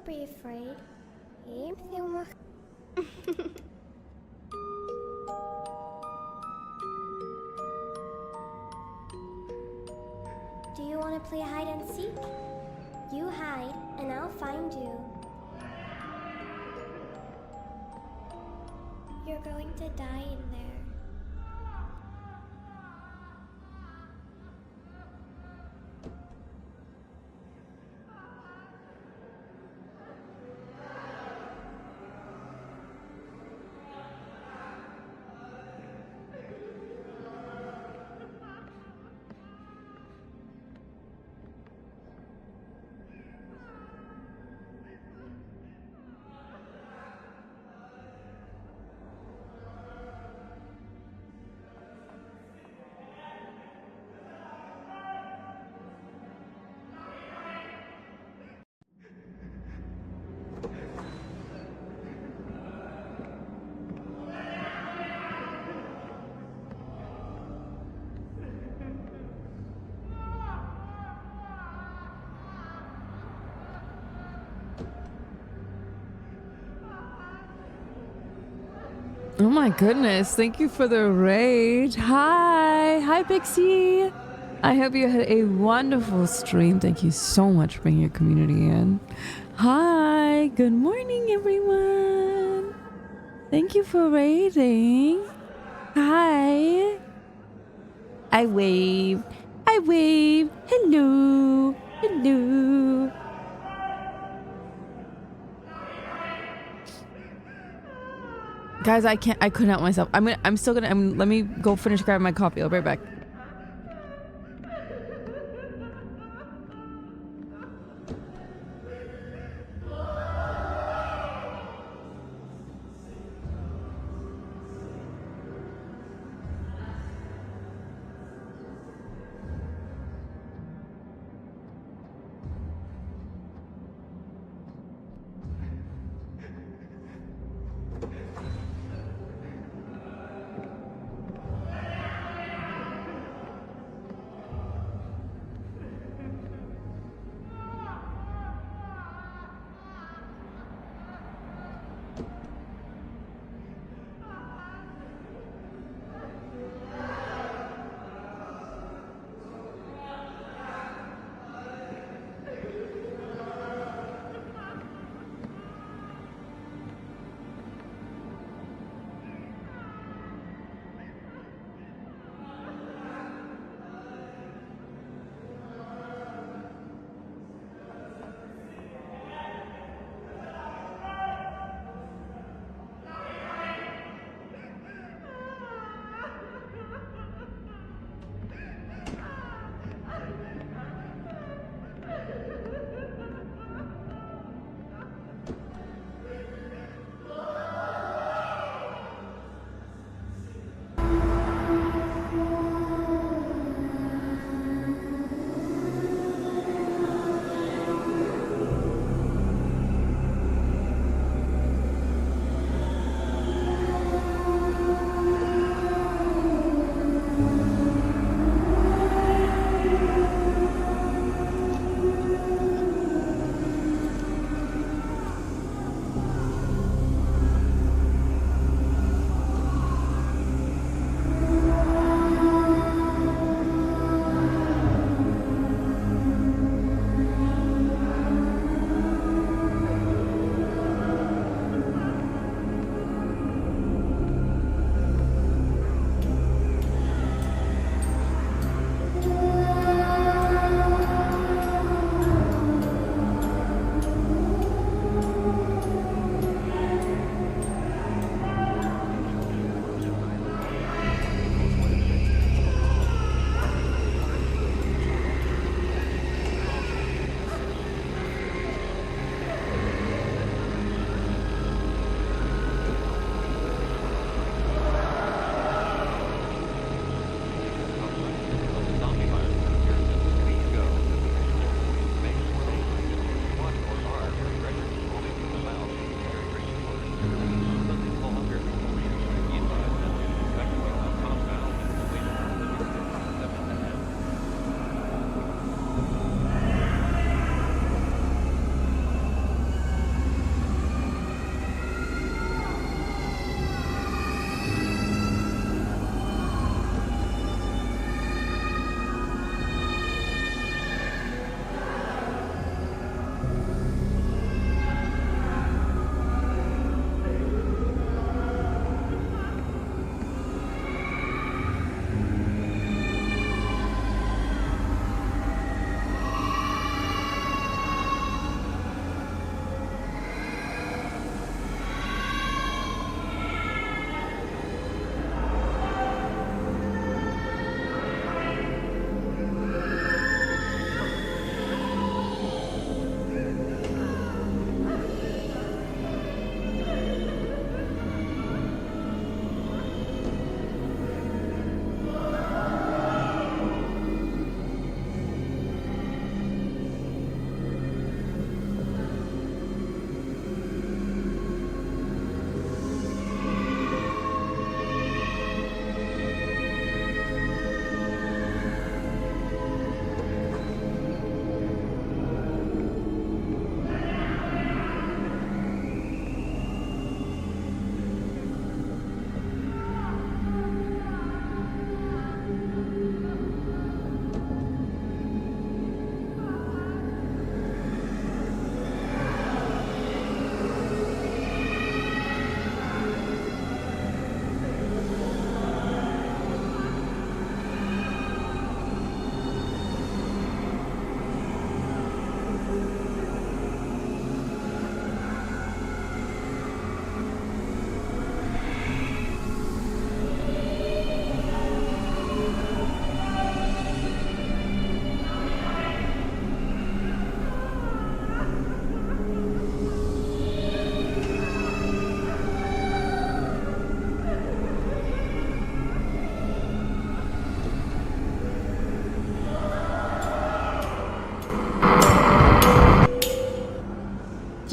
be afraid. Do you want to play hide and seek? You hide, and I'll find you. You're going to die in there. Oh my goodness, thank you for the raid. Hi Pixie. I hope you had a wonderful stream. Thank you so much for bringing your community in. Hi, good morning everyone. Thank you for raiding. Hi. I wave. Hello. Hello. Guys, I couldn't help myself. Let me go finish grabbing my coffee. I'll be right back.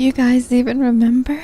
You guys even remember?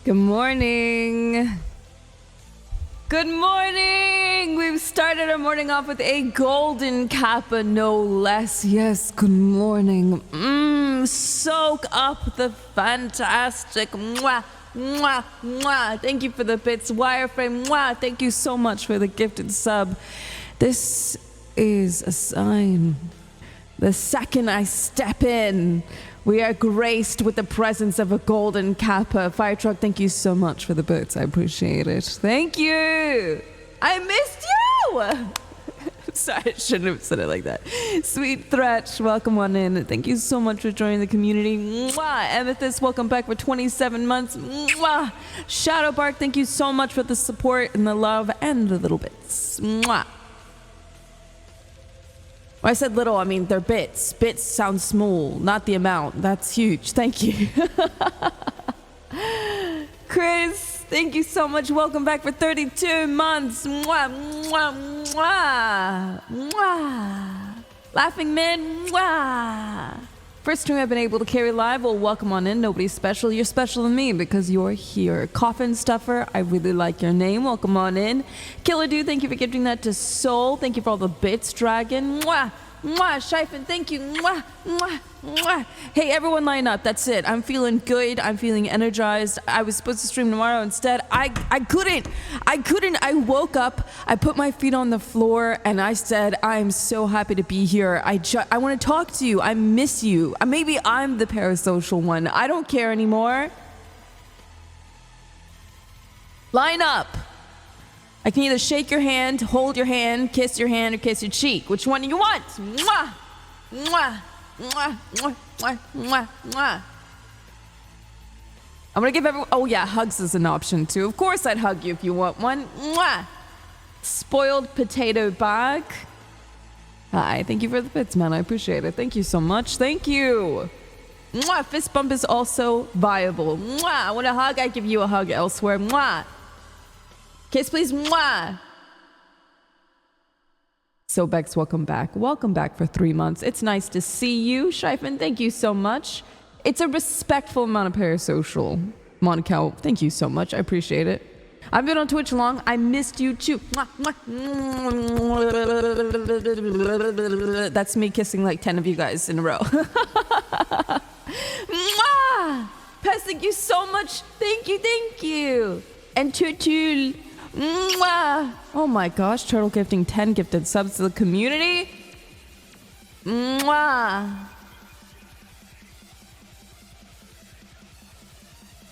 Good morning. Good morning. We've started our morning off with a golden kappa, no less. Yes, good morning. Soak up the fantastic. Mwah, mwah, mwah. Thank you for the bits. Wireframe. Mwah. Thank you so much for the gifted sub. This is a sign. The second I step in, we are graced with the presence of a golden kappa. Fire truck, thank you so much for the boots. I appreciate it. Thank you. I missed you. Sorry, I shouldn't have said it like that. Sweet Threat, welcome on in. Thank you so much for joining the community. Mwah. Amethyst, welcome back for 27 months. Mwah. Shadowbark, thank you so much for the support and the love and the little bits. Mwah. When I said little, I mean they're bits. Bits sound small, not the amount. That's huge. Thank you. Chris, thank you so much. Welcome back for 32 months. Mwah, mwah, mwah, mwah. Laughing Man, mwah. First stream I've been able to carry live. Well, welcome on in. Nobody's special. You're special to me because you're here. Coffin Stuffer, I really like your name. Welcome on in. Killer Dude, thank you for gifting that to Soul. Thank you for all the bits, Dragon. Mwah, mwah. Shifen, thank you. Mwah, mwah, mwah. Hey, everyone line up. That's it. I'm feeling good. I'm feeling energized. I was supposed to stream tomorrow instead. I couldn't. I woke up. I put my feet on the floor and I said, I'm so happy to be here. I want to talk to you. I miss you. Maybe I'm the parasocial one. I don't care anymore. Line up. I can either shake your hand, hold your hand, kiss your hand, or kiss your cheek. Which one do you want? Mwah! Mwah! Mwah! Mwah! Mwah! Mwah! Mwah! I'm gonna give everyone... Oh yeah, hugs is an option too. Of course I'd hug you if you want one. Mwah! Spoiled potato bag. Hi, thank you for the bits, man. I appreciate it. Thank you so much. Thank you. Mwah! Fist bump is also viable. Mwah! I want a hug, I give you a hug elsewhere. Mwah! Kiss, please. Mwah! So, Bex, welcome back. Welcome back for 3 months. It's nice to see you. Shifen, thank you so much. It's a respectful amount of parasocial. Monaco, thank you so much. I appreciate it. I've been on Twitch long. I missed you too. Mwah, mwah. That's me kissing like 10 of you guys in a row. Mwah! Pez, thank you so much. Thank you, thank you. And Tutul. Mwah! Oh my gosh, Turtle gifting 10 gifted subs to the community. Mwah!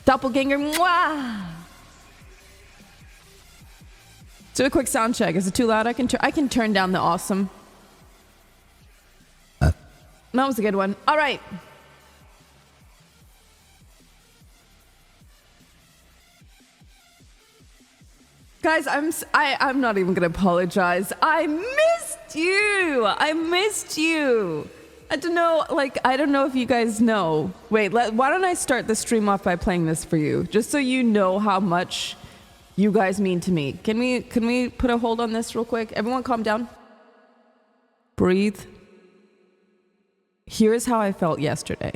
Doppelganger, mwah! Do a quick sound check. Is it too loud? I can turn down the awesome. That was a good one. All right. Guys, I'm not even gonna apologize. I missed you. I missed you. I don't know, I don't know if you guys know. Wait, why don't I start the stream off by playing this for you, just so you know how much you guys mean to me. Can we put a hold on this real quick? Everyone calm down. Breathe. Here's how I felt yesterday.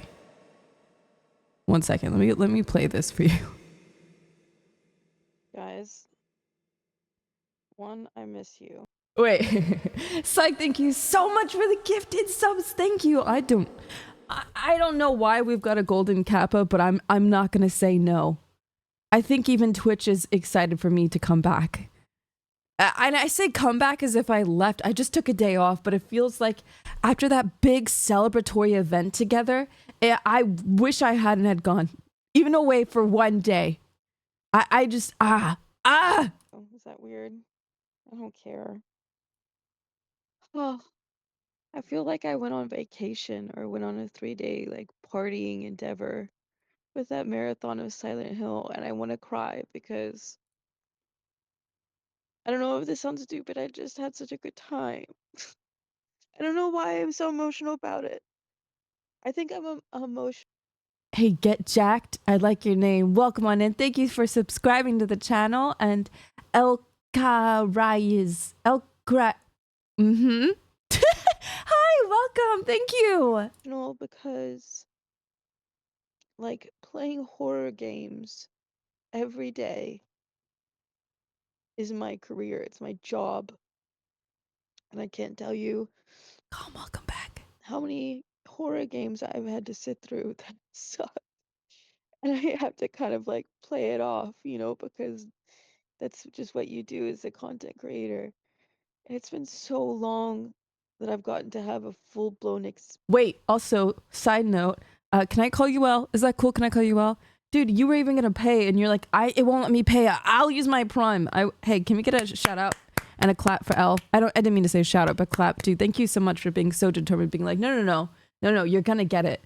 1 second. Let me play this for you. Guys, one, I miss you. Wait. Psych, thank you so much for the gifted subs. Thank you. I don't know why we've got a golden kappa, but I'm not gonna say no. I think even Twitch is excited for me to come back. And I say come back as if I left. I just took a day off, but it feels like after that big celebratory event together, I wish I hadn't had gone even away for 1 day. I just Oh, is that weird? I don't care. Oh, I feel like I went on vacation or went on a 3-day like partying endeavor with that marathon of Silent Hill, and I want to cry because I don't know if this sounds stupid. I just had such a good time. I don't know why I'm so emotional about it. I think I'm emotional. Hey, get jacked. I like your name. Welcome on in. Thank you for subscribing to the channel. And El Karayes. Hi, welcome. Thank you. Because like playing horror games every day is my career. It's my job. And I can't tell you Calm, welcome back. how many horror games I've had to sit through that suck. And I have to kind of like play it off, because that's just what you do as a content creator. And it's been so long that I've gotten to have a full-blown Wait, also, side note, can I call you El? Is that cool? Can I call you El? Dude, you were even gonna pay and you're like, it won't let me pay. I'll use my Prime. Hey, can we get a shout out and a clap for El? I didn't mean to say shout out, but clap, dude. Thank you so much for being so determined, being like, no, you're gonna get it.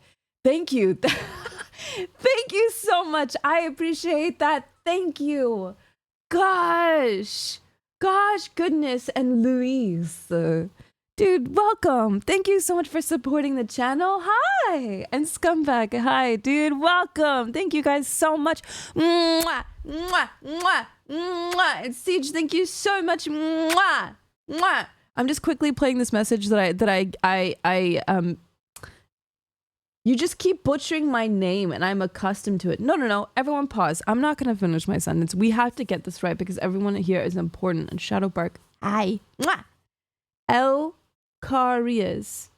Thank you. Thank you so much. I appreciate that. Thank you. Gosh, goodness, and Louise. Dude, welcome. Thank you so much for supporting the channel. Hi. And Scumbag. Hi, dude. Welcome. Thank you guys so much. Mwah, mwah, mwah, mwah. And Siege, thank you so much. Mwah, mwah. I'm just quickly playing this message you just keep butchering my name and I'm accustomed to it. No. Everyone pause. I'm not going to finish my sentence. We have to get this right because everyone here is important. And Shadow Bark. Hi. Mwah. El Carias.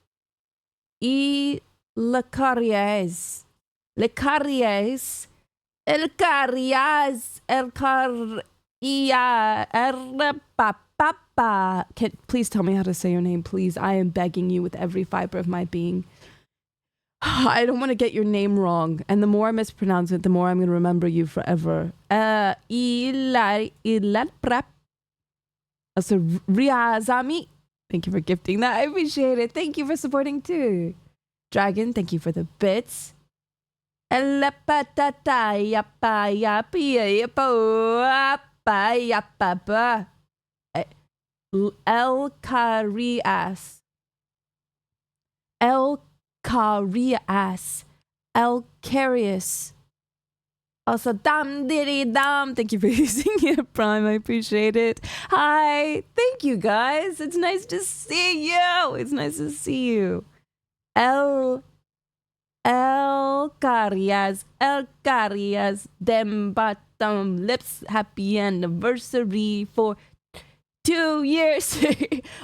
E Lecarias. Lecarias. El Carias. El Caria. Papa. Please tell me how to say your name, please. I am begging you with every fiber of my being. I don't want to get your name wrong. And the more I mispronounce it, the more I'm going to remember you forever. Also, Riazami. Thank you for gifting that. I appreciate it. Thank you for supporting too. Dragon, thank you for the bits. El Carias. El Carias. El Carius. Also, dam diddy dam. Thank you for using your Prime. I appreciate it. Hi. Thank you, guys. It's nice to see you. It's nice to see you. El Carias. El Carias. Dem bottom lips. Happy anniversary for 2 years.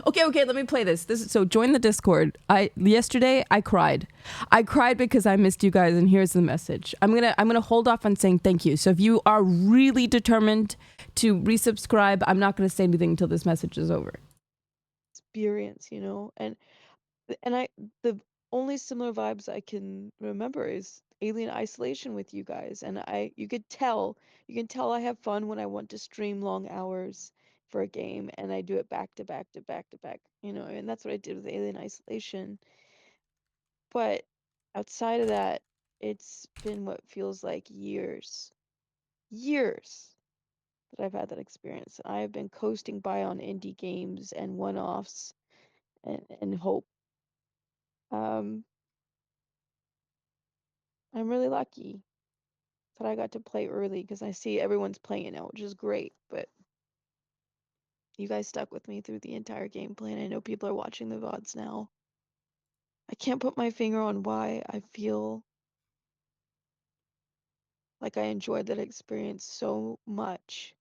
okay, let me play this. So join the Discord. Yesterday I cried because I missed you guys, and here's the message. I'm gonna hold off on saying thank you. So if you are really determined to resubscribe, I'm not gonna say anything until this message is over. experience, and the only similar vibes I can remember is Alien Isolation with you guys, and you can tell I have fun when I want to stream long hours for a game, and I do it back to back to back to back, and that's what I did with Alien Isolation. But outside of that, it's been what feels like years that I've had that experience. I have been coasting by on indie games and one-offs and hope. I'm really lucky but I got to play early because I see everyone's playing it now, which is great. But you guys stuck with me through the entire gameplay, and I know people are watching the VODs now. I can't put my finger on why I feel like I enjoyed that experience so much.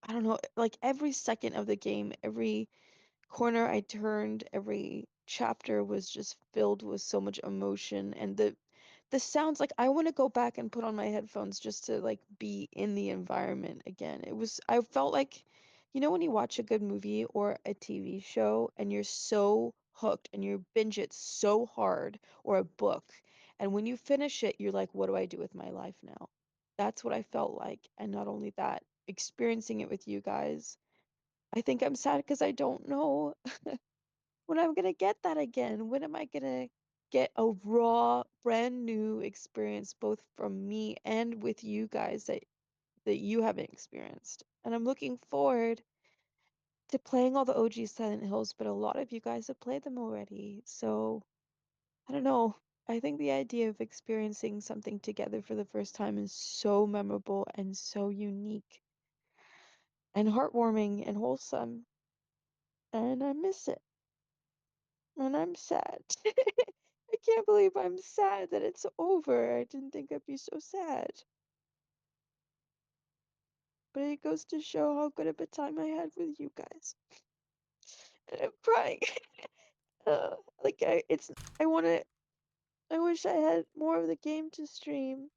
I don't know, like every second of the game, every corner I turned, every chapter was just filled with so much emotion, and the sounds, like I want to go back and put on my headphones just to like be in the environment again. I felt like, you know, when you watch a good movie or a TV show and you're so hooked and you binge it so hard, or a book, and when you finish it, you're like, what do I do with my life now? That's what I felt like. And not only that, experiencing it with you guys, I think I'm sad because I don't know when I'm gonna get that again. When am I gonna get a raw, brand new experience, both from me and with you guys, that you haven't experienced? And I'm looking forward to playing all the OG Silent Hills, but a lot of you guys have played them already. So I don't know. I think the idea of experiencing something together for the first time is so memorable and so unique and heartwarming and wholesome. And I miss it. And I'm sad. I can't believe I'm sad that it's over. I didn't think I'd be so sad. But it goes to show how good of a time I had with you guys. And I'm crying. Like I wanna, I wish I had more of the game to stream.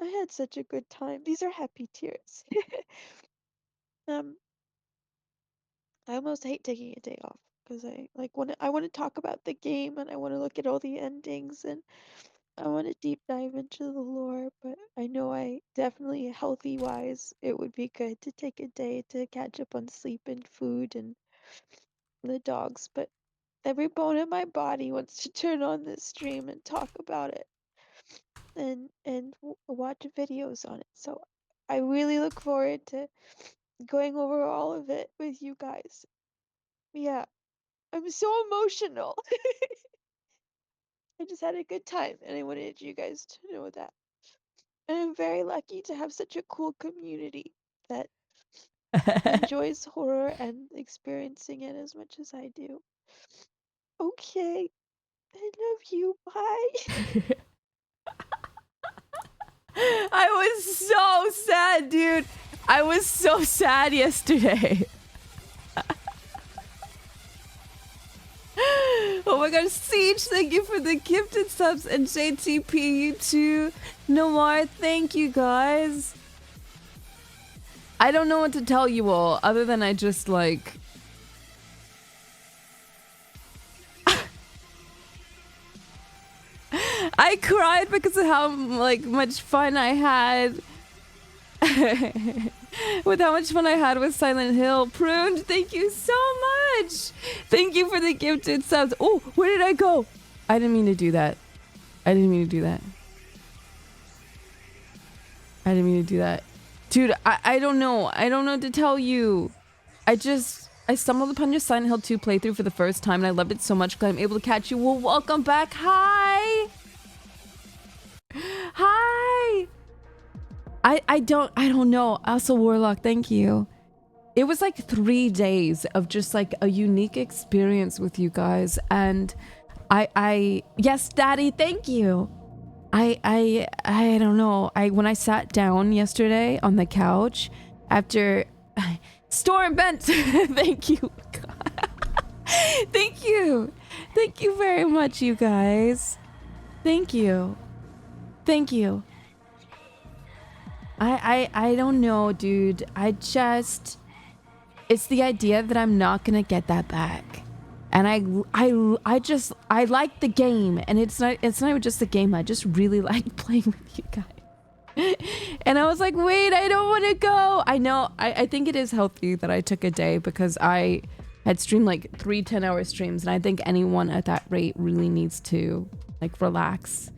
I had such a good time. These are happy tears. Um, I almost hate taking a day off because I want to talk about the game, and I want to look at all the endings, and I want to deep dive into the lore, but I know I definitely, healthy wise, it would be good to take a day to catch up on sleep and food and the dogs. But every bone in my body wants to turn on this stream and talk about it and watch videos on it. So I really look forward to going over all of it with you guys. Yeah, I'm so emotional. I just had a good time, and I wanted you guys to know that. And I'm very lucky to have such a cool community that enjoys horror and experiencing it as much as I do. Okay, I love you. Bye. I was so sad, dude. I was so sad yesterday. Oh my god, Siege, thank you for the gifted subs, and JTP, you too. Nomar, thank you guys. I don't know what to tell you all other than I just like... I cried because of how like much fun I had with how much fun I had with Silent Hill. Pruned, thank you so much. Thank you for the gifted subs. Oh, where did I go? I didn't mean to do that. I didn't mean to do that. I didn't mean to do that. Dude, I don't know. I don't know what to tell you. I stumbled upon your Silent Hill 2 playthrough for the first time, and I loved it so much because I'm able to catch you. Well, welcome back. Hi. Hi. I don't know. Also, Warlock, thank you. It was like 3 days of just like a unique experience with you guys, and yes, Daddy, thank you. I don't know. When I sat down yesterday on the couch after Storm Bent, thank you. Thank you. Thank you very much, you guys. Thank you. Thank you. I don't know, dude. It's the idea that I'm not gonna get that back. And I like the game, and it's not even just the game. I just really like playing with you guys. And I was like, wait, I don't want to go. I know. I think it is healthy that I took a day because I had streamed like 3 10-hour streams, and I think anyone at that rate really needs to like relax.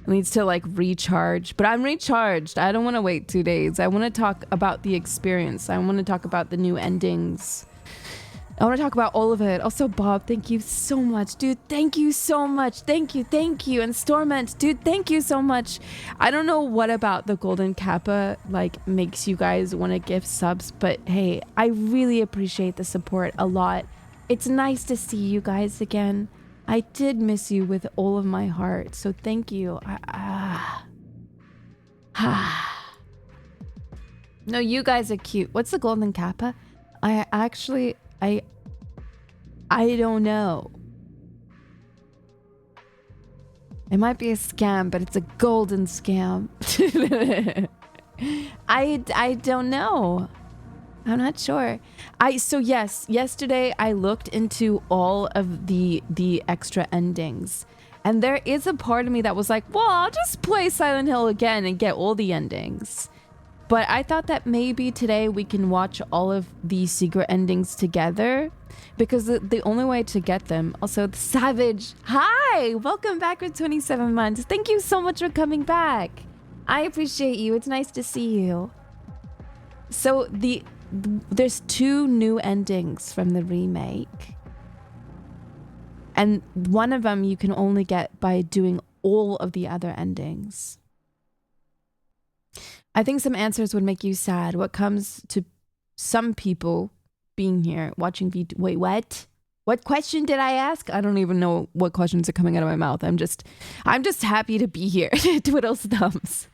Needs to like recharge. But I'm recharged. I don't want to wait 2 days. I want to talk about the experience. I want to talk about the new endings. I want to talk about all of it. Also, Bob, thank you so much. Dude, thank you so much. Thank you. And Storment, dude, thank you so much. I don't know what about the Golden Kappa, like, makes you guys want to give subs, but hey, I really appreciate the support a lot. It's nice to see you guys again. I did miss you with all of my heart, so thank you. No, you guys are cute. What's the Golden Kappa? I don't know. It might be a scam, but it's a golden scam. I don't know. I'm not sure. So yes, yesterday I looked into all of the extra endings. And there is a part of me that was like, well, I'll just play Silent Hill again and get all the endings. But I thought that maybe today we can watch all of the secret endings together, because the only way to get them. Also, the Savage, hi, welcome back for 27 months. Thank you so much for coming back. I appreciate you. It's nice to see you. So there's 2 new endings from the remake, and one of them you can only get by doing all of the other endings. I think some answers would make you sad. What comes to some people being here, watching wait, what? What question did I ask? I don't even know what questions are coming out of my mouth. I'm just happy to be here. Twiddles thumbs.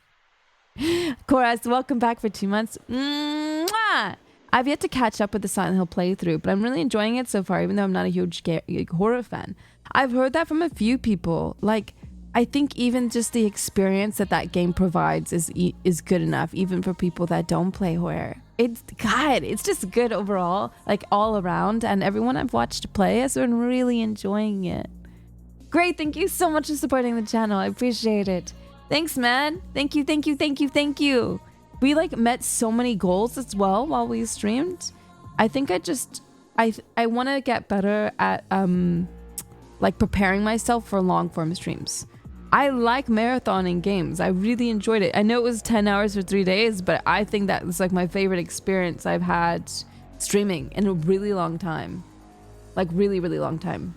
Chorus, welcome back for 2 months. Mwah! I've yet to catch up with the Silent Hill playthrough, but I'm really enjoying it so far, even though I'm not a huge horror fan. I've heard that from a few people. Like, I think even just the experience that game provides is good enough, even for people that don't play horror. It's just good overall, like all around, and everyone I've watched play has been really enjoying it. Great, thank you so much for supporting the channel. I appreciate it. Thanks, man. Thank you. We like met so many goals as well while we streamed. I think I want to get better at like preparing myself for long form streams. I like marathoning games. I really enjoyed it. I know it was 10 hours for 3 days, but I think that was like my favorite experience I've had streaming in a really long time. Like really, really long time.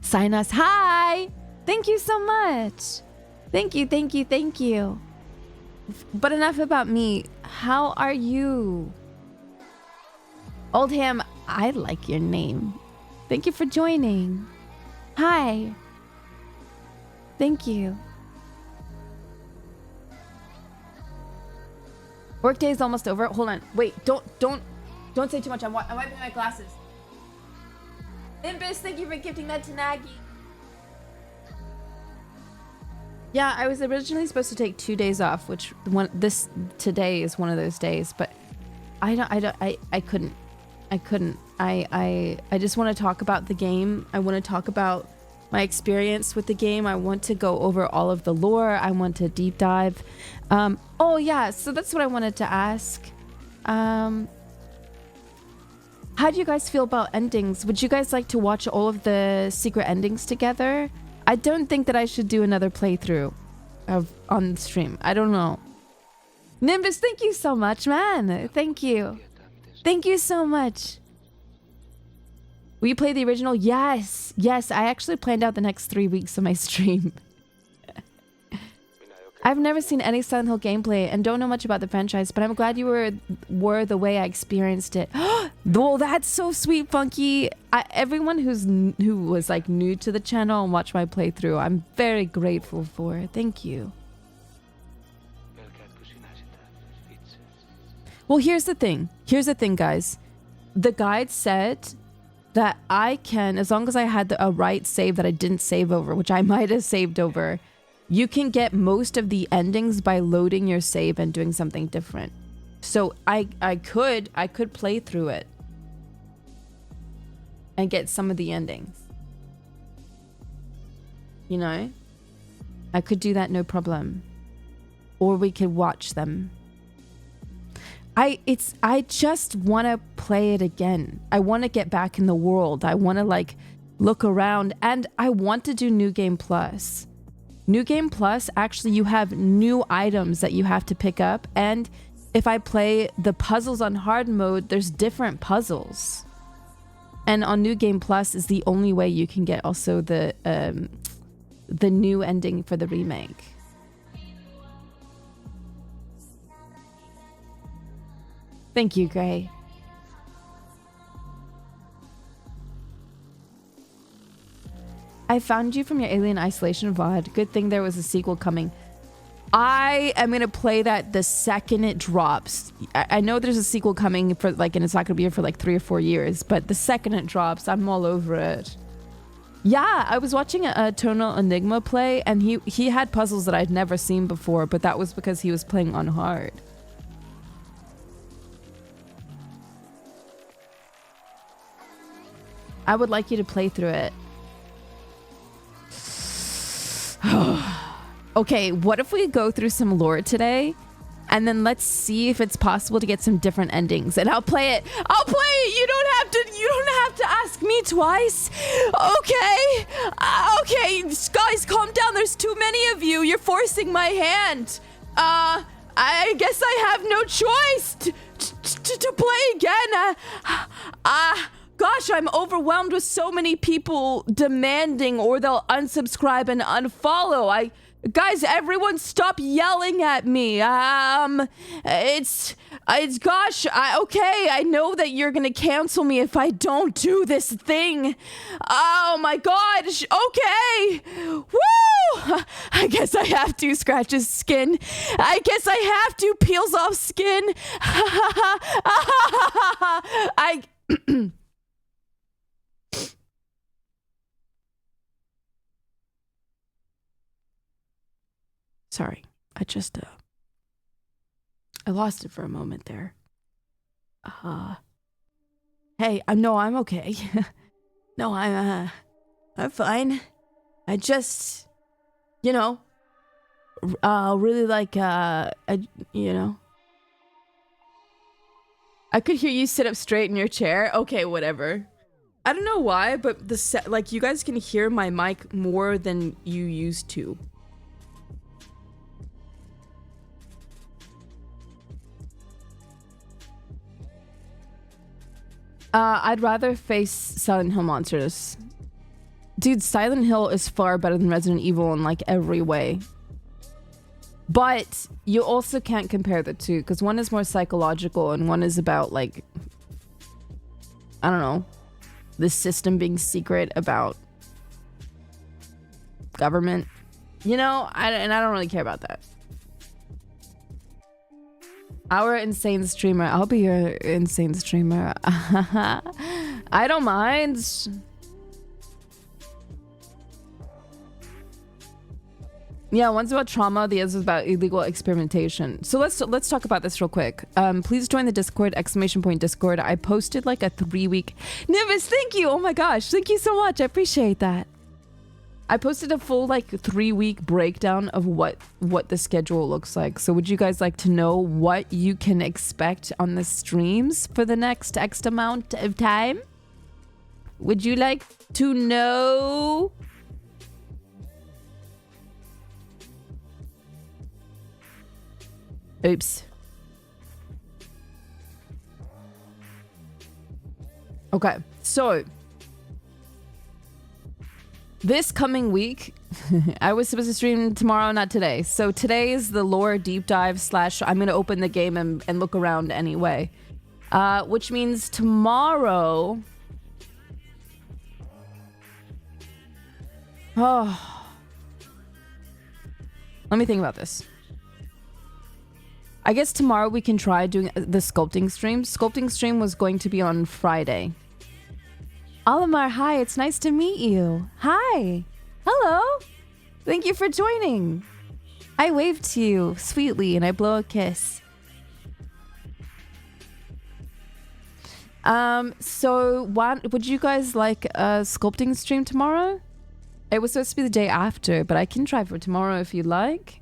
Sinus, hi! Thank you so much. Thank you. But enough about me. How are you? Oldham, I like your name. Thank you for joining. Hi. Thank you. Workday is almost over. Hold on. Wait, don't say too much. I'm wiping my glasses. Nimbus, thank you for gifting that to Nagy. Yeah, I was originally supposed to take 2 days off, which today is one of those days, but I couldn't. I just want to talk about the game. I want to talk about my experience with the game. I want to go over all of the lore. I want to deep dive. Oh yeah, so that's what I wanted to ask. How do you guys feel about endings? Would you guys like to watch all of the secret endings together? I don't think that I should do another playthrough on the stream. I don't know. Nimbus, thank you so much, man. Thank you. Thank you so much. Will you play the original? Yes. I actually planned out the next 3 weeks of my stream. I've never seen any Silent Hill gameplay and don't know much about the franchise, but I'm glad you were the way I experienced it. Well, that's so sweet, Funky. Everyone who was like new to the channel and watched my playthrough, I'm very grateful for. Thank you. Well, here's the thing, guys. The guide said that I can, as long as I had a right save that I didn't save over, which I might have saved over, you can get most of the endings by loading your save and doing something different. So I could play through it and get some of the endings. You know? I could do that, no problem. Or we could watch them. I just want to play it again. I want to get back in the world. I want to like look around, and I want to do New Game Plus. New Game Plus, actually you have new items that you have to pick up, and if I play the puzzles on hard mode, there's different puzzles. And on New Game Plus is the only way you can get also the new ending for the remake. Thank you, Gray. I found you from your Alien Isolation VOD. Good thing there was a sequel coming. I am going to play that the second it drops. I know there's a sequel coming for like, and it's not going to be here for like 3 or 4 years, but the second it drops, I'm all over it. Yeah, I was watching a Tonal Enigma play, and he had puzzles that I'd never seen before, but that was because he was playing on hard. I would like you to play through it. Okay, what if we go through some lore today, and then let's see if it's possible to get some different endings, and I'll play it. I'll play it. You don't have to ask me twice. Okay. Okay, guys, calm down. There's too many of you. You're forcing my hand. I guess I have no choice to play again. Gosh, I'm overwhelmed with so many people demanding, or they'll unsubscribe and unfollow. Guys, everyone stop yelling at me. Gosh, okay, I know that you're gonna cancel me if I don't do this thing. Oh my gosh, okay. Woo! I guess I have to scratch his skin. I guess I have to peels off skin. Sorry, I lost it for a moment there. Hey, no, I'm okay. No, I'm fine. I just, really like, I could hear you sit up straight in your chair. Okay, whatever. I don't know why, but you guys can hear my mic more than you used to. I'd rather face Silent Hill monsters. Dude, Silent Hill is far better than Resident Evil in like every way. But you also can't compare the two, because one is more psychological and one is about like, I don't know, the system being secret about government. And I don't really care about that. Our insane streamer. I'll be your insane streamer. I don't mind. Yeah, one's about trauma, the other's about illegal experimentation. So let's talk about this real quick. Please join the Discord, !Discord. I posted like a 3-week... Nimbus, thank you! Oh my gosh, thank you so much. I appreciate that. I posted a full like 3-week breakdown of what the schedule looks like. So would you guys like to know what you can expect on the streams for the next X amount of time? Would you like to know? Oops. Okay, so this coming week, I was supposed to stream tomorrow, not today. So today is the lore deep dive / I'm going to open the game and look around anyway. Which means tomorrow... Oh. Let me think about this. I guess tomorrow we can try doing the sculpting stream. Sculpting stream was going to be on Friday. Olimar, hi, it's nice to meet you. Hi. Hello. Thank you for joining. I wave to you sweetly and I blow a kiss. So would you guys like a sculpting stream tomorrow? It was supposed to be the day after, but I can try for tomorrow if you like.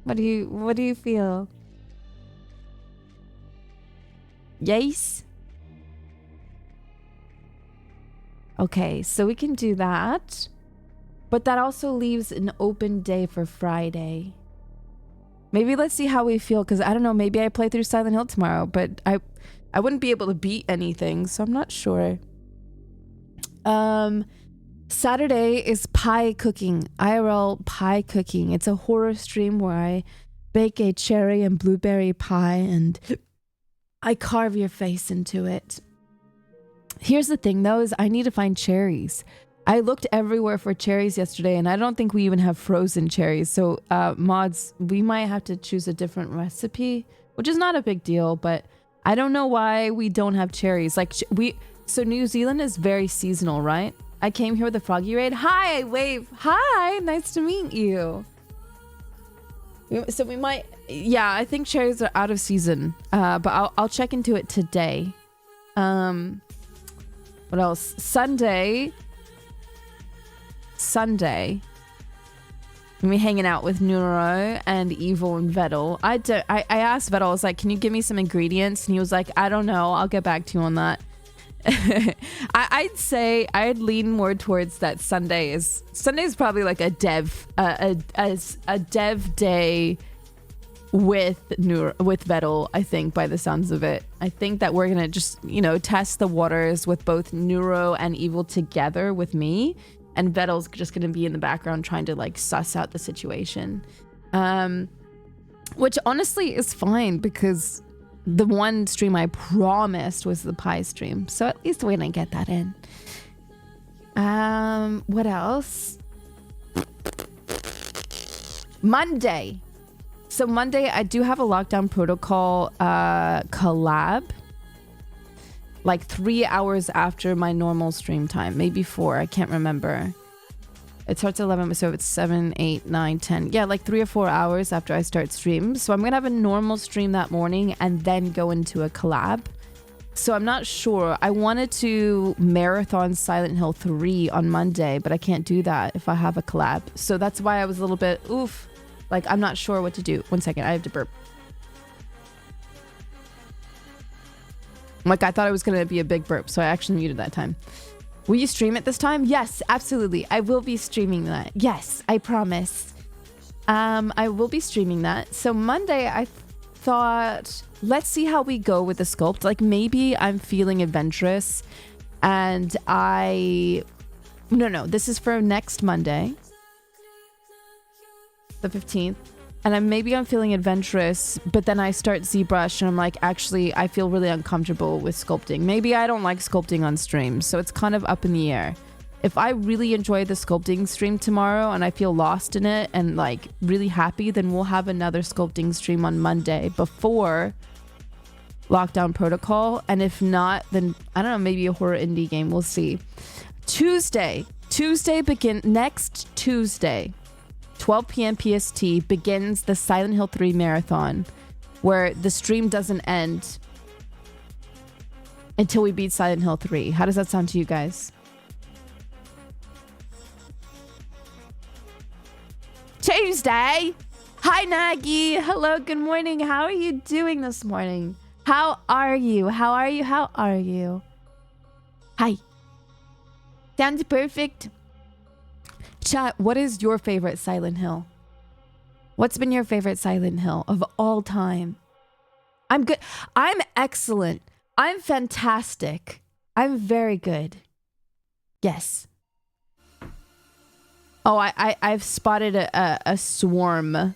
What do you feel? Yes? Okay, so we can do that. But that also leaves an open day for Friday. Maybe let's see how we feel, because I don't know, maybe I play through Silent Hill tomorrow, but I wouldn't be able to beat anything, so I'm not sure. Saturday is pie cooking, IRL pie cooking. It's a horror stream where I bake a cherry and blueberry pie and I carve your face into it. Here's the thing though, is I need to find cherries. I looked everywhere for cherries yesterday and I don't think we even have frozen cherries. So mods, we might have to choose a different recipe, which is not a big deal, but I don't know why we don't have cherries. Like so New Zealand is very seasonal, right? I came here with a Froggy raid. Hi, Wave. Hi, nice to meet you. So we might, yeah, I think cherries are out of season, but I'll check into it today. What else? Sunday, we hanging out with Neuro and Evil and Vettel. I asked Vettel, I was like, can you give me some ingredients? And he was like, I don't know, I'll get back to you on that. I'd say I'd lean more towards that Sunday is probably like a dev day with Vettel, I think, by the sounds of it. I think that we're gonna just, you know, test the waters with both Neuro and Evil together with me, and Vettel's just gonna be in the background trying to like suss out the situation, which honestly is fine because the one stream I promised was the pie stream. So at least we're gonna get that in. What else? Monday. So Monday, I do have a Lockdown Protocol collab. Like 3 hours after my normal stream time. Maybe 4, I can't remember. It starts at 11, so it's 7, 8, 9, 10. Yeah, like 3 or 4 hours after I start stream. So I'm going to have a normal stream that morning and then go into a collab. So I'm not sure. I wanted to marathon Silent Hill 3 on Monday, but I can't do that if I have a collab. So that's why I was a little bit, oof. Like, I'm not sure what to do. 1 second, I have to burp. Like, I thought it was going to be a big burp, so I actually muted that time. Will you stream it this time? Yes, absolutely. I will be streaming that. Yes, I promise. I will be streaming that. So Monday, I thought, let's see how we go with the sculpt. Like, maybe I'm feeling adventurous and No, this is for next Monday, the 15th. And maybe I'm feeling adventurous, but then I start ZBrush and I'm like, actually, I feel really uncomfortable with sculpting. Maybe I don't like sculpting on stream, so it's kind of up in the air. If I really enjoy the sculpting stream tomorrow and I feel lost in it and like really happy, then we'll have another sculpting stream on Monday before Lockdown Protocol. And if not, then I don't know, maybe a horror indie game. We'll see. Next Tuesday. 12 p.m. PST begins the Silent Hill 3 marathon, where the stream doesn't end until we beat Silent Hill 3. How does that sound to you guys? Tuesday! Hi, Nagy! Hello, good morning. How are you doing this morning? How are you? Hi. Sounds perfect. Chat, what is your favorite Silent Hill? What's been your favorite Silent Hill of all time? I'm good. I'm excellent. I'm fantastic. I'm very good. Yes. Oh, I've spotted a swarm.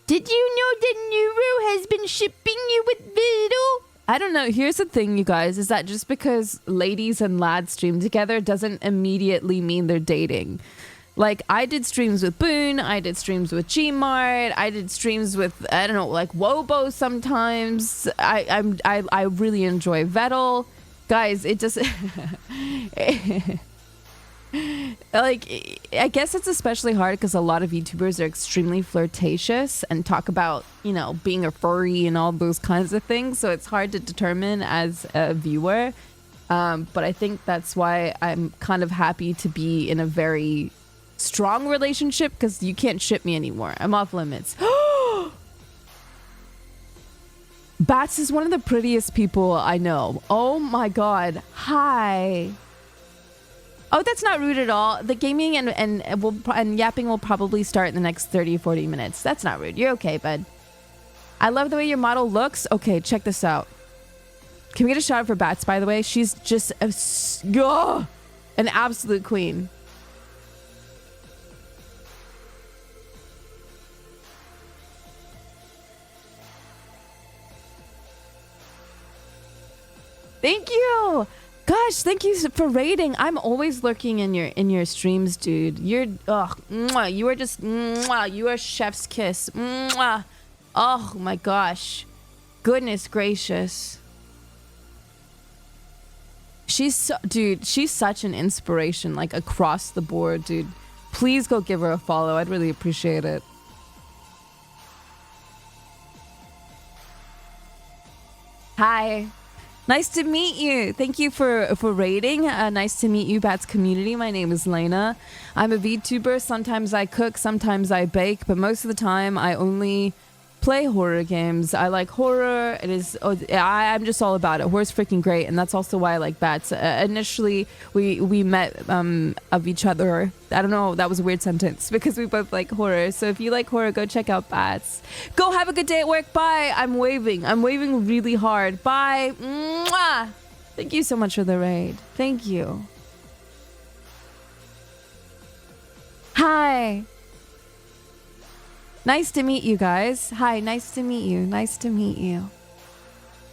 Did you know that Nuru has been shipping you with Viddle? I don't know. Here's the thing, you guys, is that just because ladies and lads stream together doesn't immediately mean they're dating. Like, I did streams with Boone, I did streams with Gmart, I did streams with, I don't know, like Wobo sometimes. I really enjoy Vettel. Guys, it just... like, I guess it's especially hard because a lot of YouTubers are extremely flirtatious and talk about, you know, being a furry and all those kinds of things. So it's hard to determine as a viewer. But I think that's why I'm kind of happy to be in a very strong relationship, because you can't ship me anymore. I'm off limits. Bats is one of the prettiest people I know. Oh my god. Hi. Oh, that's not rude at all. The gaming and yapping will probably start in the next 30-40 minutes. That's not rude. You're okay, bud. I love the way your model looks. Okay, check this out. Can we get a shout out for Bats, by the way? She's just an absolute queen. Thank you. Gosh, thank you for raiding. I'm always lurking in your streams, dude. You're you are just you are chef's kiss. Mwah. Oh my gosh. Goodness gracious. She's such an inspiration, like across the board, dude. Please go give her a follow. I'd really appreciate it. Hi. Nice to meet you. Thank you for raiding. Nice to meet you, Bats community. My name is Layna. I'm a VTuber. Sometimes I cook, sometimes I bake, but most of the time I only play horror games. I like horror. It is. I'm just all about it. Horror's freaking great, and that's also why I like Bats. Initially, we met of each other. I don't know. That was a weird sentence because we both like horror. So if you like horror, go check out Bats. Go have a good day at work. Bye. I'm waving. I'm waving really hard. Bye. Mwah! Thank you so much for the raid. Thank you. Hi. Nice to meet you guys. Hi, nice to meet you. Nice to meet you.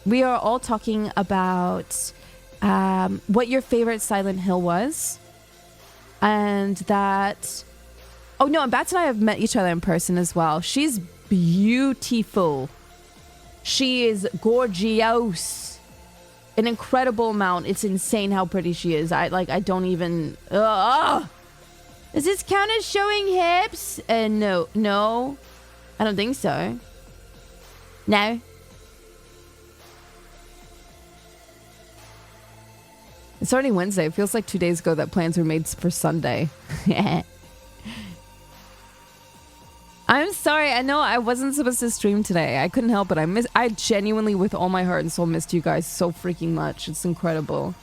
We are all talking about what your favorite Silent Hill was. And that... Oh no, and Bats and I have met each other in person as well. She's beautiful. She is gorgeous. An incredible amount. It's insane how pretty she is. I don't even... Does this count as showing hips? No. I don't think so. No. It's already Wednesday. It feels like 2 days ago that plans were made for Sunday. I'm sorry. I know I wasn't supposed to stream today. I couldn't help it. I genuinely, with all my heart and soul, missed you guys so freaking much. It's incredible.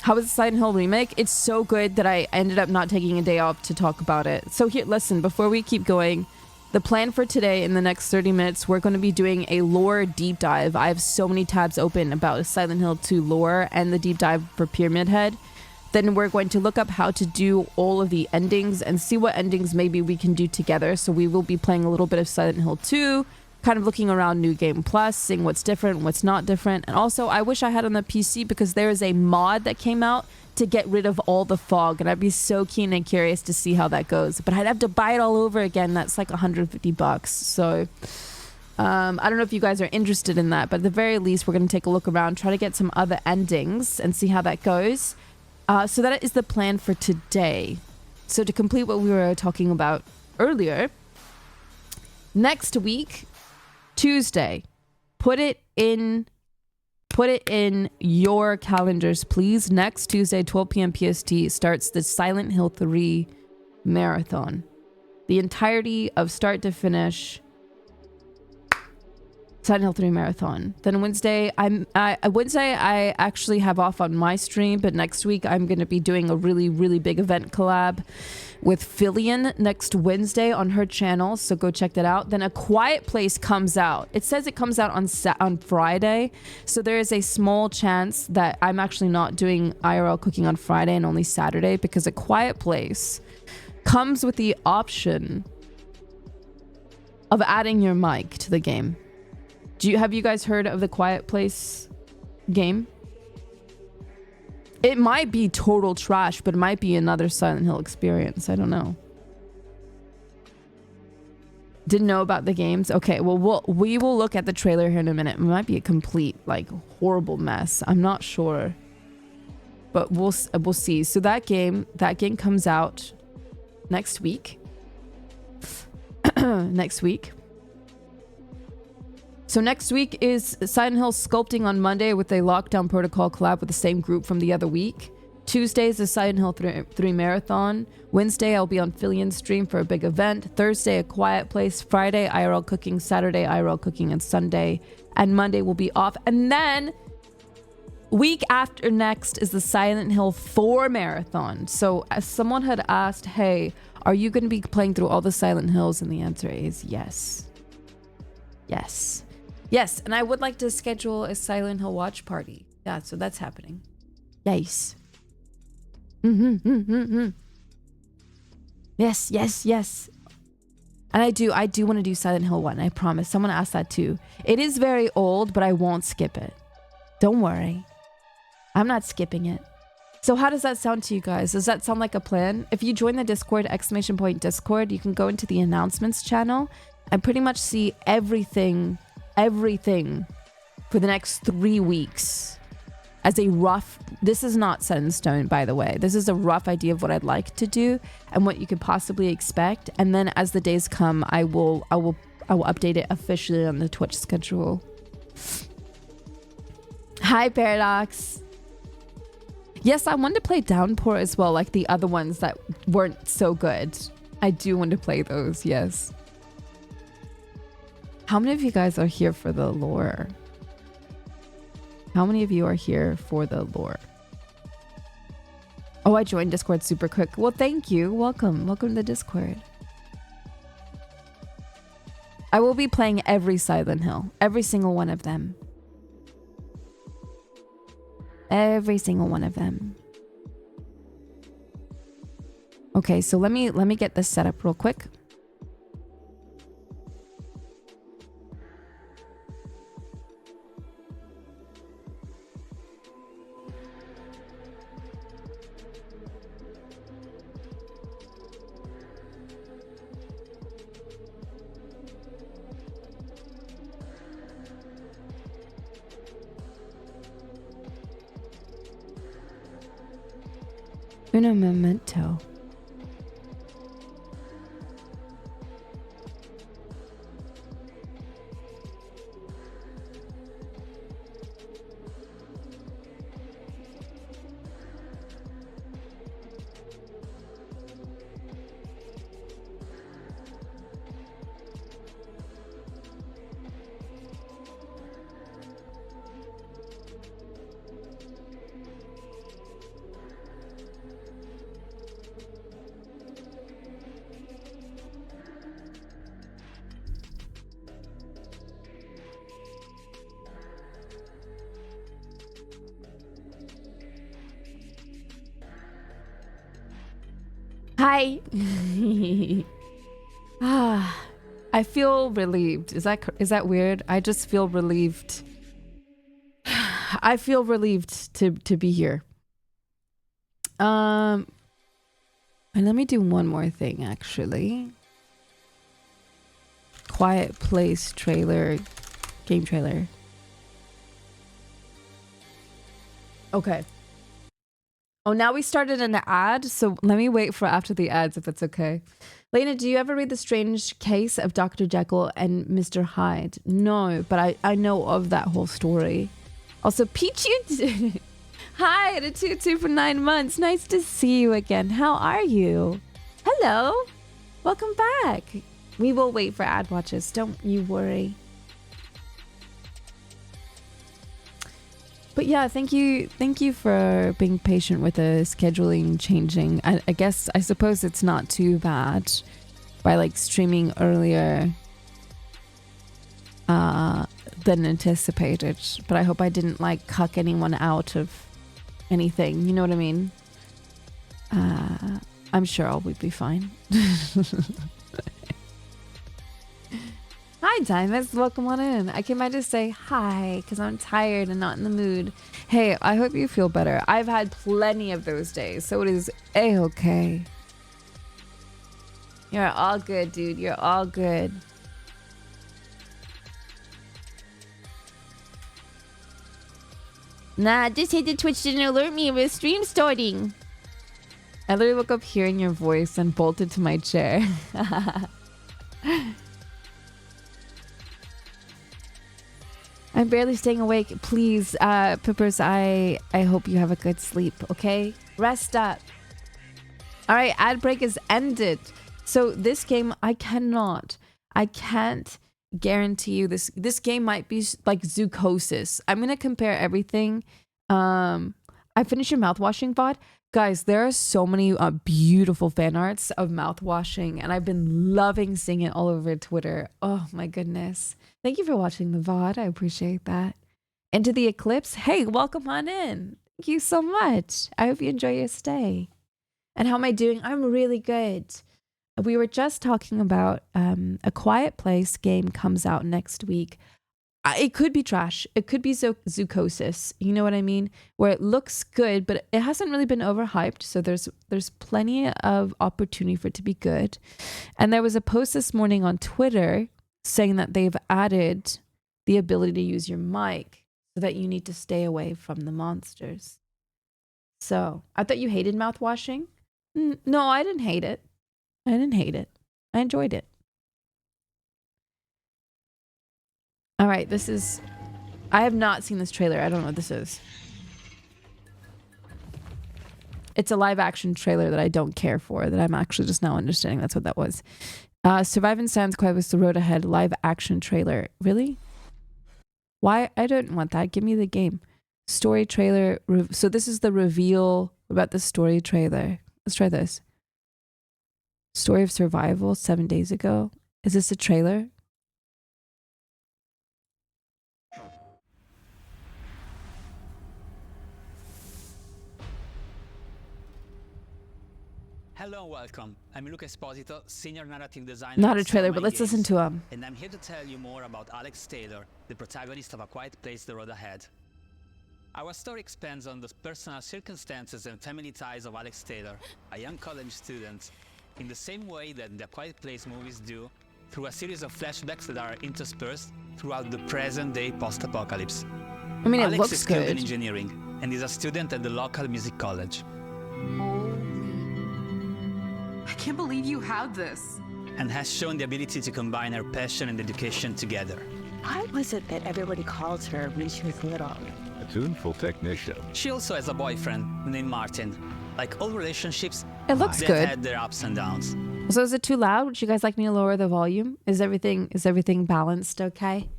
How was the Silent Hill remake? It's so good that I ended up not taking a day off to talk about it. So here, listen, before we keep going, the plan for today in the next 30 minutes, we're going to be doing a lore deep dive. I have so many tabs open about Silent Hill 2 lore and the deep dive for Pyramid Head. Then we're going to look up how to do all of the endings and see what endings maybe we can do together. So we will be playing a little bit of Silent Hill 2, kind of looking around New Game Plus, seeing what's different, what's not different. And also, I wish I had on the PC because there is a mod that came out to get rid of all the fog. And I'd be so keen and curious to see how that goes. But I'd have to buy it all over again. That's like $150. So I don't know if you guys are interested in that. But at the very least, we're going to take a look around, try to get some other endings and see how that goes. So that is the plan for today. So to complete what we were talking about earlier, next week, Tuesday, put it in your calendars, please. Next Tuesday, 12 p.m. PST, starts the Silent Hill 3 marathon. The entirety of start to finish, Silent Hill 3 marathon. Then Wednesday, I actually have off on my stream, but next week I'm going to be doing a really, really big event collab with Fillion next Wednesday on her channel, so go check that out. Then A Quiet Place comes out. It says it comes out on Friday, so there is a small chance that I'm actually not doing IRL cooking on Friday and only Saturday, because A Quiet Place comes with the option of adding your mic to the game. Have you guys heard of the Quiet Place game? It might be total trash, but it might be another Silent Hill experience. I don't know. Didn't know about the games? Okay, well, we will look at the trailer here in a minute. It might be a complete, like, horrible mess. I'm not sure. But we'll see. So that game comes out next week. Next week. So next week is Silent Hill Sculpting on Monday with a Lockdown Protocol collab with the same group from the other week. Tuesday is the Silent Hill 3 marathon. Wednesday, I'll be on Fillion's stream for a big event. Thursday, A Quiet Place. Friday, IRL cooking. Saturday, IRL cooking. And Sunday and Monday will be off. And then Week after next is the Silent Hill 4 marathon. So as someone had asked, hey, are you going to be playing through all the Silent Hills? And the answer is yes. Yes. Yes, and I would like to schedule a Silent Hill watch party. Yeah, so that's happening. Yes. Yes, yes, yes. And I do want to do Silent Hill 1, I promise. Someone asked that too. It is very old, but I won't skip it. Don't worry. I'm not skipping it. So how does that sound to you guys? Does that sound like a plan? If you join the Discord, !Discord, you can go into the announcements channel and pretty much see everything for the next 3 weeks as a rough, this is not set in stone, by the way. This is a rough idea of what I'd like to do and what you could possibly expect. And then as the days come, I will update it officially on the Twitch schedule. Hi, Paradox. Yes, I want to play Downpour as well, like the other ones that weren't so good. I do want to play those, yes. How many of you guys are here for the lore? How many of you are here for the lore? Oh, I joined Discord super quick. Well, thank you. Welcome. Welcome to the Discord. I will be playing every Silent Hill. Every single one of them. Every single one of them. Okay, so let me get this set up real quick. Uno momento. Hi. I feel relieved. Is that weird? I just feel relieved. I feel relieved to be here. And let me do one more thing actually. Quiet Place trailer, game trailer. Okay. Oh, now we started an ad, so let me wait for after the ads if it's okay. Layna, do you ever read The Strange Case of Dr. Jekyll and Mr. Hyde? No, but I know of that whole story. Also, Peachy, hi, at a 2 for 9 months. Nice to see you again. How are you? Hello. Welcome back. We will wait for ad watches. Don't you worry. But yeah, thank you for being patient with the scheduling changing. I suppose it's not too bad by like streaming earlier than anticipated. But I hope I didn't like cuck anyone out of anything. You know what I mean? I'm sure I'll be fine. Hi, Diamonds. Welcome on in. I came by to say hi because I'm tired and not in the mood. Hey, I hope you feel better. I've had plenty of those days, so it is a-okay. You're all good, dude. You're all good. Nah, just hate the Twitch didn't alert me of a stream starting. I literally woke up hearing your voice and bolted to my chair. I'm barely staying awake. Please, Pippers, I hope you have a good sleep, okay? Rest up. All right, ad break is ended. So this game, I can't guarantee you this game might be like Zoocosis. I'm going to compare everything I finished your mouthwashing VOD. Guys, there are so many beautiful fan arts of mouthwashing, and I've been loving seeing it all over Twitter. Oh my goodness. Thank you for watching the VOD. I appreciate that. Into the Eclipse. Hey, welcome on in. Thank you so much. I hope you enjoy your stay. And how am I doing? I'm really good. We were just talking about A Quiet Place game comes out next week. It could be trash. It could be Zoocosis. You know what I mean? Where it looks good, but it hasn't really been overhyped. So there's plenty of opportunity for it to be good. And there was a post this morning on Twitter saying that they've added the ability to use your mic so that you need to stay away from the monsters. So I thought you hated mouthwashing. No, I didn't hate it. I didn't hate it. I enjoyed it. All right, I have not seen this trailer. I don't know what this is. It's a live action trailer that I don't care for, that I'm actually just now understanding that's what that was. Survive and Sans Quiet was the road ahead live action trailer. Really? Why? I don't want that. Give me the game. Story trailer. So this is the reveal about the story trailer. Let's try this. Story of survival 7 days ago. Is this a trailer? Hello and welcome. I'm Luca Esposito, Senior Narrative Designer. Not a trailer, but let's listen to him. And I'm here to tell you more about Alex Taylor, the protagonist of A Quiet Place: The Road Ahead. Our story expands on the personal circumstances and family ties of Alex Taylor, a young college student, in the same way that the A Quiet Place movies do, through a series of flashbacks that are interspersed throughout the present-day post-apocalypse. I mean, it Alex looks is skilled in good. engineering and is a student at the local music college. I can't believe you had this. And has shown the ability to combine her passion and education together. What was it that everybody called her when she was little? A tuneful technician. She also has a boyfriend named Martin. Like all relationships, It looks they've good. had their ups and downs. So is it too loud? Would you guys like me to lower the volume? Is everything balanced okay?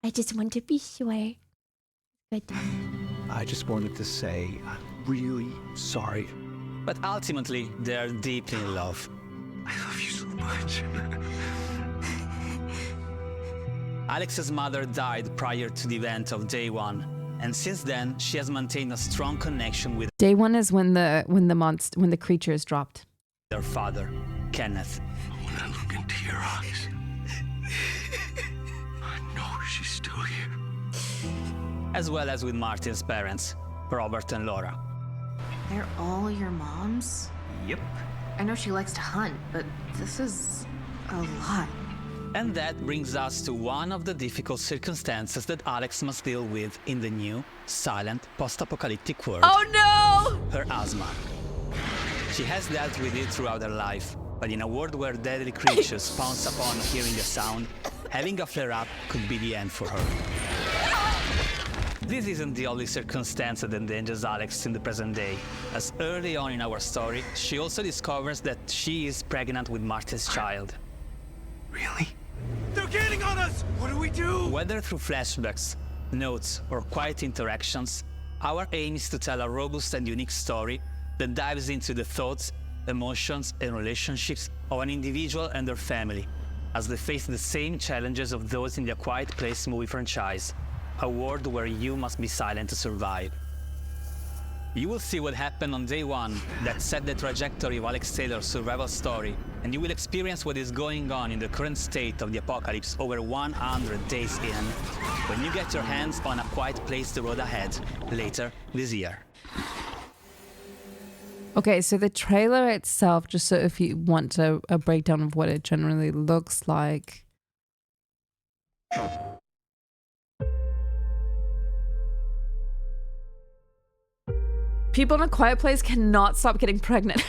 I just want to be sure. Good. I just wanted to say I'm really sorry. But ultimately, they're deeply in love. I love you so much. Alex's mother died prior to the event of day one, and since then, she has maintained a strong connection with Day one is when the creature is dropped. her father, Kenneth. When I look into your eyes, I know she's still here. As well as with Martin's parents, Robert and Laura. They're all your moms? Yep. I know she likes to hunt, but this is a lot. And that brings us to one of the difficult circumstances that Alex must deal with in the new, silent, post-apocalyptic world. Oh no! Her asthma. She has dealt with it throughout her life, but in a world where deadly creatures pounce upon hearing a sound, having a flare-up could be the end for her. This isn't the only circumstance that endangers Alex in the present day, as early on in our story, she also discovers that she is pregnant with Martin's child. Really? They're getting on us! What do we do? Whether through flashbacks, notes, or quiet interactions, our aim is to tell a robust and unique story that dives into the thoughts, emotions, and relationships of an individual and their family, as they face the same challenges of those in the A Quiet Place movie franchise, a world where you must be silent to survive. You will see what happened on day one that set the trajectory of Alex Taylor's survival story, and you will experience what is going on in the current state of the apocalypse over 100 days in, when you get your hands on A Quiet Place: The Road Ahead, later this year. Okay, so the trailer itself, just so if you want a breakdown of what it generally looks like. People in A Quiet Place cannot stop getting pregnant.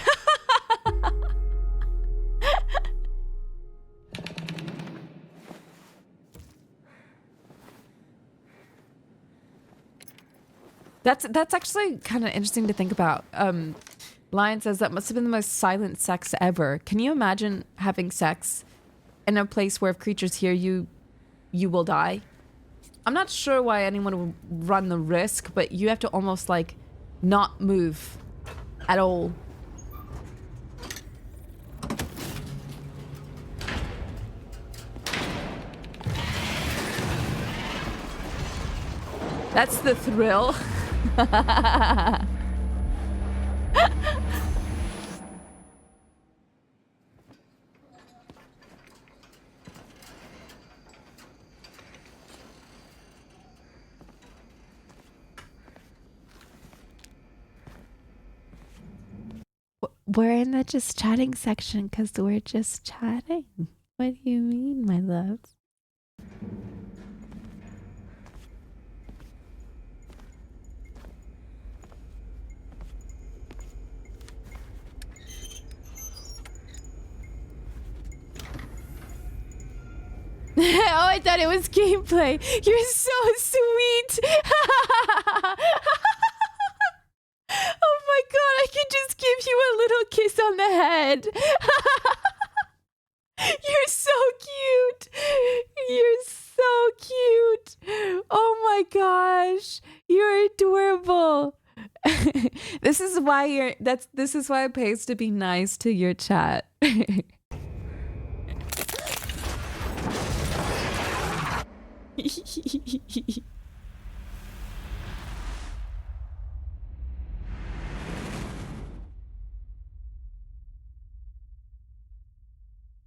That's actually kind of interesting to think about. Lion says that must have been the most silent sex ever. Can you imagine having sex in a place where if creatures hear you, you will die? I'm not sure why anyone would run the risk, but you have to almost like not move at all. That's the thrill. We're in the just chatting section because we're just chatting. What do you mean, my love? Oh, I thought it was gameplay. You're so sweet. Oh my god, I can just give you a little kiss on the head. You're so cute. You're so cute. Oh my gosh. You're adorable. This is why it pays to be nice to your chat.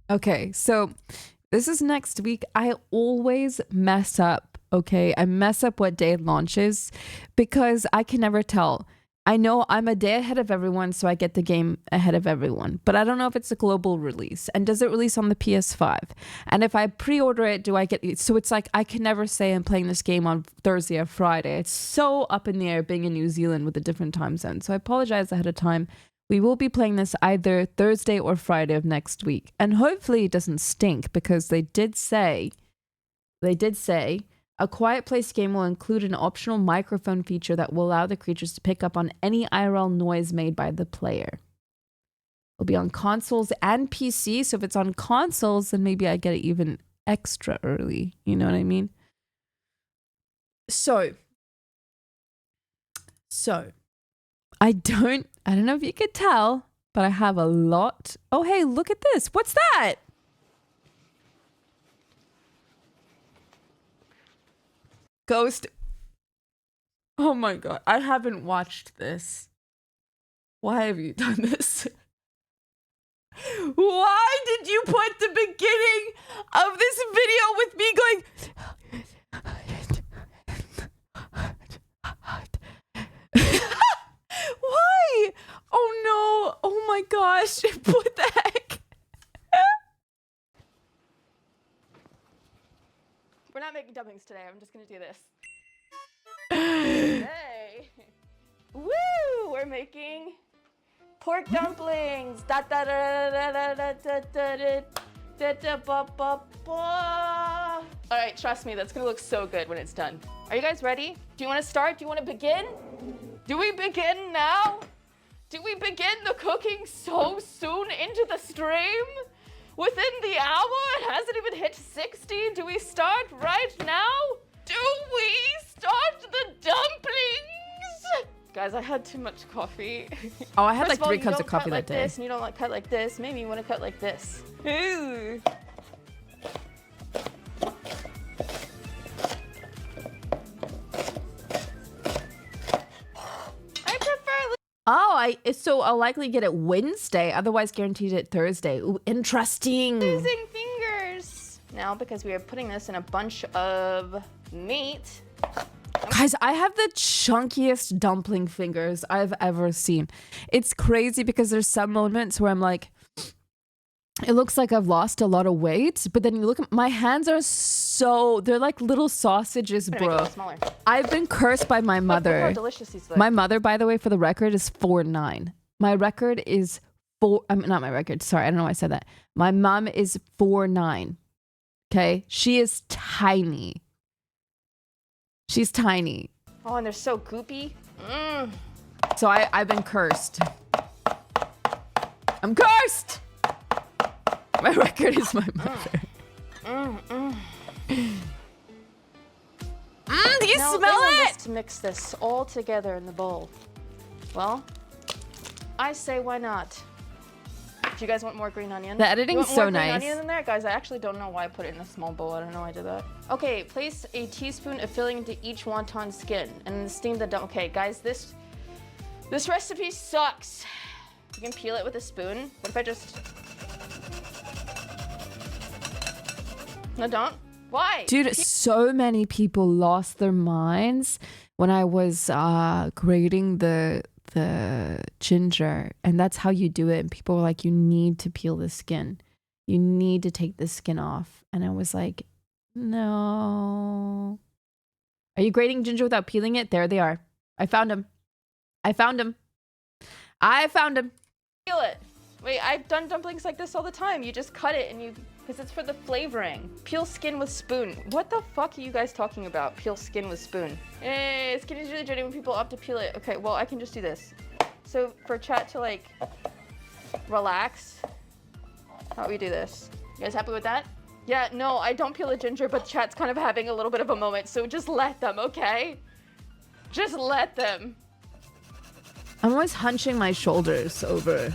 Okay, so this is next week. I always mess up, okay? I mess up what day it launches because I can never tell. I know I'm a day ahead of everyone, so I get the game ahead of everyone. But I don't know if it's a global release. And does it release on the PS5? And if I pre-order it, do I get it? So it's like I can never say I'm playing this game on Thursday or Friday. It's so up in the air being in New Zealand with a different time zone. So I apologize ahead of time. We will be playing this either Thursday or Friday of next week. And hopefully it doesn't stink because they did say, a Quiet Place game will include an optional microphone feature that will allow the creatures to pick up on any IRL noise made by the player. It'll be on consoles and PC. So if it's on consoles, then maybe I get it even extra early. You know what I mean? So I don't know if you could tell, but I have a lot. Oh, hey, look at this. What's that? Ghost. Oh my God. I haven't watched this. Why have you done this? Why did you put the beginning of this video with me going... Why? Oh no. Oh my gosh. What the heck? We're not making dumplings today. I'm just gonna do this. Hey. Woo! We're making pork dumplings. Da da da da da da da da da da ba ba ba. All right, trust me, that's gonna look so good when it's done. Are you guys ready? Do you want to start? Do you want to begin? Do we begin now? Do we begin the cooking so soon into the stream? Within the hour? It hasn't even hit 60. Do we start right now? Do we start the dumplings? Guys, I had too much coffee. Oh, I had First like 3 cups you of coffee don't that cut like day. this, and you don't like cut like this. Maybe you want to cut like this. Ooh. I prefer. So I'll likely get it Wednesday, otherwise guaranteed it Thursday. Ooh, interesting. Losing fingers. Now, because we are putting this in a bunch of meat. Guys, I have the chunkiest dumpling fingers I've ever seen. It's crazy because there's some moments where I'm like, it looks like I've lost a lot of weight, but then you look at my hands are they're like little sausages, I'm gonna make it a bro. little smaller. I've been cursed by my Look mother. how delicious these look. My mother, by the way, for the record, is 4'9". My record is not my record. Sorry, I don't know why I said that. My mom is 4'9". Okay? She is tiny. She's tiny. Oh, and they're so goopy. Mmm. So I've been cursed. I'm cursed! My record is my mother. now smell they want it? us to mix this all together in the bowl. Well, I say why not? Do you guys want more green onion? The editing's you want so more green nice. onion in there? Guys, I actually don't know why I put it in a small bowl. I don't know why I did that. Okay, place a teaspoon of filling into each wonton skin and steam the dump. Okay, guys, this recipe sucks. You can peel it with a spoon. What if I just... No, don't. Why? Dude, so many people lost their minds when I was grating the ginger, and that's how you do it. And people were like, you need to peel the skin. You need to take the skin off. And I was like, no. Are you grating ginger without peeling it? There they are. I found them. I found them. I found them. Peel it. Wait, I've done dumplings like this all the time. You just cut it and you... Because it's for the flavoring. Peel skin with spoon. What the fuck are you guys talking about? Peel skin with spoon. Hey, skin is really dirty when people opt to peel it. Okay, well, I can just do this. So for chat to like relax, how do we do this? You guys happy with that? Yeah, no, I don't peel the ginger, but chat's kind of having a little bit of a moment, so just let them, okay? Just let them. I'm always hunching my shoulders over.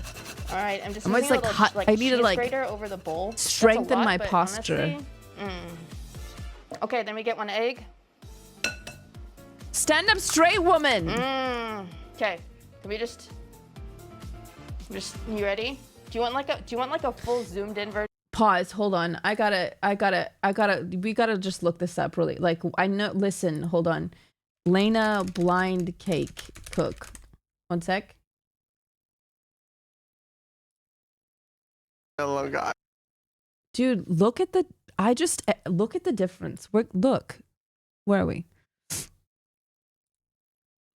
All right, I'm just I'm always using a like, little, I need to cheese like grater over the bowl. That's a strengthen lot, my but posture. honestly, Okay, then we get one egg. Stand up straight, woman. Okay, can we just, you ready? Do you want like a full zoomed in version? Pause. Hold on. We gotta just look this up really. Like, I know, listen, hold on. Layna blind cake cook. One sec. Hello, God. Dude, look at the, look at the difference. Look. Where are we?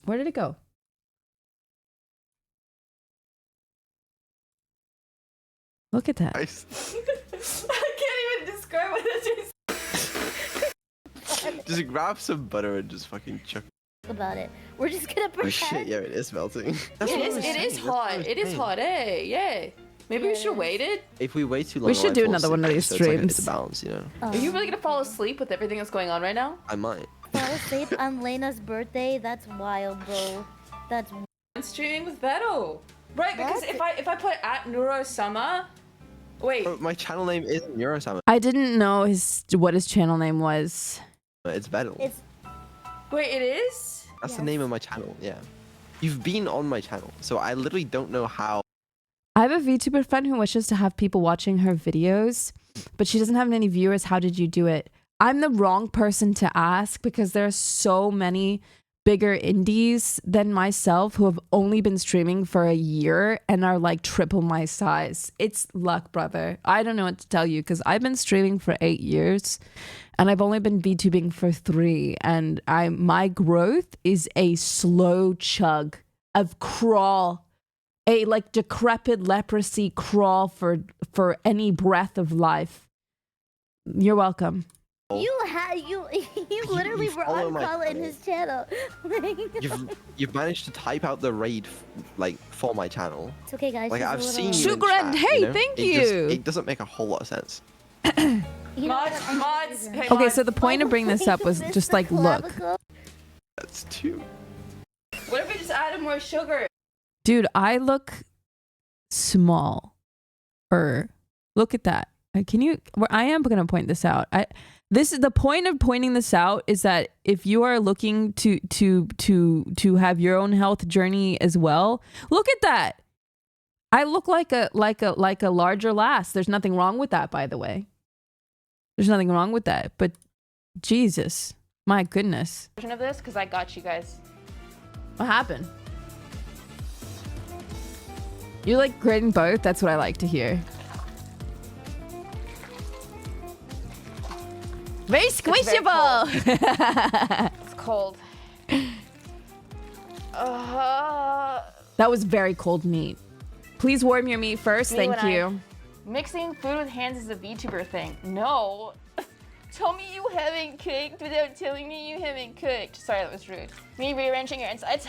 Where did it go? Look at that. Nice. I can't even describe what this is. Just grab some butter and just fucking chuck. About it. We're just gonna Oh pretend. shit, yeah, it is melting. It is hot. It is hot, eh? Yeah. Maybe we should wait it. If we wait too long, We should I do fall another one of asleep, these so it's like streams. it's a balance, you know. Are you really gonna fall asleep with everything that's going on right now? I might. Fall asleep on Layna's birthday? That's wild, bro. That's I'm streaming with Beto. Right, because What? if I put at Neurosummer, wait. Bro, my channel name isn't Eurosummer. I didn't know what his channel name was. It's Battle. it's Wait, it is? That's the Yes. name of my channel. Yeah. You've been on my channel, so I literally don't know how. I have a VTuber friend who wishes to have people watching her videos, but she doesn't have any viewers. How did you do it? I'm the wrong person to ask because there are so many bigger indies than myself who have only been streaming for a year and are like triple my size. It's luck, brother. I don't know what to tell you because I've been streaming for 8 years and I've only been VTubing for 3, and my growth is a slow chug of crawl. A like decrepit leprosy crawl for any breath of life. You're welcome. you literally were follow on my call in channel. his channel. You've managed to type out the raid like for my channel. It's okay, guys. Like she's a I've little- seen you. Sugar in and chat, hey, you know? thank It doesn't make a whole lot of sense. You know Mods, what? I'm mods. gonna- Hey, Okay, mods. so the point of bringing this up was Mr. just like, look. Clavicle. That's 2. What if we just added more sugar? Dude, I look small. Look at that. I am going to point this out. This is the point of pointing this out, is that if you are looking to have your own health journey as well, look at that. I look like a larger lass. There's nothing wrong with that, by the way. There's nothing wrong with that. But Jesus, my goodness. Version of this, because I got you guys. What happened? You like grading both? That's what I like to hear. Very squishable. It's cold. That was very cold meat. Please warm your meat first. Me Thank when you. Mixing food with hands is a VTuber thing. No. Tell me you haven't cooked without telling me you haven't cooked. Sorry, that was rude. Me rearranging your insides,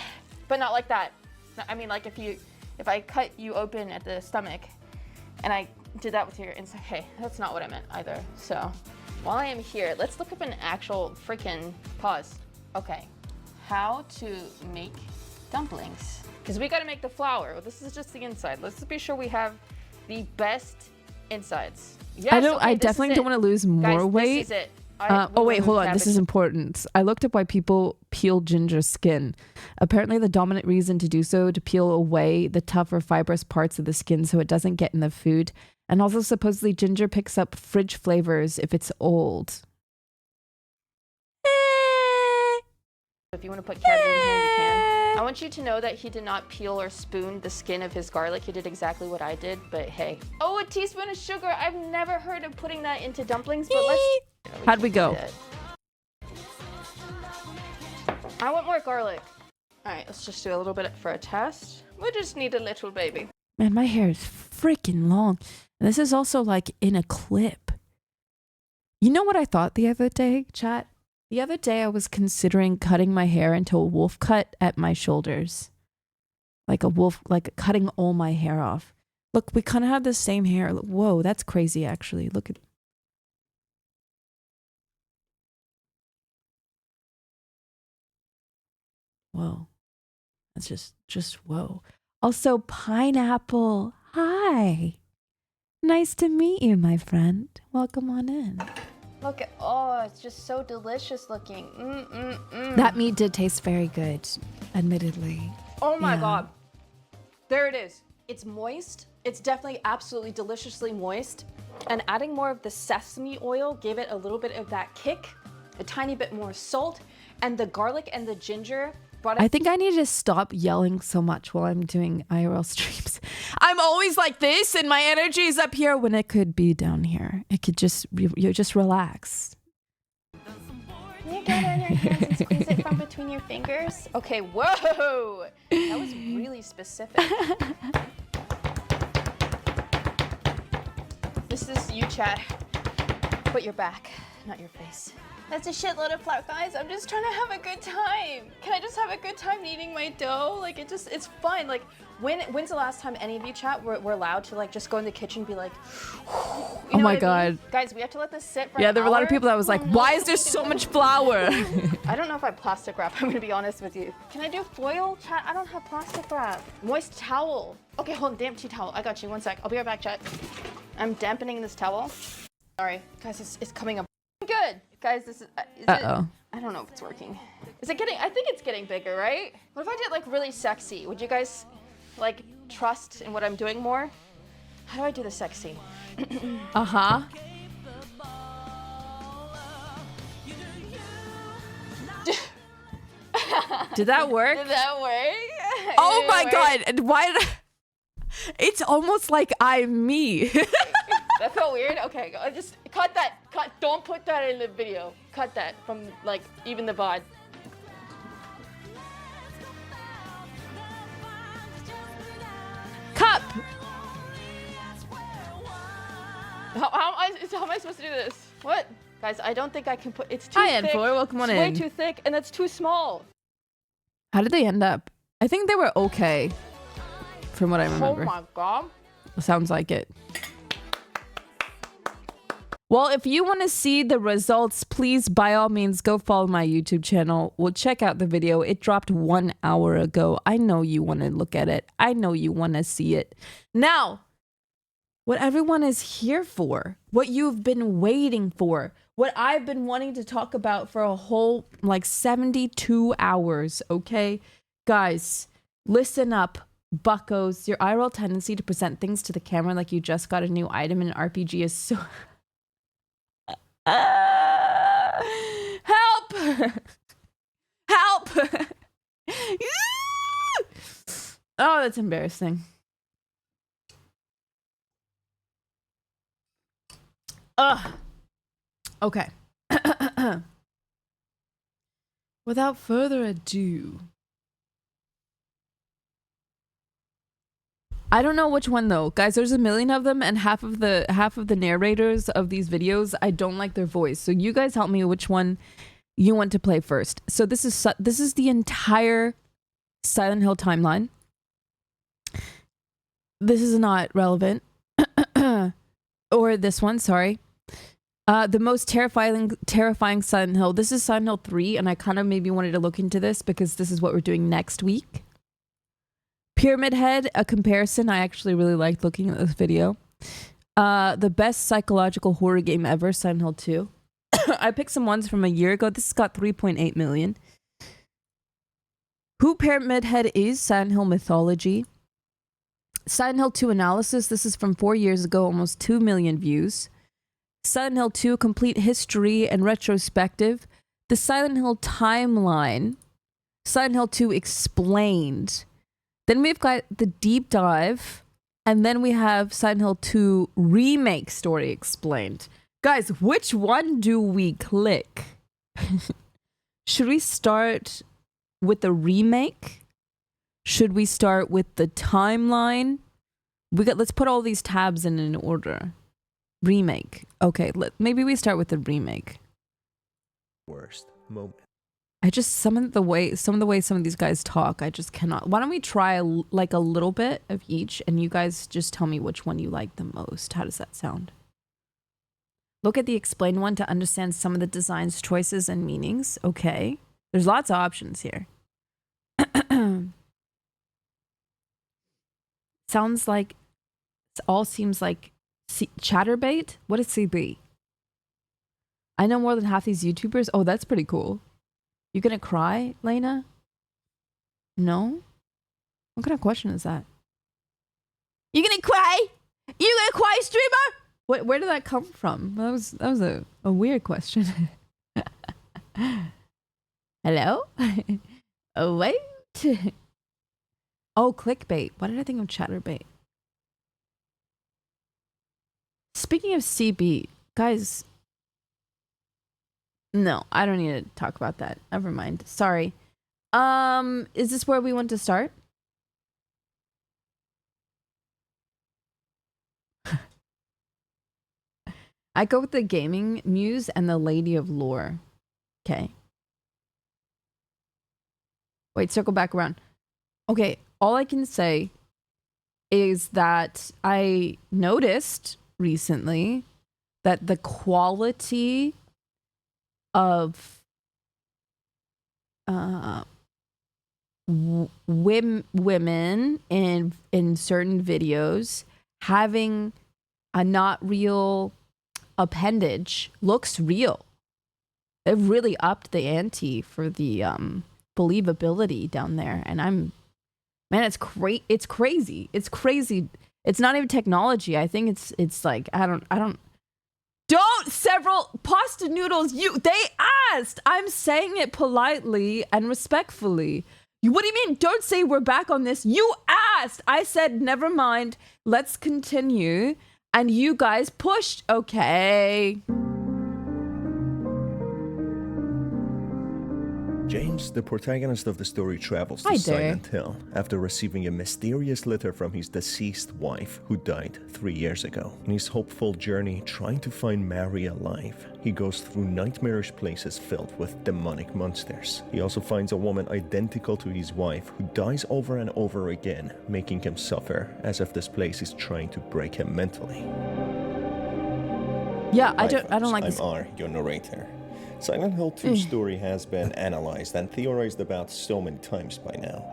but not like that. No, I mean, like if I cut you open at the stomach and I did that with your inside. Hey, that's not what I meant either. So while I am here, let's look up an actual freaking pause. Okay, how to make dumplings. Because we gotta make the flour. Well, this is just the inside. Let's be sure we have the best insides. Yes, I definitely don't want to lose more Guys, weight. This is it. Oh wait, hold on. This is important. I looked up why people peel ginger skin. Apparently the dominant reason to do so to peel away the tough or fibrous parts of the skin so it doesn't get in the food. And also supposedly ginger picks up fridge flavors if it's old. If you want to put cabbage in here, you can. I want you to know that he did not peel or spoon the skin of his garlic. He did exactly what I did, but hey. Oh, a teaspoon of sugar. I've never heard of putting that into dumplings, but let's... How'd we go? I want more garlic. All right, let's just do a little bit for a test. We just need a little baby. Man, my hair is freaking long. And this is also like in a clip. You know what I thought the other day, chat? The other day I was considering cutting my hair into a wolf cut at my shoulders. Like a wolf, like cutting all my hair off. Look, we kind of have the same hair. Whoa, that's crazy actually. Look at... Whoa. That's just whoa. Also, Pineapple. Hi. Nice to meet you, my friend. Welcome on in. Look at, oh, it's just so delicious looking. That meat did taste very good, admittedly. Oh my God. There it is. It's moist. It's definitely absolutely deliciously moist. And adding more of the sesame oil gave it a little bit of that kick, a tiny bit more salt, and the garlic and the ginger brought it. I think I need to stop yelling so much while I'm doing IRL streams. I'm always like this and my energy is up here when it could be down here. It could just, you just relax. Can you get it in your hands and squeeze it from between your fingers? Okay, whoa! That was really specific. This is you, chat. Put your back, not your face. That's a shitload of flour, guys. I'm just trying to have a good time. Can I just have a good time kneading my dough? Like, it's fun. Like, when's the last time any of you, chat, were allowed to, like, just go in the kitchen and be like, oh my God. Guys, we have to let this sit for Yeah, an there were a lot of hour. people that was like, why is there so much flour? I don't know if I have plastic wrap, I'm gonna be honest with you. Can I do foil, chat? I don't have plastic wrap. Moist towel. Okay, hold on, damp tea towel. I got you, 1 sec. I'll be right back, chat. I'm dampening this towel. Sorry, guys, it's coming up good. Guys, this is Uh-oh. I don't know if it's working. Is it getting, I think it's getting bigger, right? What if I did like really sexy? Would you guys like trust in what I'm doing more? How do I do the sexy? Uh-huh. Did that work? Did that work? Oh Did it my work? God. And why did it's almost like I'm me. That felt weird? Okay, just cut that. Cut. Don't put that in the video. Cut that from, like, even the VOD. Cup. How am I supposed to do this? What? Guys, I don't think I can put, it's too Hi, thick. N4. Welcome on it's in. way too thick, and that's too small. How did they end up? I think they were okay, from what I remember. Oh my God. Sounds like it. Well, if you want to see the results, please, by all means, go follow my YouTube channel. We'll check out the video. It dropped 1 hour ago. I know you want to look at it. I know you want to see it. Now, what everyone is here for, what you've been waiting for, what I've been wanting to talk about for a whole, like, 72 hours, okay? Guys, listen up. Buckos, your IRL tendency to present things to the camera like you just got a new item in an RPG is so... help! Help! Oh, that's embarrassing. Ugh. Okay. Without further ado, I don't know which one though, guys. There's a million of them, and half of the narrators of these videos, I don't like their voice. So you guys help me which one you want to play first. So this is the entire Silent Hill timeline. This is not relevant, or this one. Sorry. The most terrifying Silent Hill. This is Silent Hill 3, and I kind of maybe wanted to look into this because this is what we're doing next week. Pyramid Head, a comparison. I actually really liked looking at this video. The best psychological horror game ever, Silent Hill 2. I picked some ones from a year ago. This has got 3.8 million. Who Pyramid Head is, Silent Hill mythology. Silent Hill 2 analysis. This is from 4 years ago, almost 2 million views. Silent Hill 2 complete history and retrospective. The Silent Hill timeline. Silent Hill 2 explained. Then we've got the deep dive. And then we have Silent Hill 2 remake story explained. Guys, which one do we click? Should we start with the remake? Should we start with the timeline? Let's put all these tabs in order. Remake. Okay, maybe we start with the remake. Worst moment. I just some of the way some of these guys talk, I just cannot. Why don't we try like a little bit of each, and you guys just tell me which one you like the most? How does that sound? Look at the explain one to understand some of the design's choices and meanings. Okay, there's lots of options here. Sounds like it all seems like chatterbait. What is CB? I know more than half these YouTubers. Oh, that's pretty cool. You gonna cry, Layna? No? What kind of question is that? You gonna cry? You gonna cry, streamer? Where did that come from? That was a weird question. Hello? Oh, wait. Oh, clickbait. Why did I think of chatterbait? Speaking of CB, guys. No, I don't need to talk about that. Never mind. Sorry. Is this where we want to start? I go with the gaming muse and the lady of lore. Okay. Wait, circle back around. Okay, all I can say is that I noticed recently that the quality of women in certain videos having a not real appendage looks real. They've really upped the ante for the believability down there, and it's crazy. It's crazy. It's not even technology. I think it's like I don't several pasta noodles. They asked. I'm saying it politely and respectfully. What do you mean? Don't say we're back on this. You asked. I said never mind. Let's continue. And you guys pushed. Okay. James, the protagonist of the story, travels to Silent Hill after receiving a mysterious letter from his deceased wife, who died 3 years ago. In his hopeful journey trying to find Mary alive, he goes through nightmarish places filled with demonic monsters. He also finds a woman identical to his wife who dies over and over again, making him suffer as if this place is trying to break him mentally. Yeah, I don't like this. I'm R, your narrator. Silent Hill 2's story has been analyzed and theorized about so many times by now,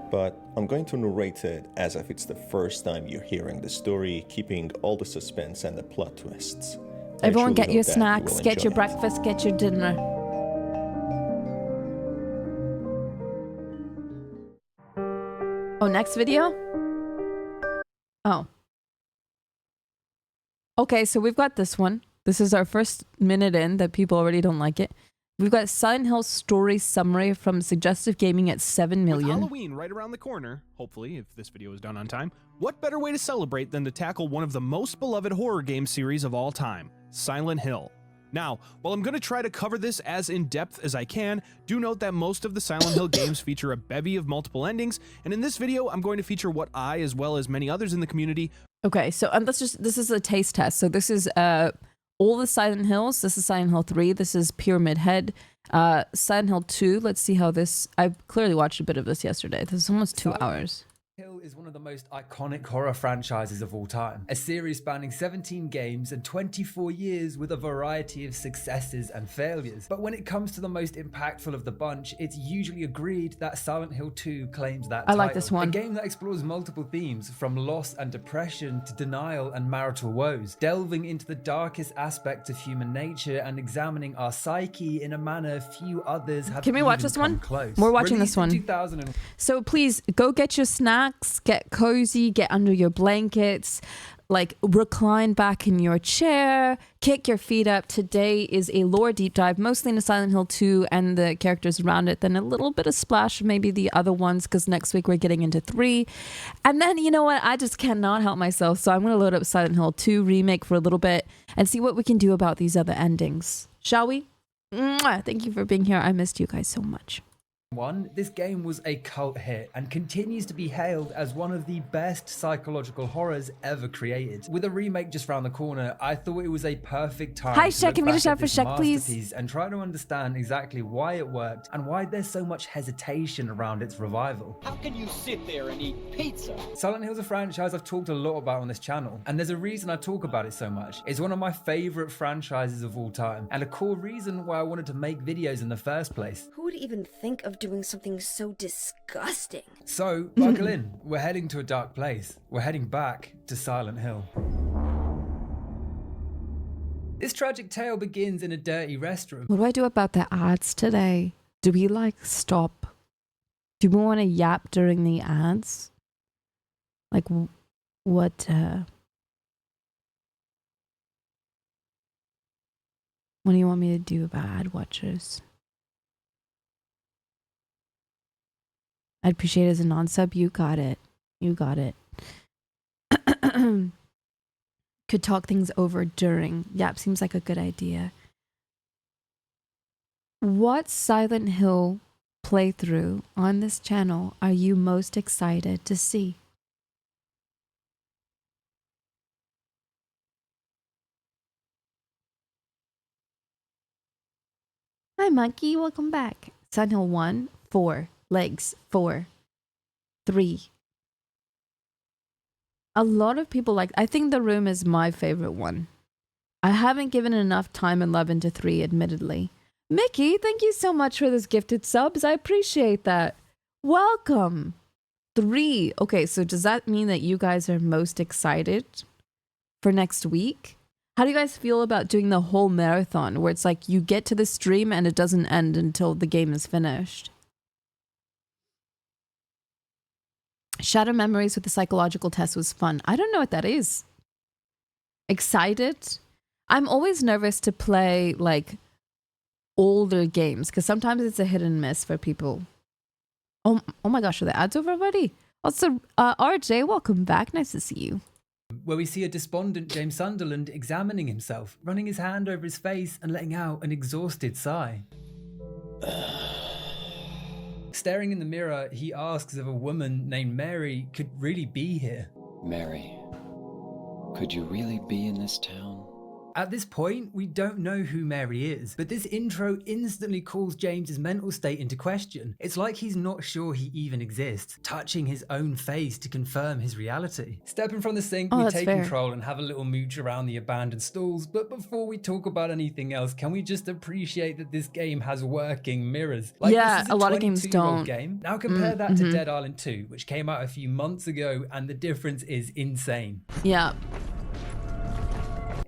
but I'm going to narrate it as if it's the first time you're hearing the story, keeping all the suspense and the plot twists. Everyone get your snacks, get your breakfast, get your dinner. Oh, next video? Oh. Okay, so we've got this one. This is our first minute in that people already don't like it. We've got Silent Hill story summary from Suggestive Gaming at 7 million. With Halloween right around the corner, hopefully, if this video is done on time, what better way to celebrate than to tackle one of the most beloved horror game series of all time, Silent Hill. Now, while I'm going to try to cover this as in-depth as I can, do note that most of the Silent Hill games feature a bevy of multiple endings, and in this video, I'm going to feature what I, as well as many others in the community... Okay, so this is a taste test. So this is all the Silent Hills. This is Silent Hill 3. This is Pyramid Head. Silent Hill 2. Let's see how this... I clearly watched a bit of this yesterday. This is almost 2 hours. Hill is one of the most iconic horror franchises of all time. A series spanning 17 games and 24 years with a variety of successes and failures. But when it comes to the most impactful of the bunch, it's usually agreed that Silent Hill 2 claims that I like title. this one. A game that explores multiple themes, from loss and depression to denial and marital woes, delving into the darkest aspects of human nature and examining our psyche in a manner few others have. Can we watch even this come one? Close. We're watching Released this one. in 2000 So please go get your snacks, get cozy, get under your blankets, like recline back in your chair, kick your feet up. Today is a lore deep dive, mostly into Silent Hill 2 and the characters around it, then a little bit of splash of maybe the other ones, because next week we're getting into 3. And then, you know what, I just cannot help myself, so I'm going to load up Silent Hill 2 remake for a little bit and see what we can do about these other endings. Shall we? Mwah! Thank you for being here. I missed you guys so much. This game was a cult hit and continues to be hailed as one of the best psychological horrors ever created. With a remake just round the corner, I thought it was a perfect time Hi, to Shaq. look Can we back just at shout for this Shaq, please? masterpiece and try to understand exactly why it worked and why there's so much hesitation around its revival. How can you sit there and eat pizza? Silent Hill's a franchise I've talked a lot about on this channel, and there's a reason I talk about it so much. It's one of my favorite franchises of all time, and a core reason why I wanted to make videos in the first place. Who would even think of doing something so disgusting? So, buckle in. We're heading to a dark place. We're heading back to Silent Hill. This tragic tale begins in a dirty restroom. What do I do about the ads today? Do we like stop? Do we want to yap during the ads? Like what do you want me to do about ad watchers? I'd appreciate it as a non-sub. You got it. You got it. Could talk things over during. Yep, seems like a good idea. What Silent Hill playthrough on this channel are you most excited to see? Hi, Monkey. Welcome back. Silent Hill 1, 4. Legs, 4. 3. A lot of people like, I think The Room is my favorite one. I haven't given enough time and love into 3, admittedly. Mickey, thank you so much for this gifted subs. I appreciate that. Welcome. 3. Okay, so does that mean that you guys are most excited for next week? How do you guys feel about doing the whole marathon where it's like you get to the stream and it doesn't end until the game is finished? Shadow Memories with the psychological test was fun. I don't know what that is. Excited? I'm always nervous to play like older games because sometimes it's a hit and miss for people. Oh my gosh, are the ads over already? Also, RJ, welcome back. Nice to see you. Where we see a despondent James Sunderland examining himself, running his hand over his face and letting out an exhausted sigh. Staring in the mirror, he asks if a woman named Mary could really be here. Mary, could you really be in this town? At this point, we don't know who Mary is, but this intro instantly calls James's mental state into question. It's like he's not sure he even exists, touching his own face to confirm his reality. Stepping from the sink, we take control and have a little mooch around the abandoned stalls, but before we talk about anything else, can we just appreciate that this game has working mirrors? Like, yeah, this is a lot of games don't. Game. Now compare that to Dead Island 2, which came out a few months ago, and the difference is insane. Yeah.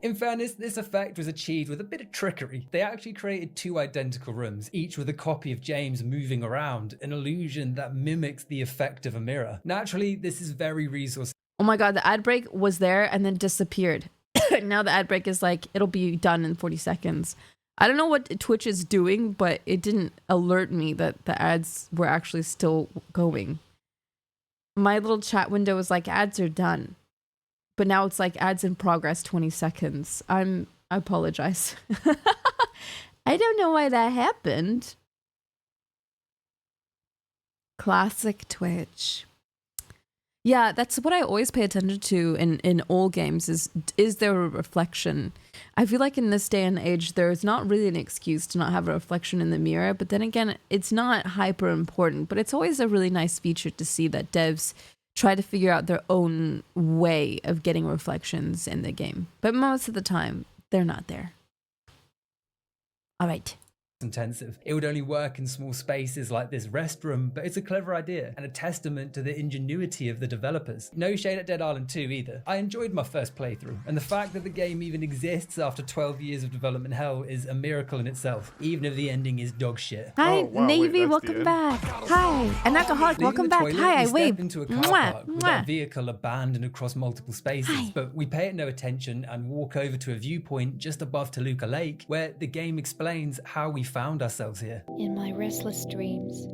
In fairness, this effect was achieved with a bit of trickery. They actually created 2 identical rooms, each with a copy of James moving around, an illusion that mimics the effect of a mirror. Naturally, this is very resource. Oh my god, the ad break was there and then disappeared. Now the ad break is like, it'll be done in 40 seconds. I don't know what Twitch is doing, but it didn't alert me that the ads were actually still going. My little chat window was like, ads are done. But now it's like ads in progress, 20 seconds. I apologize. I don't know why that happened. Classic Twitch. Yeah, that's what I always pay attention to in all games is there a reflection? I feel like in this day and age, there's not really an excuse to not have a reflection in the mirror. But then again, it's not hyper important, but it's always a really nice feature to see that devs try to figure out their own way of getting reflections in the game. But most of the time, they're not there. All right. Intensive. It would only work in small spaces like this restroom, but it's a clever idea and a testament to the ingenuity of the developers. No shade at Dead Island 2 either. I enjoyed my first playthrough, and the fact that the game even exists after 12 years of development hell is a miracle in itself, even if the ending is dog shit. Hi, Navy, welcome back. Hi, and alcoholic, welcome back. Hi, I wave. Into a car park with our vehicle abandoned across multiple spaces, but we pay it no attention and walk over to a viewpoint just above Toluca Lake, where the game explains how we found ourselves here. In my restless dreams.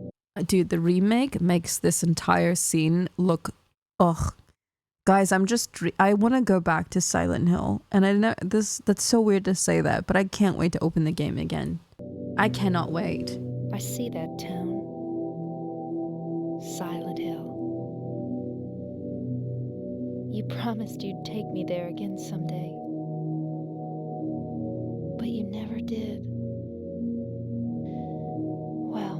Dude, the remake makes this entire scene look, ugh. Guys, I want to go back to Silent Hill. And I know that's so weird to say that, but I can't wait to open the game again. I cannot wait. I see that town. Silent Hill. You promised you'd take me there again someday. But you never did. Well,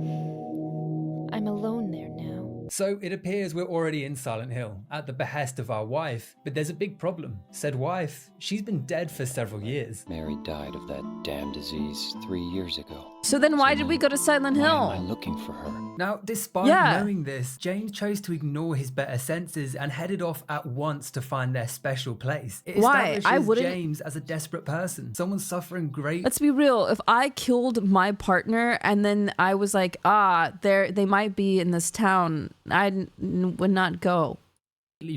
I'm alone there now. So it appears we're already in Silent Hill, at the behest of our wife, but there's a big problem. Said wife, she's been dead for several years. Mary died of that damn disease 3 years ago. So then why did we go to Silent Hill? Why am I looking for her? Now, despite knowing this, James chose to ignore his better senses and headed off at once to find their special place. It Why? I wouldn't. James as a desperate person, someone suffering great. Let's be real. If I killed my partner and then I was like, they might be in this town, I would not go.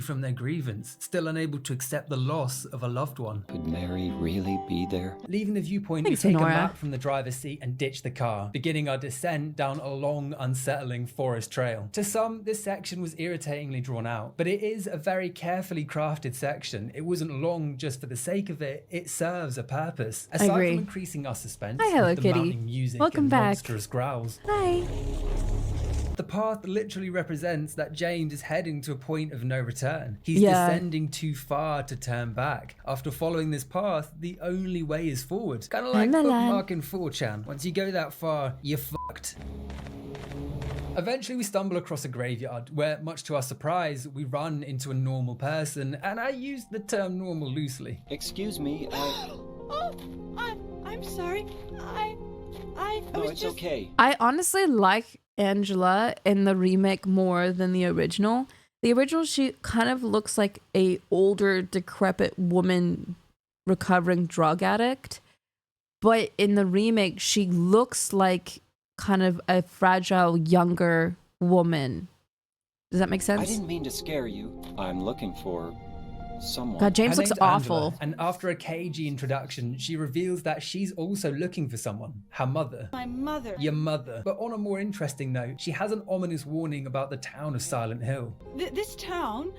From their grievance, still unable to accept the loss of a loved one. Could Mary really be there? Leaving the viewpoint, we take a map from the driver's seat and ditch the car, beginning our descent down a long, unsettling forest trail. To some, this section was irritatingly drawn out, but it is a very carefully crafted section. It wasn't long just for the sake of it. It serves a purpose. Aside from increasing our suspense, Hi, Hello with the Kitty. mounting music Welcome and back. monstrous growls. Hi. The path literally represents that James is heading to a point of no return. He's Yeah. descending too far to turn back. After following this path, the only way is forward. Kind of like bookmarking 4chan. Once you go that far, you're fucked. Eventually we stumble across a graveyard where, much to our surprise, we run into a normal person, and I use the term normal loosely. Excuse me, I'm sorry. No, it's okay. I honestly like Angela in the remake more than the original. The original, she kind of looks like a older, decrepit woman recovering drug addict. But in the remake, she looks like kind of a fragile, younger woman. Does that make sense? I didn't mean to scare you. I'm looking for someone. God, James Her looks name's awful. Angela, and after a cagey introduction, she reveals that she's also looking for someone, her mother. My mother. Your mother. But on a more interesting note, she has an ominous warning about the town of Silent Hill. This town,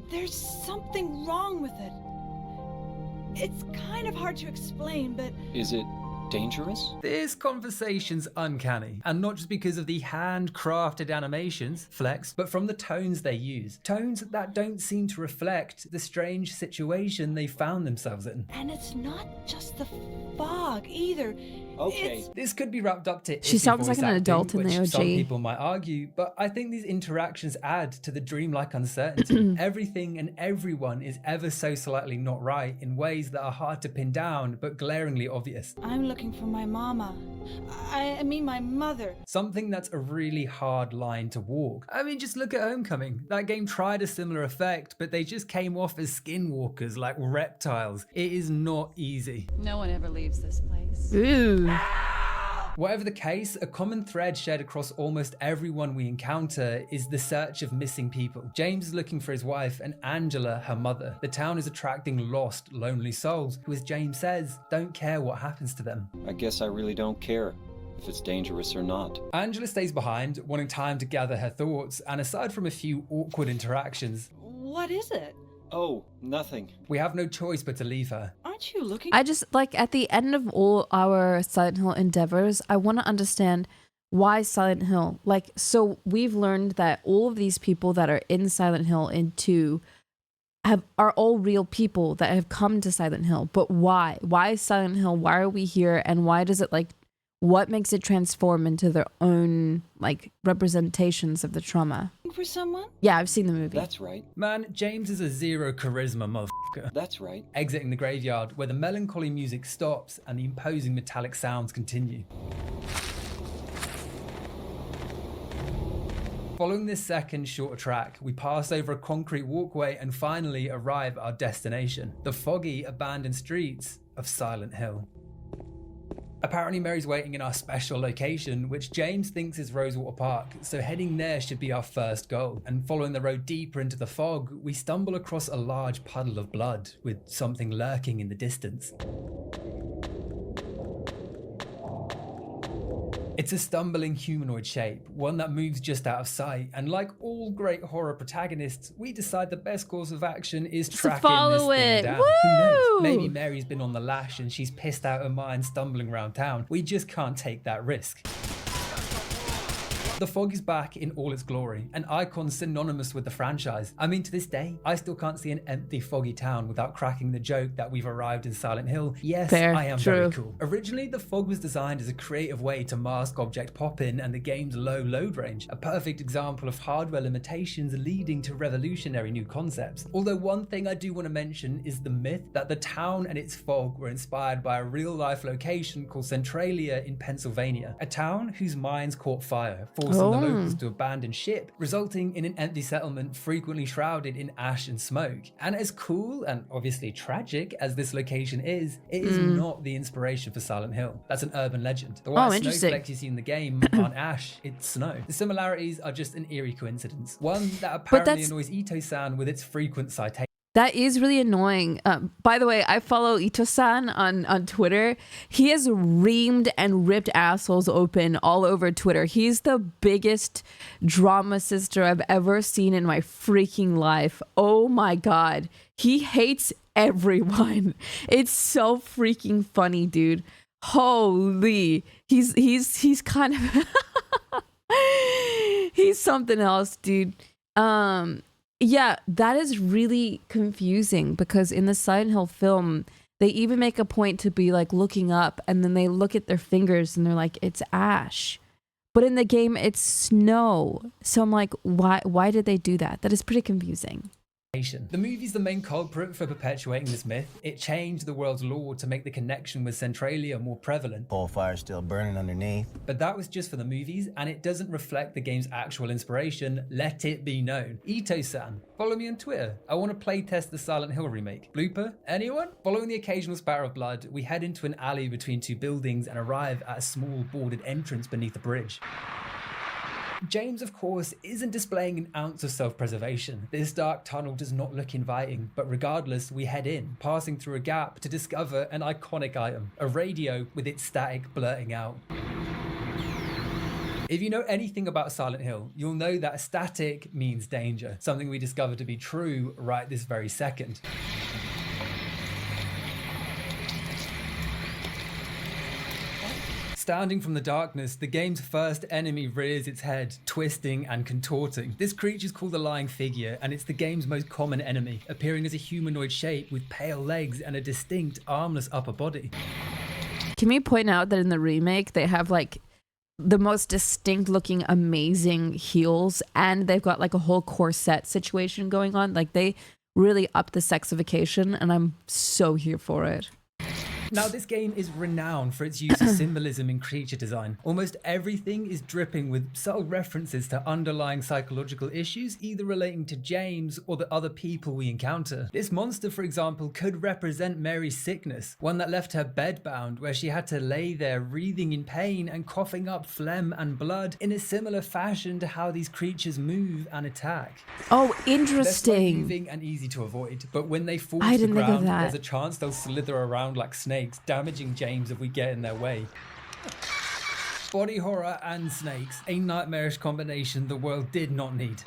there's something wrong with it. It's kind of hard to explain, but... Is it dangerous? This conversation's uncanny, and not just because of the handcrafted animations, flex, but from the tones they use. Tones that don't seem to reflect the strange situation they found themselves in. And it's not just the fog either. Okay. This could be wrapped up to She iffy sounds like voice an acting, adult in the which OG. Some people might argue, but I think these interactions add to the dreamlike uncertainty. Everything and everyone is ever so slightly not right in ways that are hard to pin down, but glaringly obvious. I'm looking for my mama. I mean my mother. Something that's a really hard line to walk. I mean, just look at Homecoming. That game tried a similar effect, but they just came off as skinwalkers like reptiles. It is not easy. No one ever leaves this place. Ooh. Whatever the case, a common thread shared across almost everyone we encounter is the search of missing people. James is looking for his wife and Angela, her mother. The town is attracting lost, lonely souls who, as James says, don't care what happens to them. I guess I really don't care if it's dangerous or not. Angela stays behind, wanting time to gather her thoughts, and aside from a few awkward interactions, What is it? Oh, nothing. we have no choice but to leave her. Aren't you looking? I just, like, at the end of all our Silent Hill endeavors, I want to understand why Silent Hill. Like, so we've learned that all of these people that are in Silent Hill in 2 are all real people that have come to Silent Hill. But why? Why Silent Hill? Why are we here? And why does it, like, what makes it transform into their own like representations of the trauma. For someone? Yeah, I've seen the movie. That's right. Man, James is a zero charisma motherfucker. That's right. Exiting the graveyard, where the melancholy music stops and the imposing metallic sounds continue. Following this second shorter track, we pass over a concrete walkway and finally arrive at our destination, the foggy, abandoned streets of Silent Hill. Apparently Mary's waiting in our special location, which James thinks is Rosewater Park, so heading there should be our first goal. And following the road deeper into the fog, we stumble across a large puddle of blood, with something lurking in the distance. It's a stumbling humanoid shape, one that moves just out of sight, and like all great horror protagonists, we decide the best course of action is tracking this thing down. Woo! Who knows? Maybe Mary's been on the lash and she's pissed out her mind stumbling around town. We just can't take that risk. The fog is back in all its glory, an icon synonymous with the franchise. I mean, to this day, I still can't see an empty, foggy town without cracking the joke that we've arrived in Silent Hill. Yes, Fair, I am true. very cool. Originally, the fog was designed as a creative way to mask object pop-in and the game's low load range, a perfect example of hardware limitations leading to revolutionary new concepts. Although one thing I do want to mention is the myth that the town and its fog were inspired by a real-life location called Centralia in Pennsylvania, a town whose mines caught fire, forcing the locals to abandon ship, resulting in an empty settlement frequently shrouded in ash and smoke. And as cool and obviously tragic as this location is, it is not the inspiration for Silent Hill. That's an urban legend. The white snowflakes you see in the game aren't ash, it's snow. The similarities are just an eerie coincidence. One that apparently annoys Ito-san with its frequent citation. That is really annoying. By the way, I follow Ito-san on Twitter. He has reamed and ripped assholes open all over Twitter. He's the biggest drama sister I've ever seen in my freaking life. Oh my God. He hates everyone. It's so freaking funny, dude. Holy. He's kind of he's something else, dude. Yeah, that is really confusing because in the Silent Hill film, they even make a point to be like looking up and then they look at their fingers and they're like, it's ash. But in the game, it's snow. So I'm like, why did they do that? That is pretty confusing. The movie's the main culprit for perpetuating this myth. It changed the world's lore to make the connection with Centralia more prevalent. Whole fire's still burning underneath. But that was just for the movies, and it doesn't reflect the game's actual inspiration, let it be known. Ito-san, follow me on Twitter. I want to playtest the Silent Hill remake. Blooper? Anyone? Following the occasional spatter of blood, we head into an alley between two buildings and arrive at a small boarded entrance beneath a bridge. James, of course, isn't displaying an ounce of self-preservation. This dark tunnel does not look inviting, but regardless, we head in, passing through a gap to discover an iconic item, a radio with its static blurting out. If you know anything about Silent Hill, you'll know that static means danger, something we discovered to be true right this very second. Standing from the darkness, the game's first enemy rears its head, twisting and contorting. This creature's called the Lying Figure, and it's the game's most common enemy, appearing as a humanoid shape with pale legs and a distinct, armless upper body. Can we point out that in the remake, they have like the most distinct looking, amazing heels, and they've got like a whole corset situation going on. Like they really upped the sexification, and I'm so here for it. Now, this game is renowned for its use of symbolism in creature design. Almost everything is dripping with subtle references to underlying psychological issues, either relating to James or the other people we encounter. This monster, for example, could represent Mary's sickness, one that left her bedbound, where she had to lay there wreathing in pain and coughing up phlegm and blood in a similar fashion to how these creatures move and attack. Oh, They're interesting. slow-moving and easy to avoid, but when they fall I to the didn't think of ground, that. there's a chance they'll slither around like snakes, damaging James if we get in their way. Body horror and snakes, a nightmarish combination the world did not need.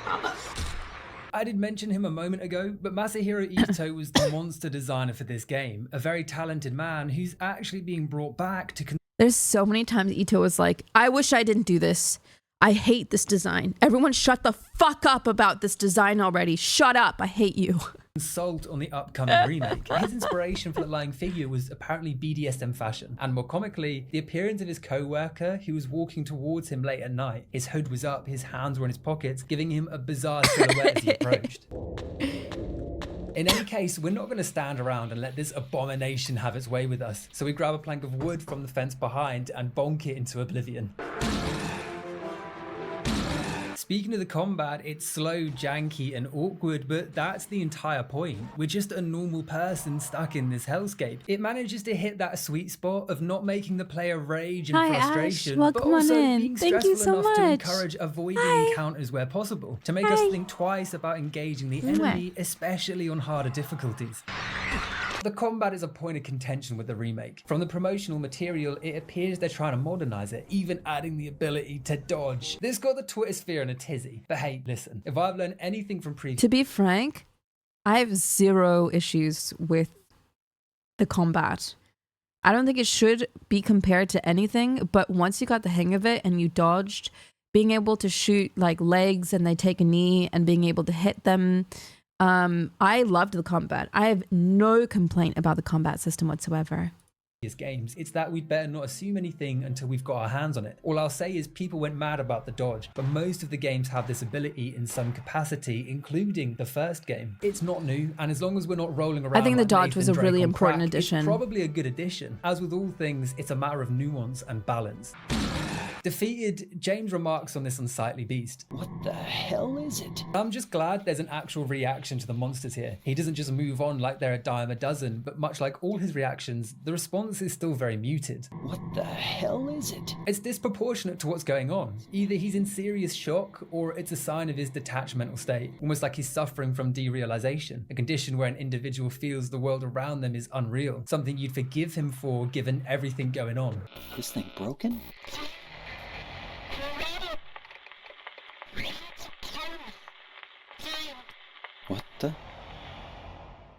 I did mention him a moment ago, but Masahiro Ito was the monster designer for this game, a very talented man who's actually being brought back to... There's so many times Ito was like, I wish I didn't do this. I hate this design. Everyone shut the fuck up about this design already. Shut up. I hate you. consult on the upcoming remake. His inspiration for the lying figure was apparently BDSM fashion, and more comically, the appearance of his co-worker who was walking towards him late at night. His hood was up, his hands were in his pockets, giving him a bizarre silhouette as he approached. In any case, we're not going to stand around and let this abomination have its way with us, so we grab a plank of wood from the fence behind and bonk it into oblivion. Speaking of the combat, it's slow, janky, and awkward, but that's the entire point. We're just a normal person stuck in this hellscape. It manages to hit that sweet spot of not making the player rage and frustration, but also being stressful enough to encourage avoiding encounters where possible, to make us think twice about engaging the enemy, especially on harder difficulties. The combat is a point of contention with the remake. From the promotional material, it appears they're trying to modernize it, even adding the ability to dodge. This got the Twitter sphere in a tizzy. But hey, listen, if I've learned anything from previous... To be frank, I have zero issues with the combat. I don't think it should be compared to anything, but once you got the hang of it and you dodged, being able to shoot like legs and they take a knee and being able to hit them... I loved the combat. I have no complaint about the combat system whatsoever. Games, it's that we'd better not assume anything until we've got our hands on it. All I'll say is people went mad about the dodge, but most of the games have this ability in some capacity, including the first game. It's not new, and as long as we're not rolling around, I think the like dodge Nathan was a Drake really on important crack, addition. It's probably a good addition. As with all things, it's a matter of nuance and balance. Defeated, James remarks on this unsightly beast. What the hell is it? I'm just glad there's an actual reaction to the monsters here. He doesn't just move on like they're a dime a dozen, but much like all his reactions, the response is still very muted. What the hell is it? It's disproportionate to what's going on. Either he's in serious shock, or it's a sign of his detached mental state, almost like he's suffering from derealization, a condition where an individual feels the world around them is unreal, something you'd forgive him for given everything going on. This thing broken? What the?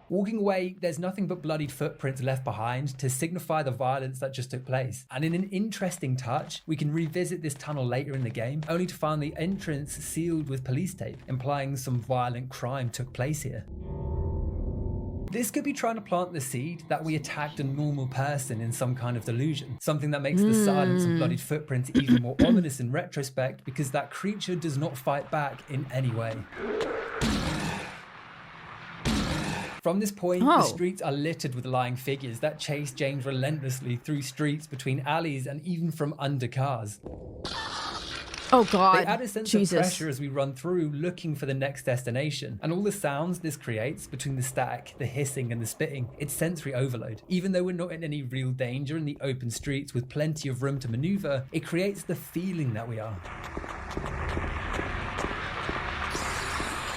Walking away, there's nothing but bloodied footprints left behind to signify the violence that just took place. And in an interesting touch, we can revisit this tunnel later in the game, only to find the entrance sealed with police tape, implying some violent crime took place here. This could be trying to plant the seed that we attacked a normal person in some kind of delusion, something that makes the silence of bloodied footprints even more ominous in retrospect, because that creature does not fight back in any way. From this point, the streets are littered with lying figures that chase James relentlessly through streets, between alleys, and even from under cars. Oh god. They add a sense of pressure as we run through, looking for the next destination. And all the sounds this creates, between the static, the hissing, and the spitting, it's sensory overload. Even though we're not in any real danger in the open streets with plenty of room to maneuver, it creates the feeling that we are.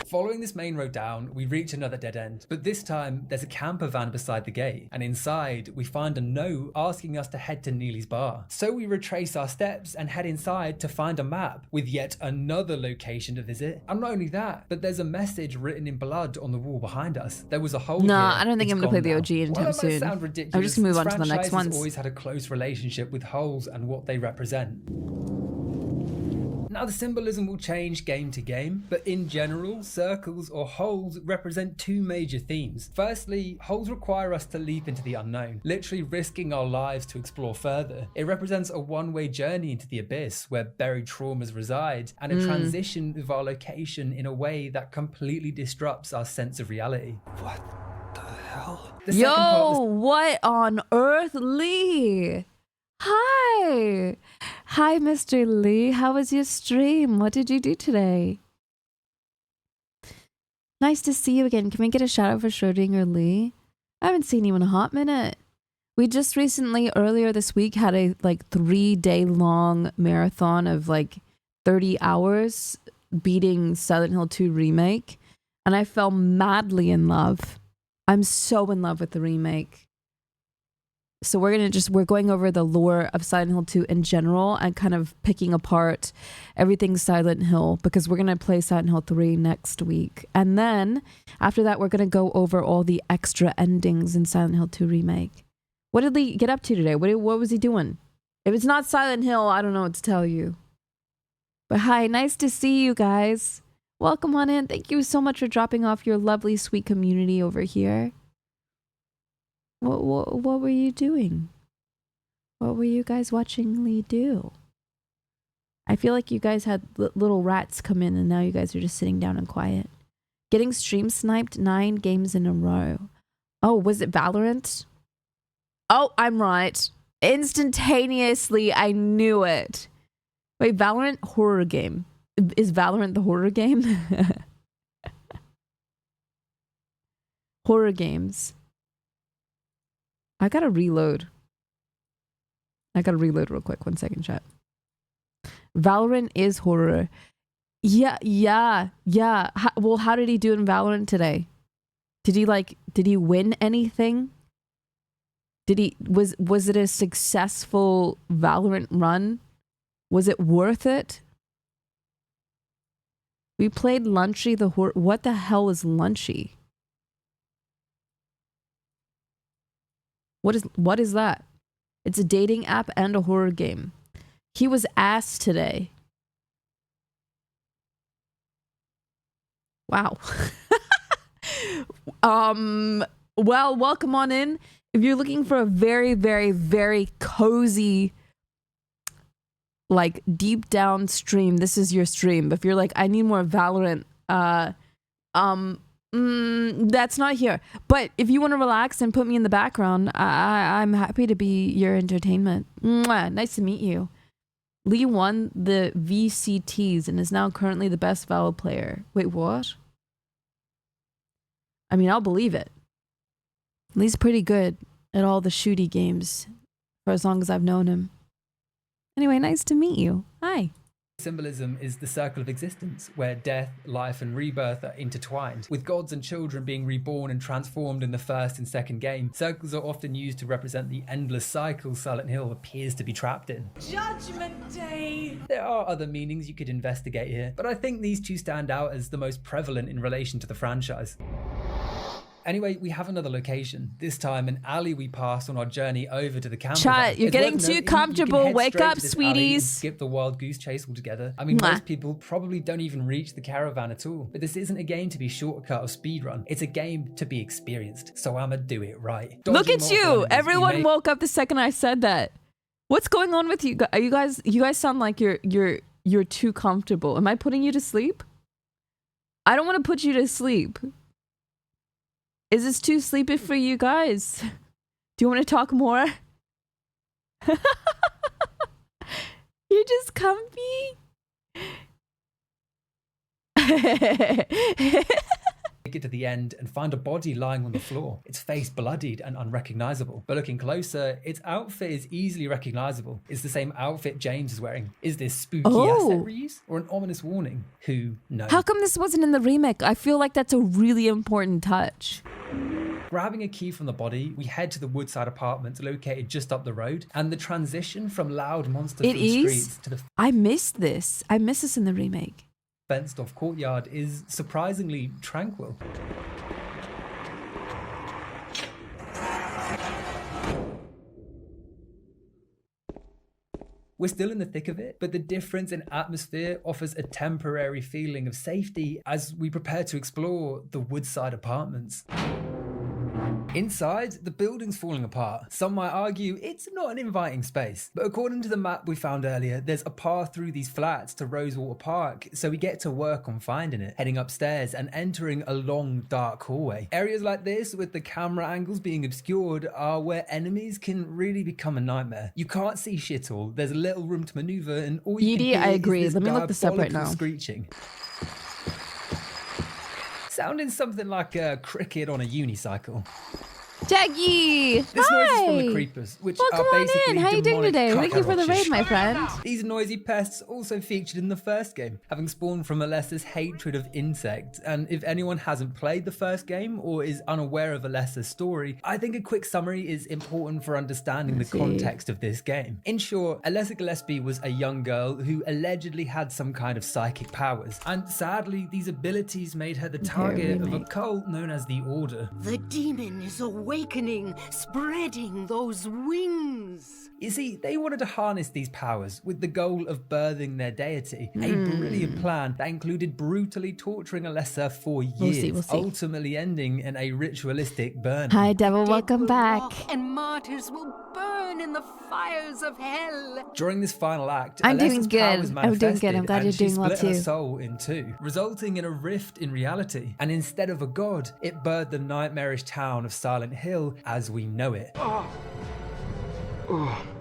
Following this main road down, we reach another dead end, but this time there's a camper van beside the gate, and inside we find a note asking us to head to Neely's bar. So we retrace our steps and head inside to find a map with yet another location to visit. And not only that, but there's a message written in blood on the wall behind us. There was a hole here. I don't think I'm gonna play the OG anytime soon. I'm just gonna move on to the next ones. Always had a close relationship with holes and what they represent. Now the symbolism will change game to game, but in general, circles or holes represent two major themes. Firstly, holes require us to leap into the unknown, literally risking our lives to explore further. It represents a one-way journey into the abyss where buried traumas reside, and a transition of our location in a way that completely disrupts our sense of reality. What the hell? Yo, what on earth, Lee? Hi! Hi, Mr. Lee. How was your stream? What did you do today? Nice to see you again. Can we get a shout out for Schrodinger Lee? I haven't seen you in a hot minute. We just recently, earlier this week, had a 3-day long marathon of 30 hours beating Silent Hill 2 Remake. And I fell madly in love. I'm so in love with the remake. So we're going over the lore of Silent Hill 2 in general and kind of picking apart everything Silent Hill, because we're going to play Silent Hill 3 next week. And then after that, we're going to go over all the extra endings in Silent Hill 2 Remake. What did Lee get up to today? What was he doing? If it's not Silent Hill, I don't know what to tell you. But hi, nice to see you guys. Welcome on in. Thank you so much for dropping off your lovely, sweet community over here. What were you doing? What were you guys watching Lee do? I feel like you guys had little rats come in and now you guys are just sitting down and quiet. Getting stream sniped 9 games in a row. Oh, was it Valorant? Oh, I'm right. Instantaneously, I knew it. Wait, Valorant horror game. Is Valorant the horror game? Horror games. I gotta reload. I gotta reload real quick. 1 second, chat. Valorant is horror. Yeah. Well, how did he do in Valorant today? Did he win anything? Was it a successful Valorant run? Was it worth it? We played Lunchy the horror. What the hell is Lunchy? What is that? It's a dating app and a horror game. He was ass today. Wow. Well, welcome on in. If you're looking for a very, very, very cozy, like deep down stream, this is your stream. But if you're like, I need more Valorant, that's not here. But if you want to relax and put me in the background, I'm happy to be your entertainment. Mwah, nice to meet you. Lee won the VCTs and is now currently the best Valor player. Wait, what? I mean, I'll believe it. Lee's pretty good at all the shooty games for as long as I've known him. Anyway, nice to meet you. Hi. Symbolism is the circle of existence, where death, life, and rebirth are intertwined. With gods and children being reborn and transformed in the first and second game, circles are often used to represent the endless cycle Silent Hill appears to be trapped in. Judgment Day! There are other meanings you could investigate here, but I think these two stand out as the most prevalent in relation to the franchise. Anyway, we have another location. This time, an alley we passed on our journey over to the camper. Chat, you're getting too comfortable. Wake up, sweeties. Skip the wild goose chase altogether. I mean, most people probably don't even reach the caravan at all. But this isn't a game to be shortcut or speedrun. It's a game to be experienced. So I'ma do it right. Look at you! Everyone woke up the second I said that. What's going on with you? Are you guys sound like you're too comfortable. Am I putting you to sleep? I don't want to put you to sleep. Is this too sleepy for you guys? Do you want to talk more? You're just comfy? Get to the end and find a body lying on the floor. Its face bloodied and unrecognizable. But looking closer, its outfit is easily recognizable. It's the same outfit James is wearing. Is this spooky asset reuse or an ominous warning? Who knows? How come this wasn't in the remake? I feel like that's a really important touch. Grabbing a key from the body, we head to the Woodside Apartments located just up the road, and the transition from loud monsters from the streets to the I missed this. I missed this in the remake. fenced off courtyard is surprisingly tranquil. We're still in the thick of it, but the difference in atmosphere offers a temporary feeling of safety as we prepare to explore the Woodside Apartments. Inside, the building's falling apart. Some might argue it's not an inviting space, but according to the map we found earlier, there's a path through these flats to Rosewater Park, so we get to work on finding it, heading upstairs and entering a long, dark hallway. Areas like this, with the camera angles being obscured, are where enemies can really become a nightmare. You can't see shit all, there's little room to maneuver, and all you can hear I agree. is this Let me look this up right now. Screeching. Sounding something like a cricket on a unicycle. Jaggy! This noise is from the creepers, which Welcome are basically on in. How you doing today? Thank you for the raid, my friend. These noisy pests also featured in the first game, having spawned from Alessa's hatred of insects. And if anyone hasn't played the first game or is unaware of Alessa's story, I think a quick summary is important for understanding the context of this game. In short, Alessa Gillespie was a young girl who allegedly had some kind of psychic powers, and sadly, these abilities made her the target of a cult known as the Order. The demon is awakening, spreading those those wings. You see, they wanted to harness these powers with the goal of birthing their deity. A brilliant plan that included brutally torturing Alessa for years, We'll see. ultimately ending in a ritualistic burn. Hi, Devil. Welcome back. And martyrs will burn in the fires of hell. During this final act, I'm Alessa's doing power good. was I'm doing good. I'm manifested, glad and you're she doing well split her too. soul in two, resulting in a rift in reality. And instead of a god, it birthed the nightmarish town of Silent Hill as we know it.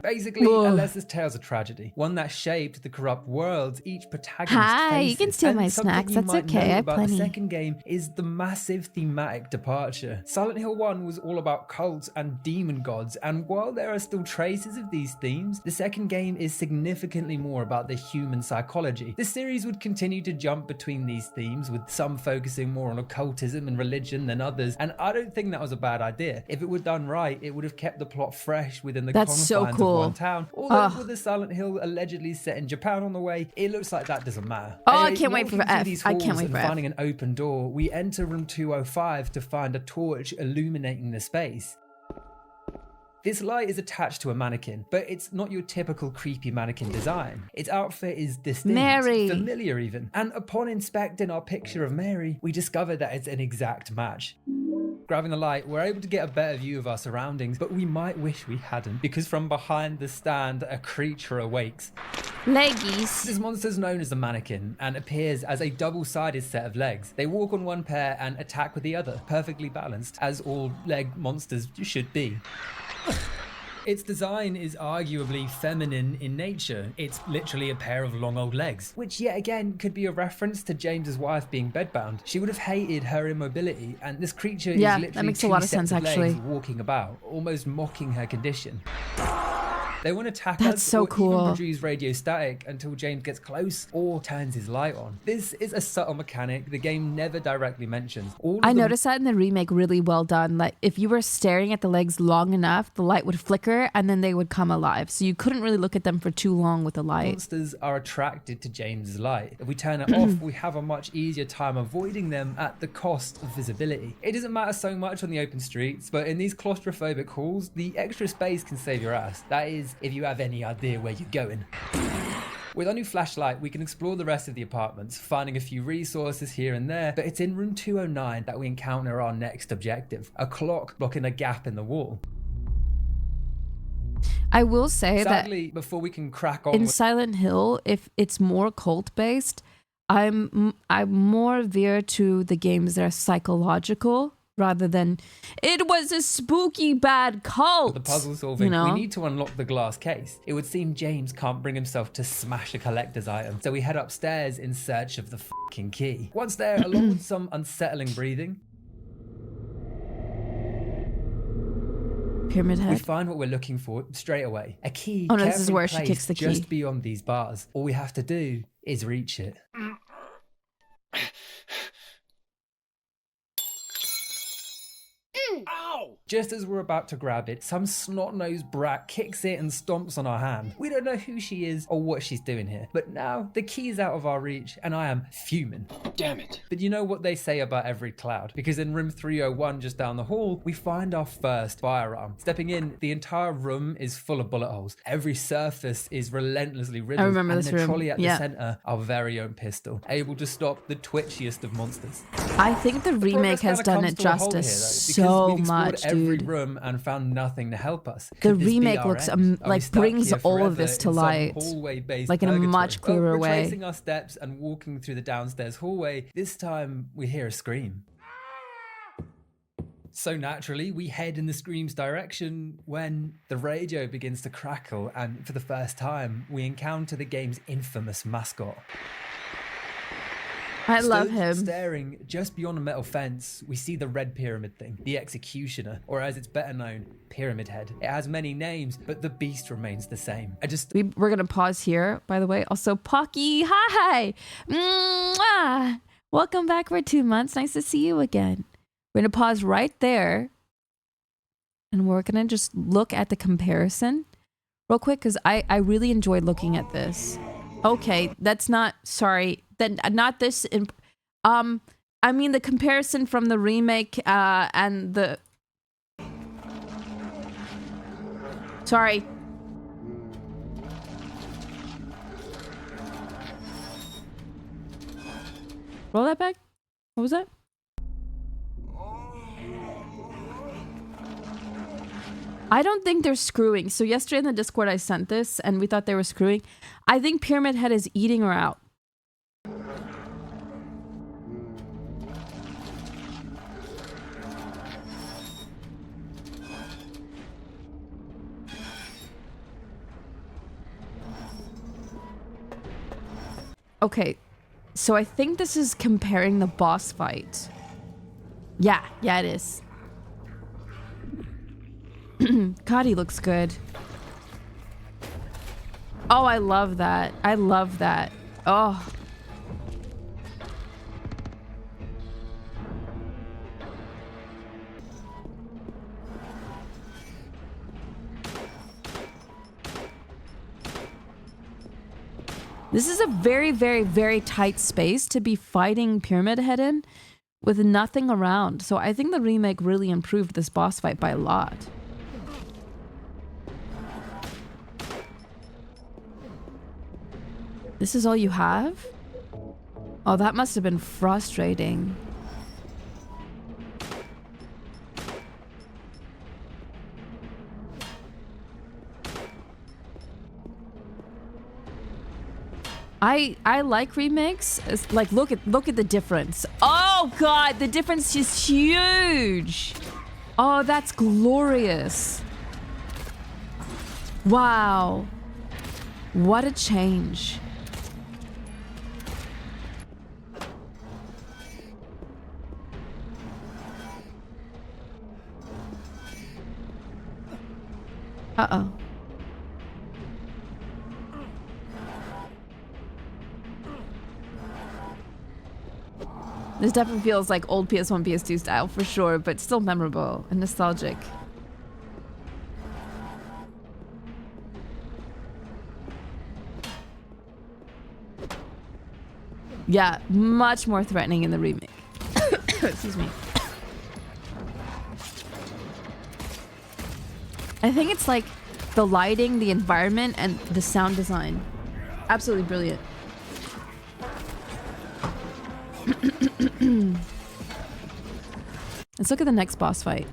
Basically, Alessa's tale's a tragedy, one that shaped the corrupt worlds each protagonist Hi, you faces. can steal And my something snacks. you That's might okay. note I have about plenty. the second game is the massive thematic departure. Silent Hill 1 was all about cults and demon gods, and while there are still traces of these themes, the second game is significantly more about the human psychology. The series would continue to jump between these themes, with some focusing more on occultism and religion than others, and I don't think that was a bad idea. If it were done right, it would have kept the plot fresh within the That's confines so of cool. one town. Although Ugh. with the Silent Hill allegedly set in Japan on the way, it looks like that doesn't matter. Oh, I Anyway, can't wait for walking through F. these I can't halls wait and for F. finding an open door, we enter room 205 to find a torch illuminating the space. This light is attached to a mannequin, but it's not your typical creepy mannequin design. Its outfit is distinct, Mary. familiar even, and upon inspecting our picture of Mary, we discover that it's an exact match. Grabbing the light, we're able to get a better view of our surroundings, but we might wish we hadn't, because from behind the stand, a creature awakes. Leggies. This monster's known as the mannequin and appears as a double-sided set of legs. They walk on one pair and attack with the other, perfectly balanced, as all leg monsters should be. Its design is arguably feminine in nature. It's literally a pair of long old legs, which yet again could be a reference to James's wife being bedbound. She would have hated her immobility, and this creature is literally that makes a two lot of sets sense, actually. legs walking about, almost mocking her condition. They won't attack That's us so or cool. even produce radio static until James gets close or turns his light on. This is a subtle mechanic the game never directly mentions. I noticed that in the remake, really well done. Like if you were staring at the legs long enough, the light would flicker and then they would come alive. So you couldn't really look at them for too long with the light. Monsters are attracted to James's light. If we turn it off, we have a much easier time avoiding them at the cost of visibility. It doesn't matter so much on the open streets, but in these claustrophobic halls, the extra space can save your ass. That is, if you have any idea where you're going. With our new flashlight, we can explore the rest of the apartments, finding a few resources here and there, but it's in room 209 that we encounter our next objective, a clock blocking a gap in the wall. I will say Sadly, before we can crack on in with Silent Hill, if it's more cult based, I'm more veer to the games that are psychological rather than it was a spooky bad cult. the puzzle solving, you know? we need to unlock the glass case. It would seem James can't bring himself to smash a collector's item, so we head upstairs in search of the fucking key. Once there, along with some unsettling breathing, Pyramid we Head. find what we're looking for straight away. A key Oh no, this is carefully where she placed kicks the key. just beyond these bars. All we have to do is reach it. Ow! Just as we're about to grab it, some snot-nosed brat kicks it and stomps on our hand. We don't know who she is or what she's doing here, but now the key's out of our reach and I am fuming. Damn it. But you know what they say about every cloud? Because in room 301 just down the hall, we find our first firearm. Stepping in, the entire room is full of bullet holes. Every surface is relentlessly riddled. remember and this the room. trolley at Yeah. the center, our very own pistol, able to stop the twitchiest of monsters. I think the remake has done it justice so much, every dude. room and found nothing to help us. The Could this be remake our looks end? Are we like stuck brings here all forever of this to in some light, hallway-based like in a purgatory? much clearer Well, way. retracing our steps and walking through the downstairs hallway, this time we hear a scream. So naturally, we head in the scream's direction when the radio begins to crackle, and for the first time, we encounter the game's infamous mascot. I love Stood him. Staring just beyond a metal fence, we see the red pyramid thing, the Executioner, or as it's better known, Pyramid Head. It has many names, but the beast remains the same. We're gonna pause here, by the way. Also, Pocky, hi! Mwah! Welcome back for 2 months. Nice to see you again. We're gonna pause right there, and we're gonna just look at the comparison real quick, because I really enjoyed looking at this. Okay, that's not, sorry, then not this. I mean the comparison from the remake and the. Sorry. Roll that back. What was that? I don't think they're screwing. So yesterday in the Discord I sent this and we thought they were screwing. I think Pyramid Head is eating her out. Okay, so I think this is comparing the boss fight. Yeah, it is. God, he looks good. Oh, I love that. I love that. Oh. This is a very, very, very tight space to be fighting Pyramid Head in with nothing around. So I think the remake really improved this boss fight by a lot. This is all you have? Oh, that must have been frustrating. I like remakes. It's like look at the difference. Oh god, the difference is huge. Oh, that's glorious. Wow. What a change. Uh-oh. This definitely feels like old PS1, PS2 style for sure, but still memorable and nostalgic. Yeah, much more threatening in the remake. Excuse me. I think it's like the lighting, the environment, and the sound design. Absolutely brilliant. Let's look at the next boss fight.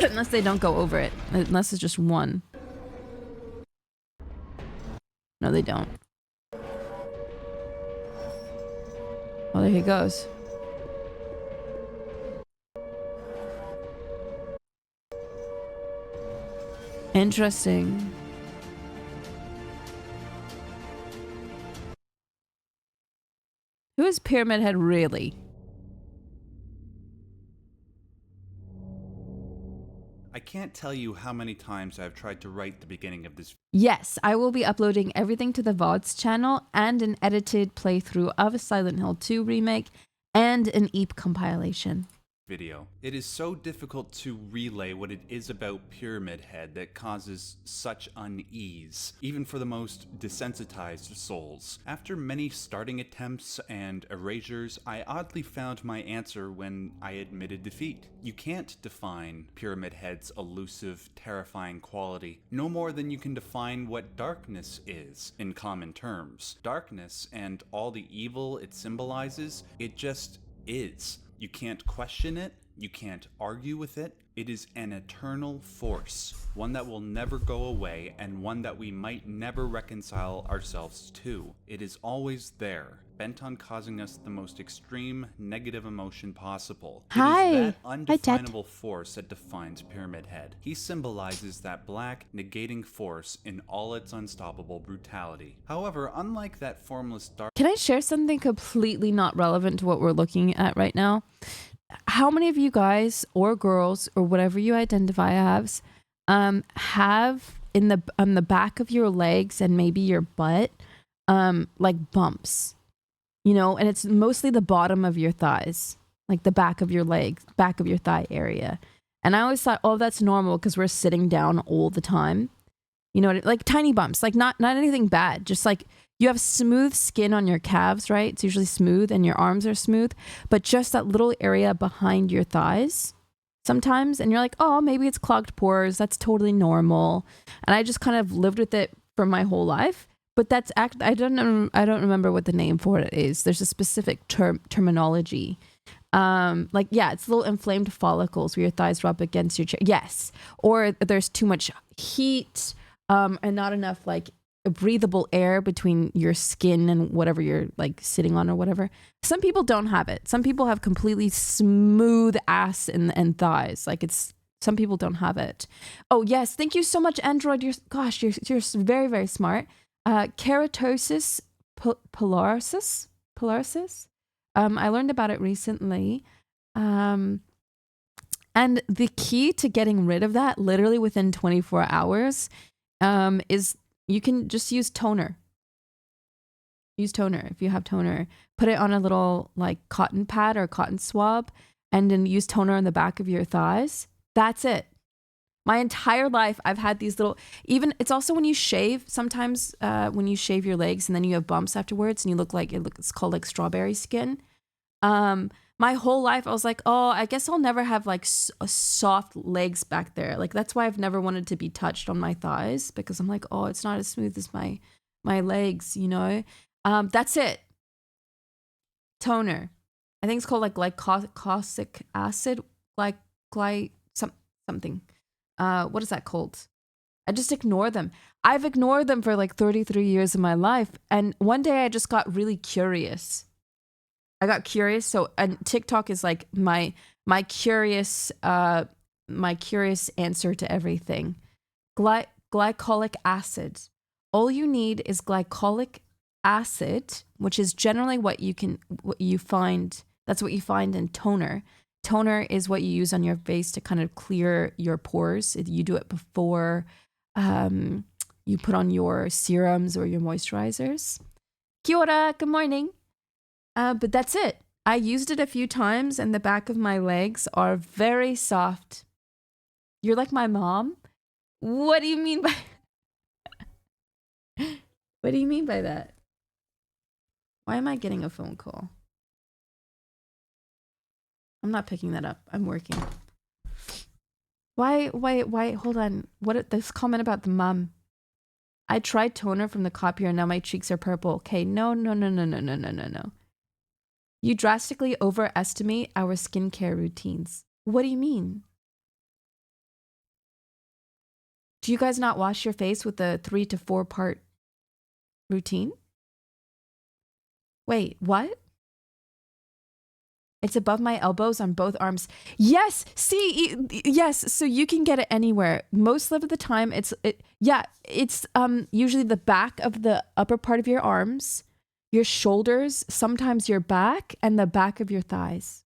Unless they don't go over it. Unless it's just one. No, they don't. Well, there he goes. Interesting. Who is Pyramid Head really? I can't tell you how many times I've tried to write the beginning of this. Yes, I will be uploading everything to the VODs channel and an edited playthrough of Silent Hill 2 remake and an EEP compilation. Video. It is so difficult to relay what it is about Pyramid Head that causes such unease, even for the most desensitized souls. After many starting attempts and erasures, I oddly found my answer when I admitted defeat. You can't define Pyramid Head's elusive, terrifying quality, no more than you can define what darkness is, in common terms. Darkness and all the evil it symbolizes, it just is. You can't question it, you can't argue with it. It is an eternal force, one that will never go away and one that we might never reconcile ourselves to. It is always there, bent on causing us the most extreme negative emotion possible. Hi. It is that undefinable force that defines Pyramid Head. He symbolizes that black, negating force in all its unstoppable brutality. However, unlike that formless dark... Can I share something completely not relevant to what we're looking at right now? How many of you guys or girls or whatever you identify as have in the on the back of your legs and maybe your butt like bumps, you know, and it's mostly the bottom of your thighs, like the back of your legs, back of your thigh area. And I always thought, oh, that's normal because we're sitting down all the time, you know, like tiny bumps, like not anything bad, just like you have smooth skin on your calves, right? It's usually smooth and your arms are smooth, but just that little area behind your thighs, sometimes, and you're like, oh, maybe it's clogged pores. That's totally normal. And I just kind of lived with it for my whole life. But that's I don't remember what the name for it is. There's a specific terminology. Like, yeah, it's little inflamed follicles where your thighs rub against your chest. Yes. Or there's too much heat, and not enough like breathable air between your skin and whatever you're like sitting on or whatever. Some people don't have it. Some people have completely smooth ass and thighs. Like some people don't have it. Oh yes. Thank you so much, Android. You're very, very smart. Keratosis pilaris. I learned about it recently. And the key to getting rid of that literally within 24 hours is you can just use toner. Use toner if you have toner. Put it on a little like cotton pad or cotton swab and then use toner on the back of your thighs. That's it. My entire life, I've had these little, even, it's also when you shave, sometimes when you shave your legs and then you have bumps afterwards and you look like, it's called like strawberry skin. My whole life, I was like, oh, I guess I'll never have like soft legs back there. Like, that's why I've never wanted to be touched on my thighs, because I'm like, oh, it's not as smooth as my legs, you know? That's it. Toner. I think it's called like glycosic acid, something. What is that called? I just ignore them. I've ignored them for like 33 years of my life. And one day I just got really curious. I got curious. So, and TikTok is like my curious answer to everything. Glycolic acid. All you need is glycolic acid, which is generally what you find. That's what you find in toner. Toner is what you use on your face to kind of clear your pores. You do it before you put on your serums or your moisturizers. Kia ora, good morning. But that's it. I used it a few times and the back of my legs are very soft. You're like my mom? What do you mean by What do you mean by that? Why am I getting a phone call? I'm not picking that up. I'm working. Why, hold on. This comment about the mum. I tried toner from the copier and now my cheeks are purple. Okay, no. You drastically overestimate our skincare routines. What do you mean? Do you guys not wash your face with a 3 to 4 part routine? Wait, what? It's above my elbows on both arms. Yes, see, yes. So you can get it anywhere. Most of the time, it's usually the back of the upper part of your arms, your shoulders, sometimes your back, and the back of your thighs.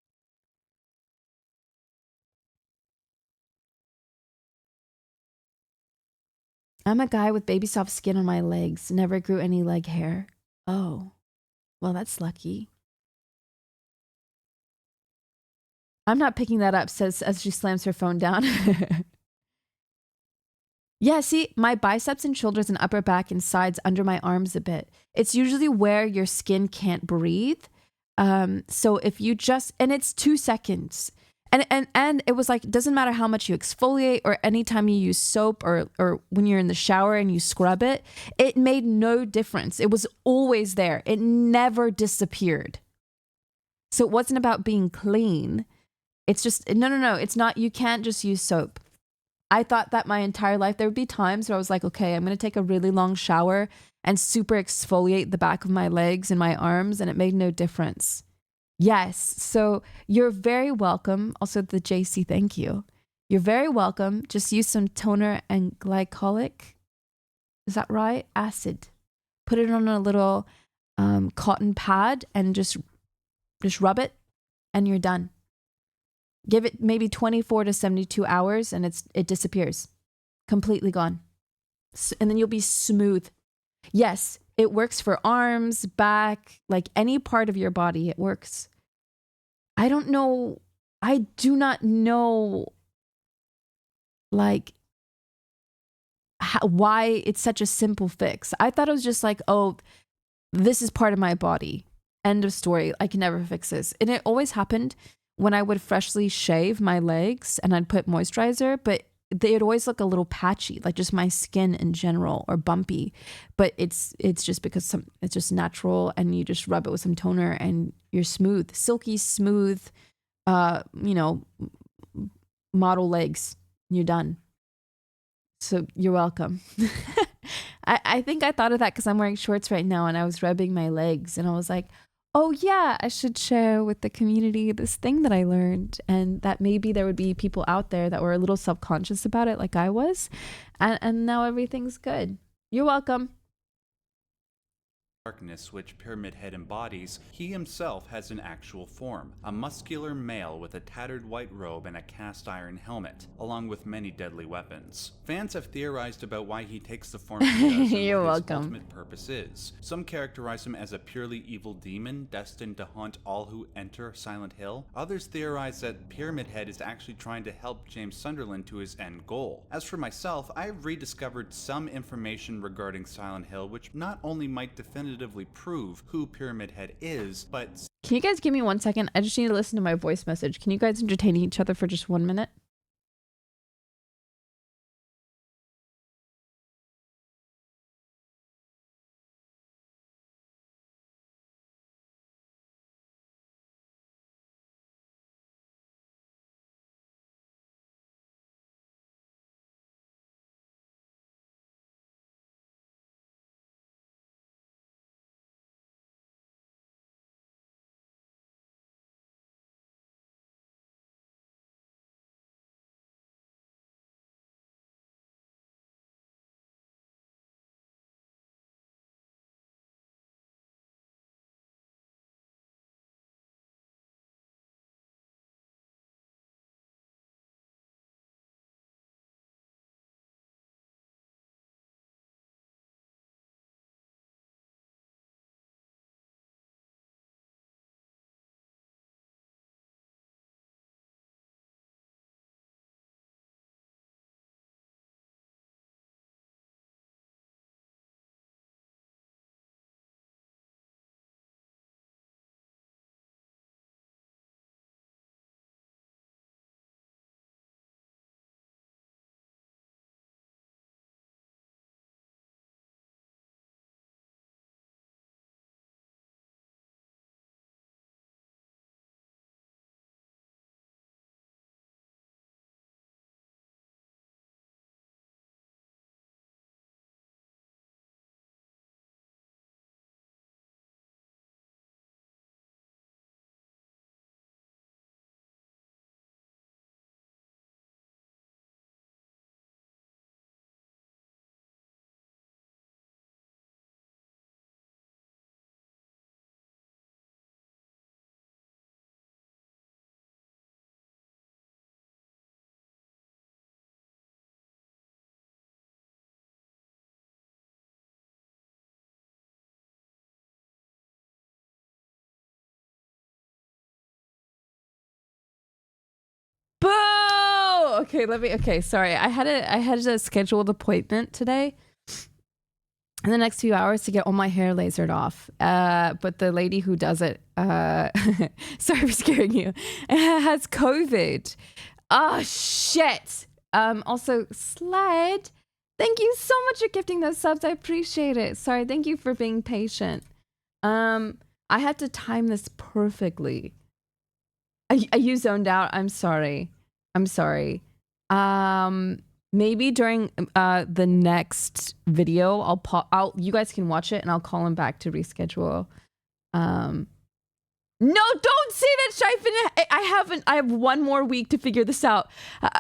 I'm a guy with baby soft skin on my legs. Never grew any leg hair. Oh, well, that's lucky. I'm not picking that up, says as she slams her phone down. Yeah, see, my biceps and shoulders and upper back and sides under my arms a bit. It's usually where your skin can't breathe. So if you just, and it's 2 seconds. And it was like, it doesn't matter how much you exfoliate or anytime you use soap or when you're in the shower and you scrub it, it made no difference. It was always there. It never disappeared. So it wasn't about being clean. It's just, no. It's not, you can't just use soap. I thought that my entire life. There would be times where I was like, okay, I'm going to take a really long shower and super exfoliate the back of my legs and my arms, and it made no difference. Yes. So you're very welcome. Also the JC, thank you. You're very welcome. Just use some toner and glycolic. Is that right? Acid. Put it on a little cotton pad and just rub it and you're done. Give it maybe 24 to 72 hours and it disappears. Completely gone. And then you'll be smooth. Yes, it works for arms, back, like any part of your body, it works. I don't know. I do not know like why it's such a simple fix. I thought it was just like, oh, this is part of my body. End of story. I can never fix this. And it always happened when I would freshly shave my legs and I'd put moisturizer, but they'd always look a little patchy, like just my skin in general, or bumpy. But it's just because it's just natural, and you just rub it with some toner and you're smooth, silky smooth, you know, model legs. You're done. So you're welcome. I think I thought of that because I'm wearing shorts right now, and I was rubbing my legs, and I was like, oh yeah, I should share with the community this thing that I learned, and that maybe there would be people out there that were a little self-conscious about it like I was, and now everything's good. You're welcome. Darkness which Pyramid Head embodies, he himself has an actual form, a muscular male with a tattered white robe and a cast iron helmet, along with many deadly weapons. Fans have theorized about why he takes the form he does and You're what his welcome. ultimate purpose is. Some characterize him as a purely evil demon destined to haunt all who enter Silent Hill. Others theorize that Pyramid Head is actually trying to help James Sunderland to his end goal. As for myself, I have rediscovered some information regarding Silent Hill which not only might definitively prove who Pyramid Head is, but... Can you guys give me 1 second? I just need to listen to my voice message. Can you guys entertain each other for just 1 minute? Boo! Okay, sorry. I had a scheduled appointment today in the next few hours to get all my hair lasered off. But the lady who does it, sorry for scaring you, has COVID. Oh, shit. Also, Sled, thank you so much for gifting those subs. I appreciate it. Sorry, thank you for being patient. I had to time this perfectly. You zoned out. I'm sorry. Maybe during the next video, you guys can watch it and I'll call him back to reschedule. No, don't say that, Shifin. I have 1 more week to figure this out.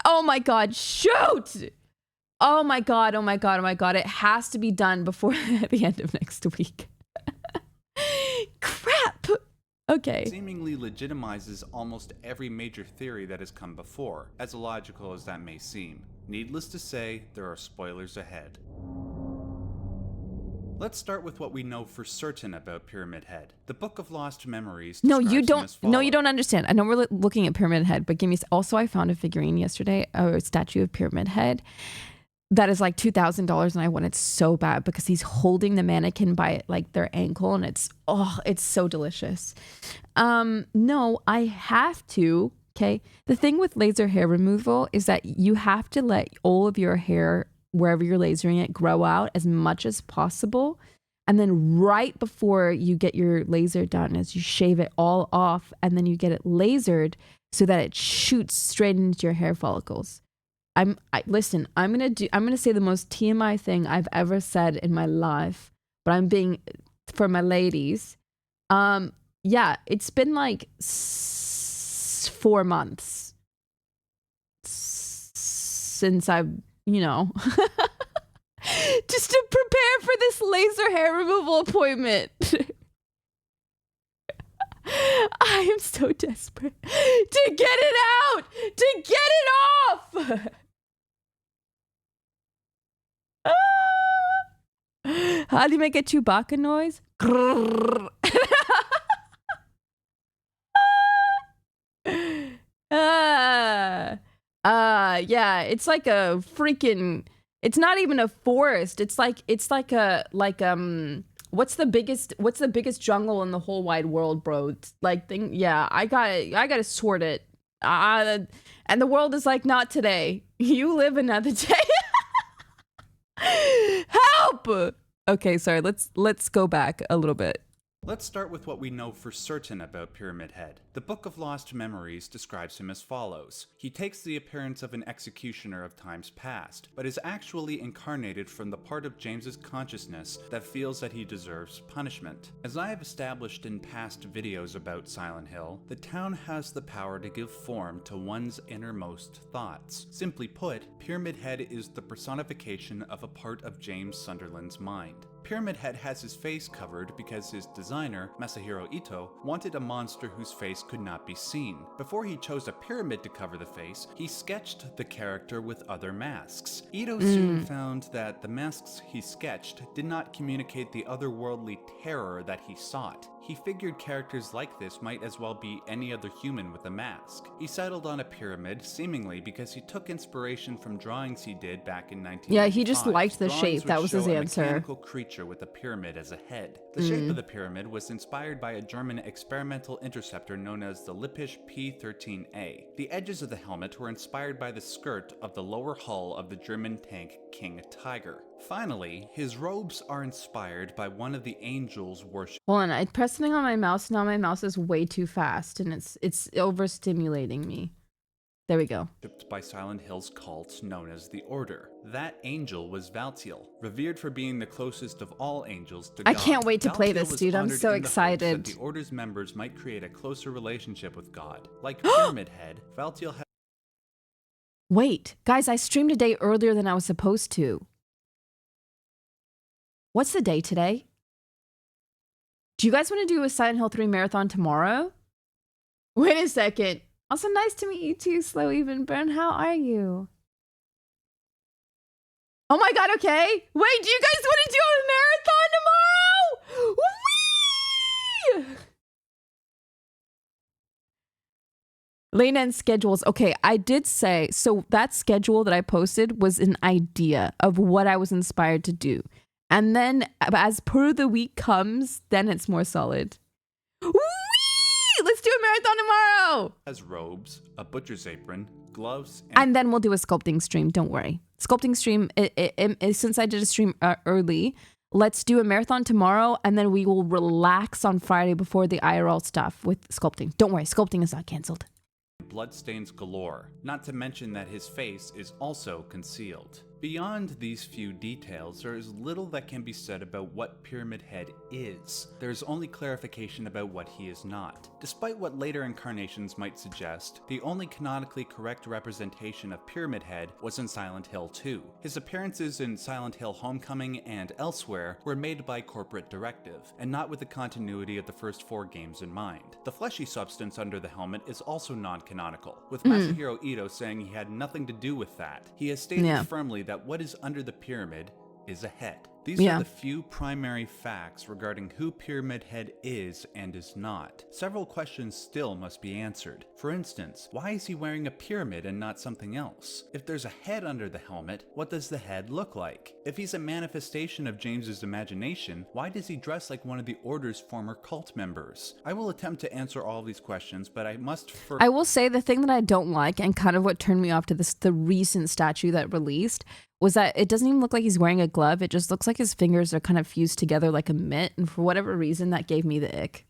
Oh my God, shoot. Oh my God. It has to be done before the end of next week. Crap. Okay. Seemingly legitimizes almost every major theory that has come before, as illogical as that may seem. Needless to say, there are spoilers ahead. Let's start with what we know for certain about Pyramid Head. The Book of Lost Memories. No, you don't understand. I know we're looking at Pyramid Head, but give me. Also, I found a figurine yesterday, a statue of Pyramid Head. that is like $2,000, and I want it so bad because he's holding the mannequin by like their ankle, and it's so delicious. No, I have to. Okay. The thing with laser hair removal is that you have to let all of your hair, wherever you're lasering it, grow out as much as possible. And then right before you get your laser done is you shave it all off, and then you get it lasered so that it shoots straight into your hair follicles. Listen, I'm gonna say the most TMI thing I've ever said in my life, but I'm being, for my ladies. Yeah, it's been like 4 months since I've, just to prepare for this laser hair removal appointment. I am so desperate to get it out, to get it off. How do you make a Chewbacca noise? Yeah, it's like a freaking, it's not even a forest. It's like what's the biggest jungle in the whole wide world, bro? It's like yeah, I gotta sort it. And the world is like, not today. You live another day. Help! Okay, sorry, let's go back a little bit. Let's start with what we know for certain about Pyramid Head. The Book of Lost Memories describes him as follows. He takes the appearance of an executioner of times past, but is actually incarnated from the part of James's consciousness that feels that he deserves punishment. As I have established in past videos about Silent Hill, the town has the power to give form to one's innermost thoughts. Simply put, Pyramid Head is the personification of a part of James Sunderland's mind. Pyramid Head has his face covered because his designer, Masahiro Ito, wanted a monster whose face could not be seen. Before he chose a pyramid to cover the face, he sketched the character with other masks. Ito soon found that the masks he sketched did not communicate the otherworldly terror that he sought. He figured characters like this might as well be any other human with a mask. He settled on a pyramid, seemingly because he took inspiration from drawings he did back in 1995. Yeah, he just liked the shape. That was his answer. A mechanical creature with a pyramid as a head. The shape of the pyramid was inspired by a German experimental interceptor known as the Lippisch P-13A. The edges of the helmet were inspired by the skirt of the lower hull of the German tank King Tiger. Finally, his robes are inspired by one of the angels worshipped. Hold on, I'm pressing on my mouse. Now my mouse is way too fast, and it's overstimulating me. There we go. By Silent Hill's cult known as the Order. That angel was Valtiel, revered for being the closest of all angels to God. I can't wait to play this, was dude. I'm honored so in the hopes excited. that the Order's members might create a closer relationship with God. Like Pyramid Head, Valtiel had... Wait, guys, I streamed a day earlier than I was supposed to. What's the day today? Do you guys want to do a Silent Hill 3 marathon tomorrow? Wait a second. Also, nice to meet you too, Slow Even Burn. How are you? Oh my god, okay. Wait, do you guys want to do a marathon tomorrow? Whee! Layna and schedules. Okay, I did say, so that schedule that I posted was an idea of what I was inspired to do. And then as per the week comes, then it's more solid. Whee! Let's do a marathon tomorrow. has robes, a butcher's apron, gloves, and then we'll do a sculpting stream. Don't worry. Sculpting stream, since I did a stream early, let's do a marathon tomorrow, and then we will relax on Friday before the IRL stuff with sculpting. Don't worry, sculpting is not canceled. bloodstains galore, not to mention that his face is also concealed. Beyond these few details, there is little that can be said about what Pyramid Head is. There is only clarification about what he is not. Despite what later incarnations might suggest, the only canonically correct representation of Pyramid Head was in Silent Hill 2. His appearances in Silent Hill Homecoming and elsewhere were made by corporate directive, and not with the continuity of the first 4 games in mind. The fleshy substance under the helmet is also non-canonical, with Masahiro Ito saying he had nothing to do with that. He has stated firmly that what is under the pyramid is a head. These are the few primary facts regarding who Pyramid Head is and is not. Several questions still must be answered. For instance, why is he wearing a pyramid and not something else? If there's a head under the helmet, what does the head look like? If he's a manifestation of James's imagination, why does he dress like one of the Order's former cult members? I will attempt to answer all of these questions, but I must first... I will say the thing that I don't like, and kind of what turned me off to the recent statue that released, was that it doesn't even look like he's wearing a glove. It just looks like his fingers are kind of fused together like a mitt, and for whatever reason, that gave me the ick.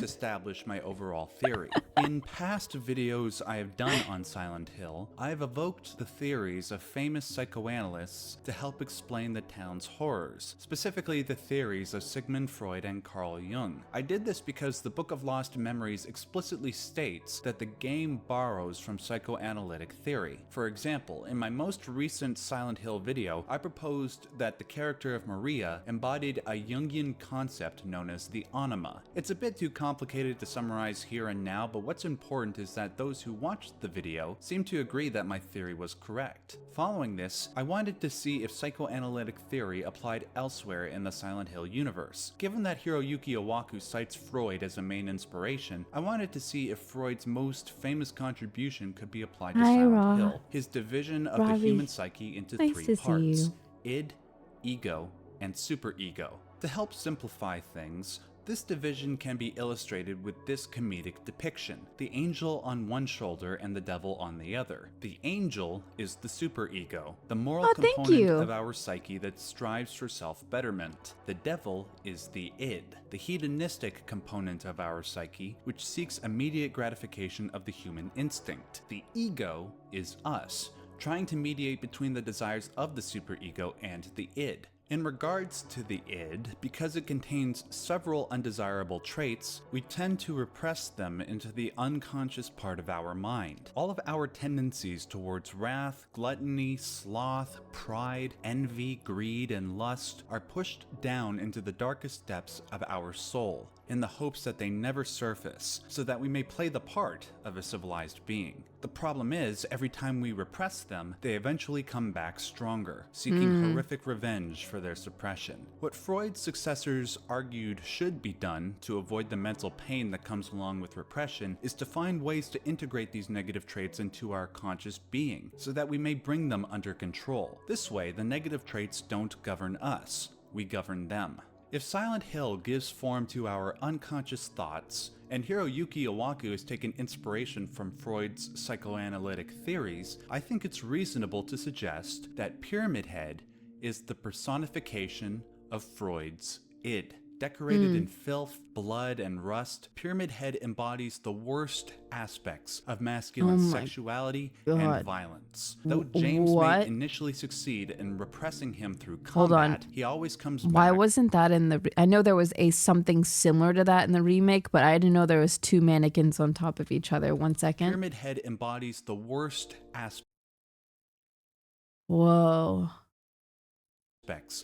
Establish my overall theory. In past videos I have done on Silent Hill, I have evoked the theories of famous psychoanalysts to help explain the town's horrors, specifically the theories of Sigmund Freud and Carl Jung. I did this because the Book of Lost Memories explicitly states that the game borrows from psychoanalytic theory. For example, in my most recent Silent Hill video, I proposed that the character of Maria embodied a Jungian concept known as the anima. It's a bit too complicated to summarize here and now, but what's important is that those who watched the video seem to agree that my theory was correct. Following this, I wanted to see if psychoanalytic theory applied elsewhere in the Silent Hill universe. Given that Hiroyuki Iwaku cites Freud as a main inspiration, I wanted to see if Freud's most famous contribution could be applied to Silent Hill, his division of the human psyche into three parts: id, ego, and superego. To help simplify things, this division can be illustrated with this comedic depiction: the angel on one shoulder and the devil on the other. The angel is the superego, the moral component of our psyche that strives for self-betterment. The devil is the id, the hedonistic component of our psyche, which seeks immediate gratification of the human instinct. The ego is us, trying to mediate between the desires of the superego and the id. In regards to the id, because it contains several undesirable traits, we tend to repress them into the unconscious part of our mind. All of our tendencies towards wrath, gluttony, sloth, pride, envy, greed, and lust are pushed down into the darkest depths of our soul, in the hopes that they never surface, so that we may play the part of a civilized being. The problem is, every time we repress them, they eventually come back stronger, seeking horrific revenge for their suppression. What Freud's successors argued should be done to avoid the mental pain that comes along with repression is to find ways to integrate these negative traits into our conscious being, so that we may bring them under control. This way, the negative traits don't govern us, we govern them. If Silent Hill gives form to our unconscious thoughts, and Hiroyuki Iwaku has taken inspiration from Freud's psychoanalytic theories, I think it's reasonable to suggest that Pyramid Head is the personification of Freud's id. Decorated in filth, blood, and rust, Pyramid Head embodies the worst aspects of masculine sexuality and violence. Though James may initially succeed in repressing him through combat, he always comes back. Why wasn't that in the... I know there was something similar to that in the remake, but I didn't know there was two mannequins on top of each other. 1 second. Pyramid Head embodies the worst aspects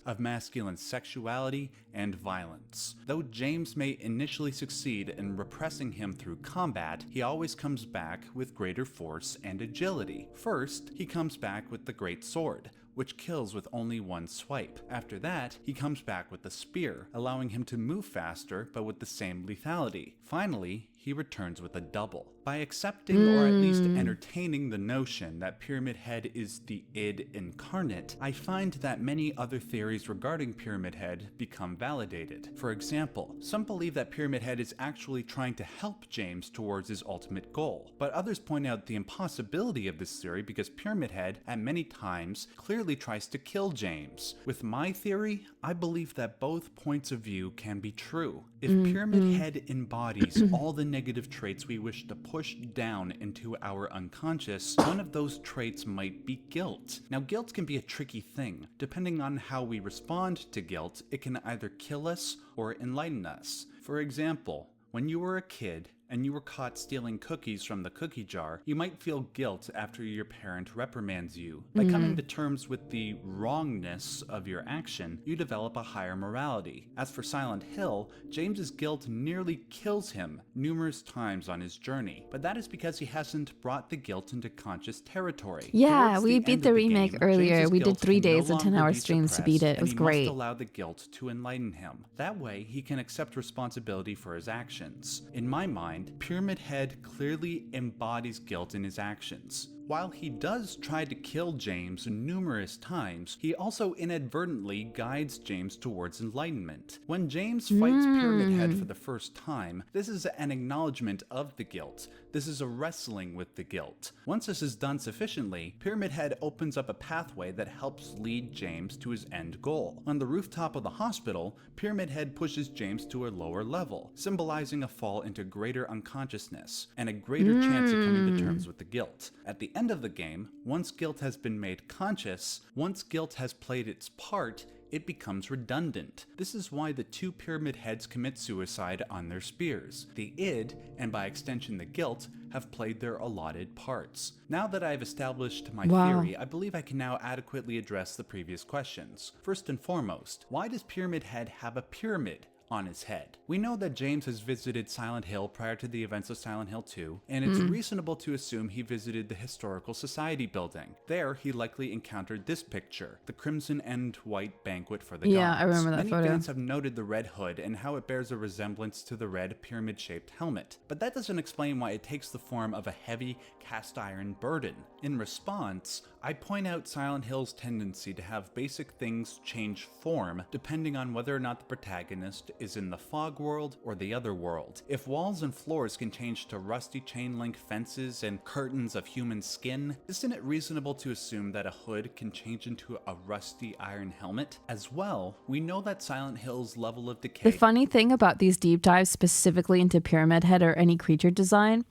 of masculine sexuality and violence. Though James may initially succeed in repressing him through combat, he always comes back with greater force and agility. First, he comes back with the Great Sword, which kills with only one swipe. After that, he comes back with the spear, allowing him to move faster but with the same lethality. Finally, he returns with a double. By accepting or at least entertaining the notion that Pyramid Head is the id incarnate, I find that many other theories regarding Pyramid Head become validated. For example, some believe that Pyramid Head is actually trying to help James towards his ultimate goal, but others point out the impossibility of this theory because Pyramid Head, at many times, clearly tries to kill James. With my theory, I believe that both points of view can be true. If Pyramid Head embodies all the negative traits we wish to push down into our unconscious, one of those traits might be guilt. Now, guilt can be a tricky thing. Depending on how we respond to guilt, it can either kill us or enlighten us. For example, when you were a kid, and you were caught stealing cookies from the cookie jar, you might feel guilt after your parent reprimands you. By coming to terms with the wrongness of your action, you develop a higher morality. As for Silent Hill, James's guilt nearly kills him numerous times on his journey, but that is because he hasn't brought the guilt into conscious territory. Yeah, Towards we the beat end the of remake game, earlier. James's We did guilt 3 can no days and longer 10-hour be streams to beat it. It suppressed, was and great. he must allow the guilt to enlighten him. That way, he can accept responsibility for his actions. In my mind, Pyramid Head clearly embodies guilt in his actions. While he does try to kill James numerous times, he also inadvertently guides James towards enlightenment. When James fights Pyramid Head for the first time, this is an acknowledgement of the guilt. This is a wrestling with the guilt. Once this is done sufficiently, Pyramid Head opens up a pathway that helps lead James to his end goal. On the rooftop of the hospital, Pyramid Head pushes James to a lower level, symbolizing a fall into greater unconsciousness and a greater chance of coming to terms with the guilt. At the end of the game, once guilt has been made conscious, once guilt has played its part, it becomes redundant. This is why the 2 Pyramid Heads commit suicide on their spears. The id, and by extension the guilt, have played their allotted parts. Now that I have established my theory, I believe I can now adequately address the previous questions. First and foremost, why does Pyramid Head have a pyramid on his head? We know that James has visited Silent Hill prior to the events of Silent Hill 2, and it's reasonable to assume he visited the Historical Society building. There, he likely encountered this picture, the crimson and white banquet for the gods. I remember that Many photo. fans have noted the red hood and how it bears a resemblance to the red pyramid-shaped helmet, but that doesn't explain why it takes the form of a heavy cast iron burden. In response, I point out Silent Hill's tendency to have basic things change form depending on whether or not the protagonist is in the fog world or the other world. If walls and floors can change to rusty chain link fences and curtains of human skin, isn't it reasonable to assume that a hood can change into a rusty iron helmet? As well, we know that Silent Hill's level of decay... The funny thing about these deep dives specifically into Pyramid Head or any creature design,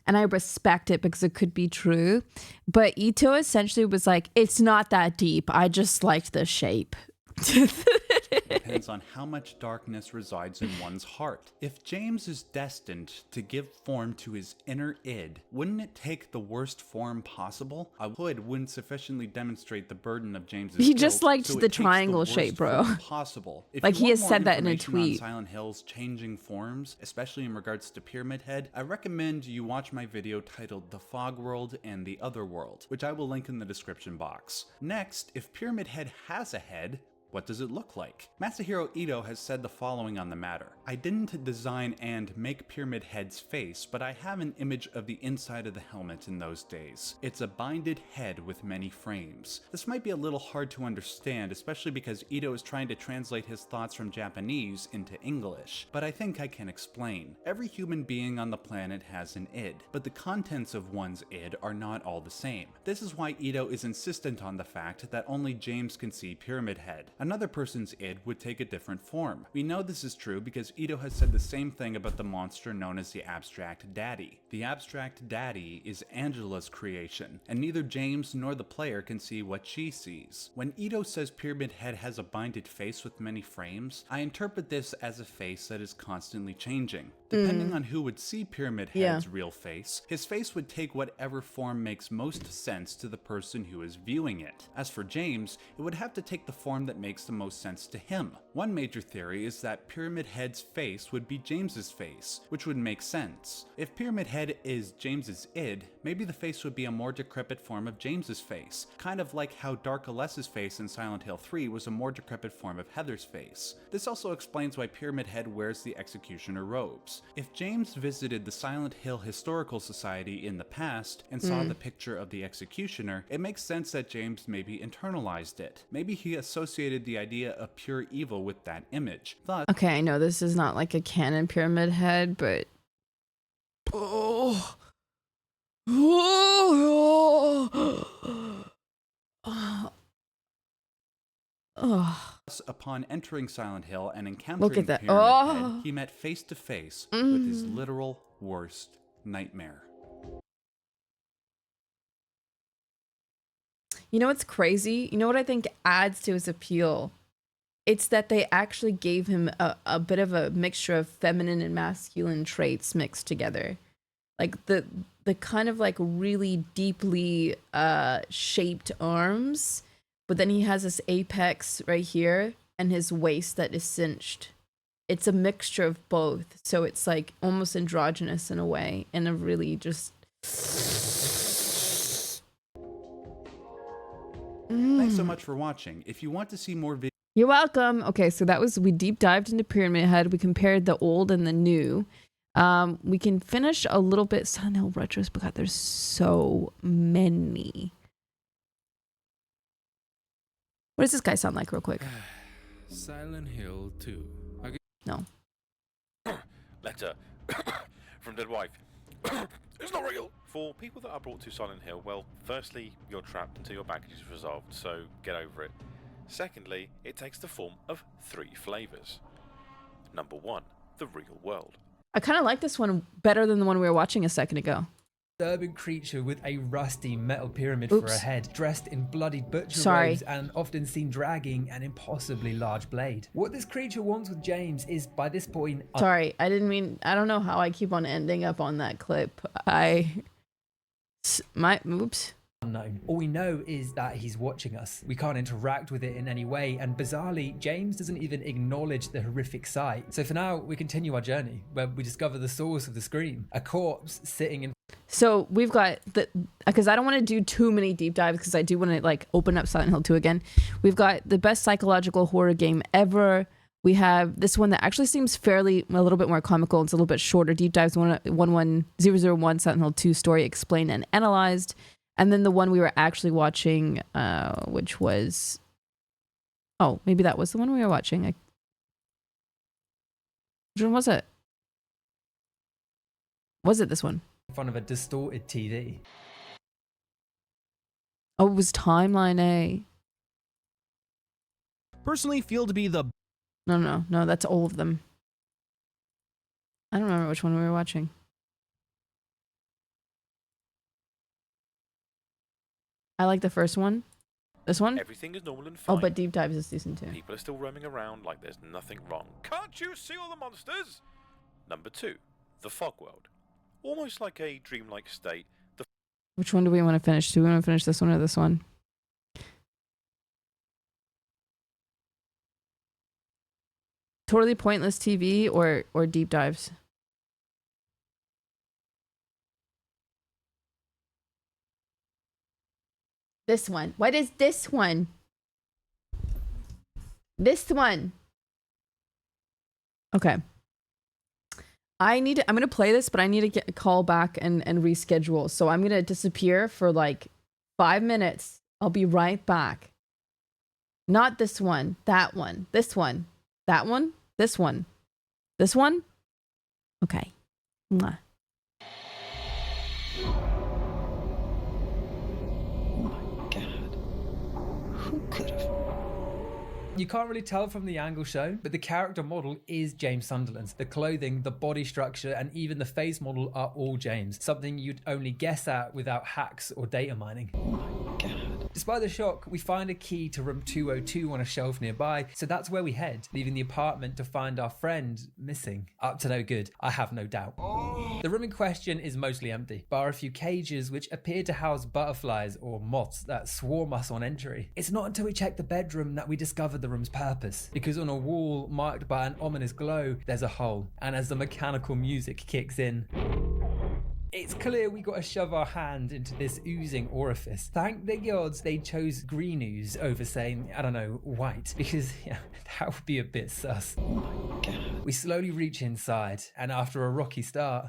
and I respect it because it could be true, but Ito essentially was like, it's not that deep, I just liked the shape. Depends on how much darkness resides in one's heart. If James is destined to give form to his inner id, wouldn't it take the worst form possible? A hood wouldn't sufficiently demonstrate the burden of James's He just guilt, liked so it the takes triangle worst shape, bro. form possible. If Like, you he want has more said that in a information on tweet. Silent Hill's changing forms, especially in regards to Pyramid Head, I recommend you watch my video titled The Fog World and the Other World, which I will link in the description box. Next, if Pyramid Head has a head, what does it look like? Masahiro Ito has said the following on the matter. I didn't design and make Pyramid Head's face, but I have an image of the inside of the helmet in those days. It's a binded head with many frames. This might be a little hard to understand, especially because Ito is trying to translate his thoughts from Japanese into English, but I think I can explain. Every human being on the planet has an id, but the contents of one's id are not all the same. This is why Ito is insistent on the fact that only James can see Pyramid Head. Another person's id would take a different form. We know this is true because Ito has said the same thing about the monster known as the Abstract Daddy. The Abstract Daddy is Angela's creation, and neither James nor the player can see what she sees. When Ito says Pyramid Head has a binded face with many frames, I interpret this as a face that is constantly changing. Depending on who would see Pyramid Head's real face, his face would take whatever form makes most sense to the person who is viewing it. As for James, it would have to take the form that makes the most sense to him. One major theory is that Pyramid Head's face would be James's face, which would make sense. If Pyramid Head is James's id, maybe the face would be a more decrepit form of James's face, kind of like how Dark Alessa's face in Silent Hill 3 was a more decrepit form of Heather's face. This also explains why Pyramid Head wears the executioner robes. If James visited the Silent Hill Historical Society in the past and saw the picture of the executioner, it makes sense that James maybe internalized it. Maybe he associated the idea of pure evil with that image. Thus, Okay, I know this is not like a canon Pyramid Head, but... Oh. upon entering Silent Hill and encountering Look at that. Pyramid Head, he met face to face with his literal worst nightmare. You know what's crazy? You know what I think adds to his appeal it's that they actually gave him a bit of a mixture of feminine and masculine traits mixed together. Like the kind of like really deeply shaped arms, but then he has this apex right here and his waist that is cinched. It's a mixture of both, so it's like almost androgynous in a way, and a really just Thanks so much for watching. If you want to see more videos, You're welcome. Okay, so that was, we deep dived into Pyramid Head. We compared the old and the new. We can finish a little bit Silent Hill retros, but God, there's so many. What does this guy sound like real quick? Silent Hill 2. No. Letter from dead wife. It's not real. For people that are brought to Silent Hill, well, firstly, you're trapped until your baggage is resolved, so get over it. Secondly, it takes the form of 3 flavors. Number 1, the real world. I kind of like this one better than the one we were watching a second ago. Urban creature with a rusty metal pyramid for a head, dressed in bloody butcher robes and often seen dragging an impossibly large blade. What this creature wants with James is, by this point... Sorry, I didn't mean... I don't know how I keep on ending up on that clip. Oops. Unknown. All we know is that he's watching us. We can't interact with it in any way, and bizarrely, James doesn't even acknowledge the horrific sight. So for now, we continue our journey, where we discover the source of the scream. A corpse sitting in... So we've got the... Because I don't want to do too many deep dives, because I do want to like open up Silent Hill 2 again. We've got the best psychological horror game ever. We have this one that actually seems fairly a little bit more comical. It's a little bit shorter. Deep dives 11001 Silent Hill 2 story explained and analyzed. And then the one we were actually watching, which was... Oh, maybe that was the one we were watching. Which one was it? Was it this one? In front of a distorted TV. Oh, it was Timeline A. Personally feel to be the... No, that's all of them. I don't remember which one we were watching. I like the first one. This one? Everything is normal and fine. Oh, but Deep Dives is season 2. People are still roaming around like there's nothing wrong. Can't you see all the monsters? Number 2, the fog world. Almost like a dreamlike state. Which one do we want to finish? Do we want to finish this one or this one? Totally Pointless TV or Deep Dives? This one. What is this one? This one. Okay. I'm going to play this, but I need to call back and reschedule. So I'm going to disappear for like 5 minutes. I'll be right back. Not this one. That one. This one. That one. This one. This one. Okay. Mwah. You can't really tell from the angle shown, but the character model is James Sunderland's. The clothing, the body structure, and even the face model are all James. Something you'd only guess at without hacks or data mining. Oh my God. Despite the shock, we find a key to room 202 on a shelf nearby, so that's where we head, leaving the apartment to find our friend missing. Up to no good, I have no doubt. The room in question is mostly empty, bar a few cages which appear to house butterflies or moths that swarm us on entry. It's not until we check the bedroom that we discover the room's purpose, because on a wall marked by an ominous glow, there's a hole, and as the mechanical music kicks in, it's clear we gotta shove our hand into this oozing orifice. Thank the gods they chose green ooze over saying, I don't know, white, because yeah, that would be a bit sus. Oh my God. We slowly reach inside, and after a rocky start,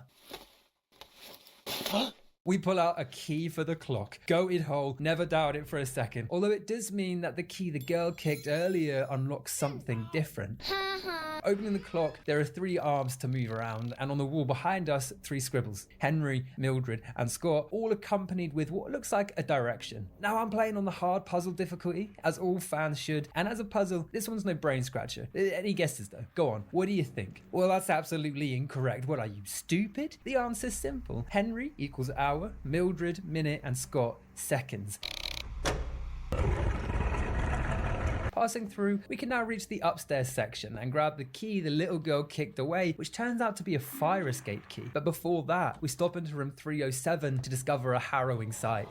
we pull out a key for the clock. Goated hole, never doubt it for a second. Although it does mean that the key the girl kicked earlier unlocks something different. Opening the clock, there are 3 arms to move around, and on the wall behind us, 3 scribbles. Henry, Mildred, and Scott, all accompanied with what looks like a direction. Now I'm playing on the hard puzzle difficulty, as all fans should, and as a puzzle, this one's no brain scratcher. Any guesses though? Go on, what do you think? Well, that's absolutely incorrect. What are you, stupid? The answer's simple. Henry equals hour, Mildred, minute, and Scott, seconds. Passing through, we can now reach the upstairs section and grab the key the little girl kicked away, which turns out to be a fire escape key. But before that, we stop into room 307 to discover a harrowing sight.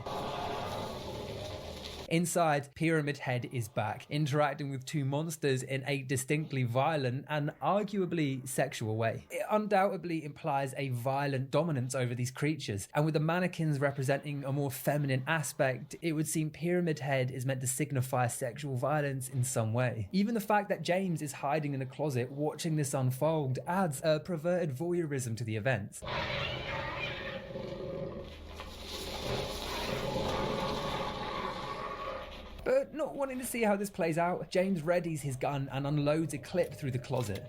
Inside, Pyramid Head is back, interacting with two monsters in a distinctly violent and arguably sexual way. It undoubtedly implies a violent dominance over these creatures, and with the mannequins representing a more feminine aspect, it would seem Pyramid Head is meant to signify sexual violence in some way. Even the fact that James is hiding in a closet watching this unfold adds a perverted voyeurism to the events. But not wanting to see how this plays out, James readies his gun and unloads a clip through the closet.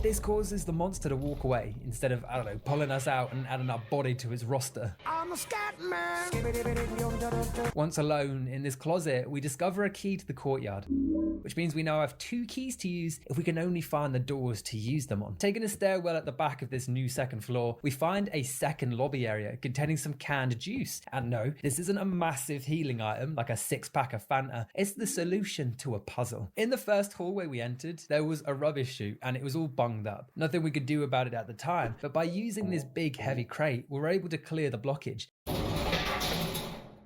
This causes the monster to walk away, instead of, I don't know, pulling us out and adding our body to its roster. I'm a scat man. Once alone in this closet, we discover a key to the courtyard, which means we now have 2 keys to use if we can only find the doors to use them on. Taking a stairwell at the back of this new second floor, we find a second lobby area containing some canned juice. And no, this isn't a massive healing item like a 6-pack of Fanta, it's the solution to a puzzle. In the first hallway we entered, there was a rubbish chute and it was all bunged up. Nothing we could do about it at the time, but by using this big heavy crate, we were able to clear the blockage,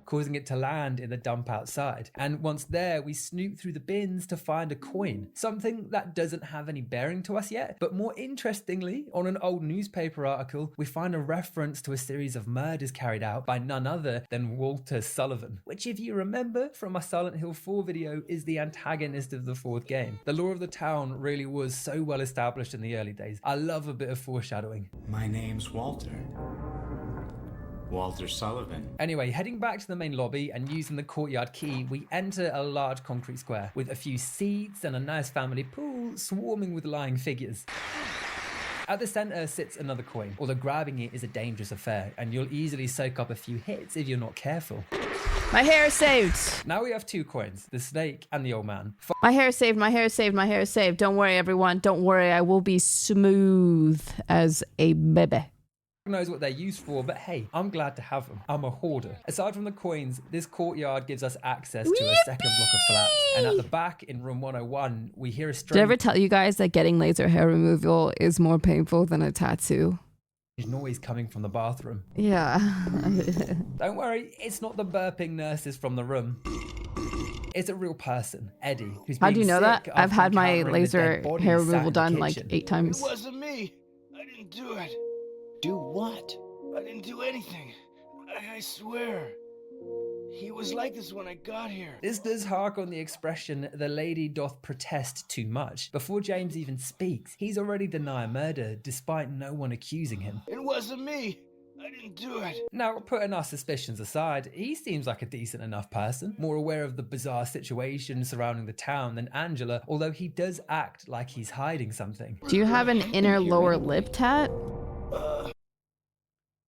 causing it to land in the dump outside. And once there, we snoop through the bins to find a coin, something that doesn't have any bearing to us yet. But more interestingly, on an old newspaper article, we find a reference to a series of murders carried out by none other than Walter Sullivan, which, if you remember from my Silent Hill 4 video, is the antagonist of the 4th game. The lore of the town really was so well established in the early days. I love a bit of foreshadowing. My name's Walter Sullivan. Anyway, heading back to the main lobby and using the courtyard key, we enter a large concrete square with a few seats and a nice family pool swarming with lying figures. At the center sits another coin, although grabbing it is a dangerous affair, and you'll easily soak up a few hits if you're not careful. My hair is saved. Now we have 2 coins, the snake and the old man. My hair is saved, my hair is saved, my hair is saved. Don't worry, everyone. Don't worry. I will be smooth as a baby. Knows what they're used for, but hey, I'm glad to have them. I'm a hoarder. Aside from the coins, this courtyard gives us access to a second block of flats, and at the back in room 101 we hear a strange... Did I ever tell you guys that getting laser hair removal is more painful than a tattoo? Noise coming from the bathroom. Yeah. Don't worry, it's not the burping nurses from the room. It's a real person, Eddie, who's How do you know that? sick I've after had my encountering the laser dead bodies hair sat removal in the done like kitchen. 8 times. It wasn't me. I didn't do it. Do what? I didn't do anything. I swear. He was like this when I got here. This does hark on the expression, the lady doth protest too much. Before James even speaks, he's already denying murder, despite no one accusing him. It wasn't me. I didn't do it. Now, putting our suspicions aside, he seems like a decent enough person, more aware of the bizarre situation surrounding the town than Angela, although he does act like he's hiding something. Do you have an inner lower lip tat?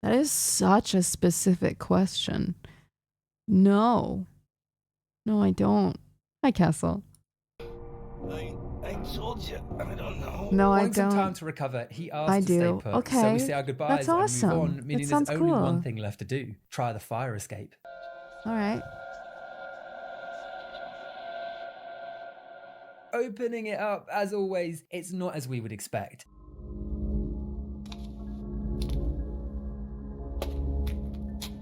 That is such a specific question. No. No, I don't. Hi, Castle. I told you, I don't know. No, I don't. Some time to recover, he asks to stay put. Okay. So we say our goodbyes That's awesome. and move on, meaning That there's sounds only cool. one thing left to do. Try the fire escape. All right. Opening it up, as always, it's not as we would expect.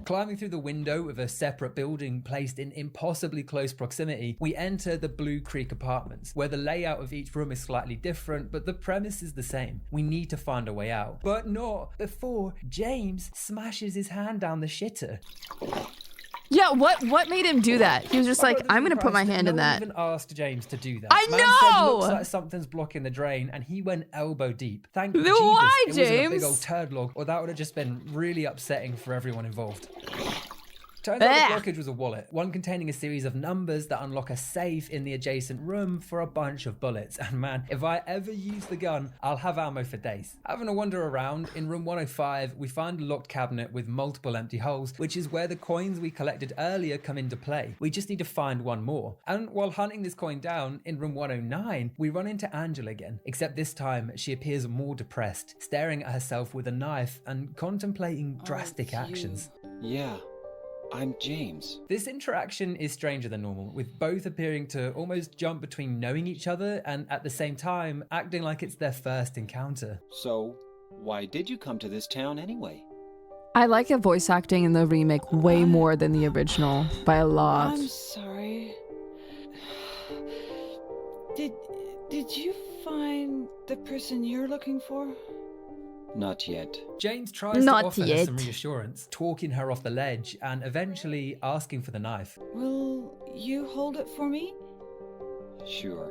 Climbing through the window of a separate building placed in impossibly close proximity, we enter the Blue Creek Apartments, where the layout of each room is slightly different, but the premise is the same. We need to find a way out. But not before James smashes his hand down the shitter. Yeah, what made him do that? He was just like, I'm gonna put my hand in that. No one even asked James to do that. I Man know! said, looks like something's blocking the drain, and he went elbow deep. Thank Jesus Why, it wasn't a big James? old turd log, or that would have just been really upsetting for everyone involved. Turns out the blockage was a wallet, one containing a series of numbers that unlock a safe in the adjacent room for a bunch of bullets. And man, if I ever use the gun, I'll have ammo for days. Having a wander around, in room 105, we find a locked cabinet with multiple empty holes, which is where the coins we collected earlier come into play. We just need to find one more. And while hunting this coin down, in room 109, we run into Angela again, except this time she appears more depressed, staring at herself with a knife and contemplating drastic actions. Yeah, I'm James. This interaction is stranger than normal, with both appearing to almost jump between knowing each other and at the same time acting like it's their first encounter. So, why did you come to this town anyway? I like the voice acting in the remake way more than the original by a lot. I'm sorry. Did you find the person you're looking for? Not yet. James tries to offer her some reassurance, talking her off the ledge and eventually asking for the knife. Will you hold it for me? Sure.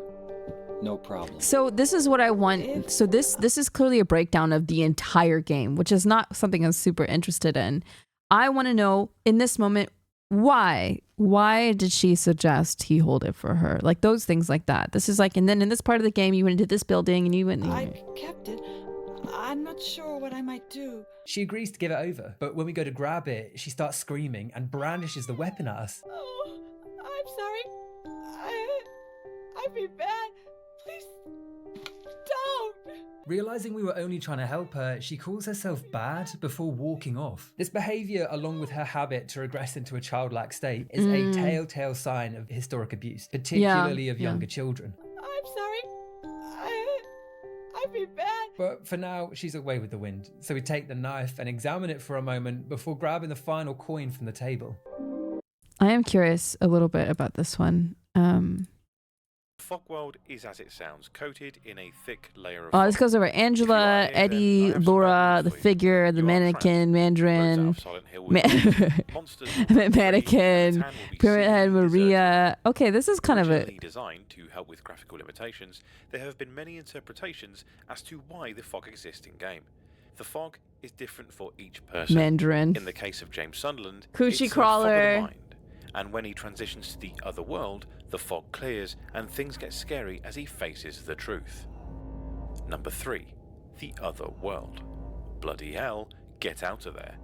No problem. So this is what I want. So this is clearly a breakdown of the entire game, which is not something I'm super interested in. I want to know in this moment, why did she suggest he hold it for her? Like those things like that. This is like, and then in this part of the game, you went into this building and you went. I kept it. I'm not sure what I might do. She agrees to give it over, but when we go to grab it, she starts screaming and brandishes the weapon at us. Oh, I'm sorry. I feel bad. Please, don't. Realizing we were only trying to help her, she calls herself bad before walking off. This behavior, along with her habit to regress into a childlike state, is a telltale sign of historic abuse, particularly of younger children. I'm sorry. I feel bad. But for now, she's away with the wind, so we take the knife and examine it for a moment before grabbing the final coin from the table. I am curious a little bit about this one. Fog world is as it sounds, coated in a thick layer of Oh, this goes over Angela, Eddie, Laura, the figure, the mannequin, Mandarin, mannequin, Pyramid Head, Maria. Okay, this is kind of a... designed to help with graphical limitations, there have been many interpretations as to why the fog exists in game. The fog is different for each person. Mandarin. In the case of James Sunderland, Coochie it's crawler. a fog of the mind. And when he transitions to the other world, the fog clears and things get scary as he faces the truth. Number 3. The other world. Bloody hell, get out of there.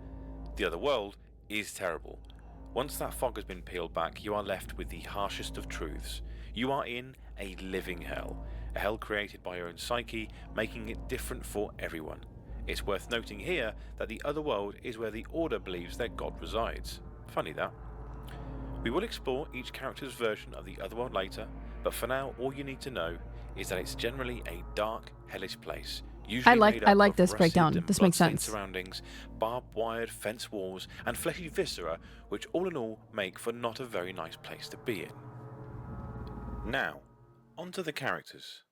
The other world is terrible. Once that fog has been peeled back, you are left with the harshest of truths. You are in a living hell. A hell created by your own psyche, making it different for everyone. It's worth noting here that the other world is where the Order believes their god resides. Funny that. We will explore each character's version of the Otherworld later, but for now all you need to know is that it's generally a dark, hellish place. I like this breakdown. This makes sense. Surroundings, barbed wired fence walls, and fleshy viscera, which all in all make for not a very nice place to be in. Now, onto the characters.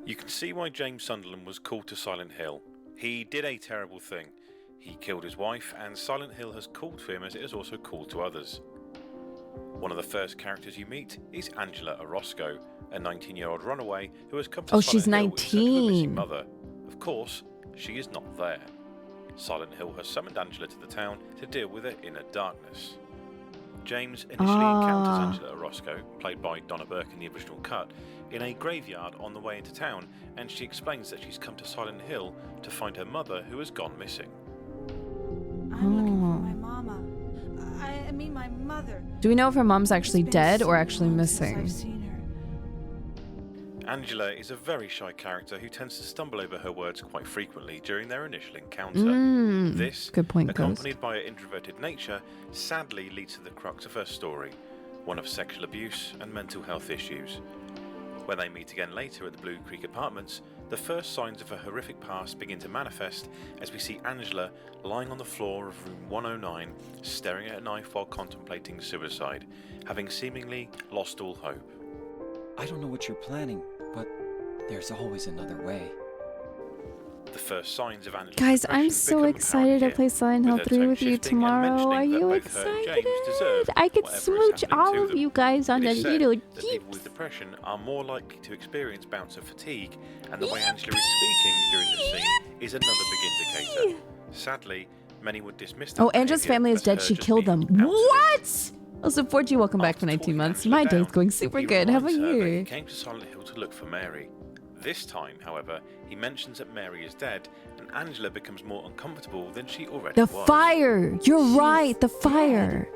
You can see why James Sunderland was called to Silent Hill. He did a terrible thing. He killed his wife, and Silent Hill has called to him as it has also called to others. One of the first characters you meet is Angela Orozco, a 19-year-old runaway who has come to Silent Hill in search of her missing mother. Of course, she is not there. Silent Hill has summoned Angela to the town to deal with her inner darkness. James initially encounters Angela Orozco, played by Donna Burke in the original cut, in a graveyard on the way into town, and she explains that she's come to Silent Hill to find her mother who has gone missing. I'm looking for my mama. I mean my mother. Do we know if her mom's actually dead or actually missing? I've seen her. Angela is a very shy character who tends to stumble over her words quite frequently during their initial encounter. This, good point, accompanied by her introverted nature, sadly leads to the crux of her story, one of sexual abuse and mental health issues. When they meet again later at the Blue Creek Apartments, the first signs of her horrific past begin to manifest as we see Angela lying on the floor of room 109, staring at a knife while contemplating suicide, having seemingly lost all hope. I don't know what you're planning, but there's always another way. The first signs of Angela's Guys, I'm depression so become excited to play Silent Hill 3 with you tomorrow. Are you excited? I could smooch all of you guys on the little that people with depression are more likely to experience bouts of fatigue, and the way Angela is speaking during the scene is another big indicator. Sadly, many would dismiss that. Oh, Angela's family is dead. She killed them. What? Also, 4G, welcome back for 19 months. My day's going super good. How about you? He came to Silent Hill to look for Mary. This time, however, he mentions that Mary is dead, and Angela becomes more uncomfortable than she already was. The fire! You're right, the fire!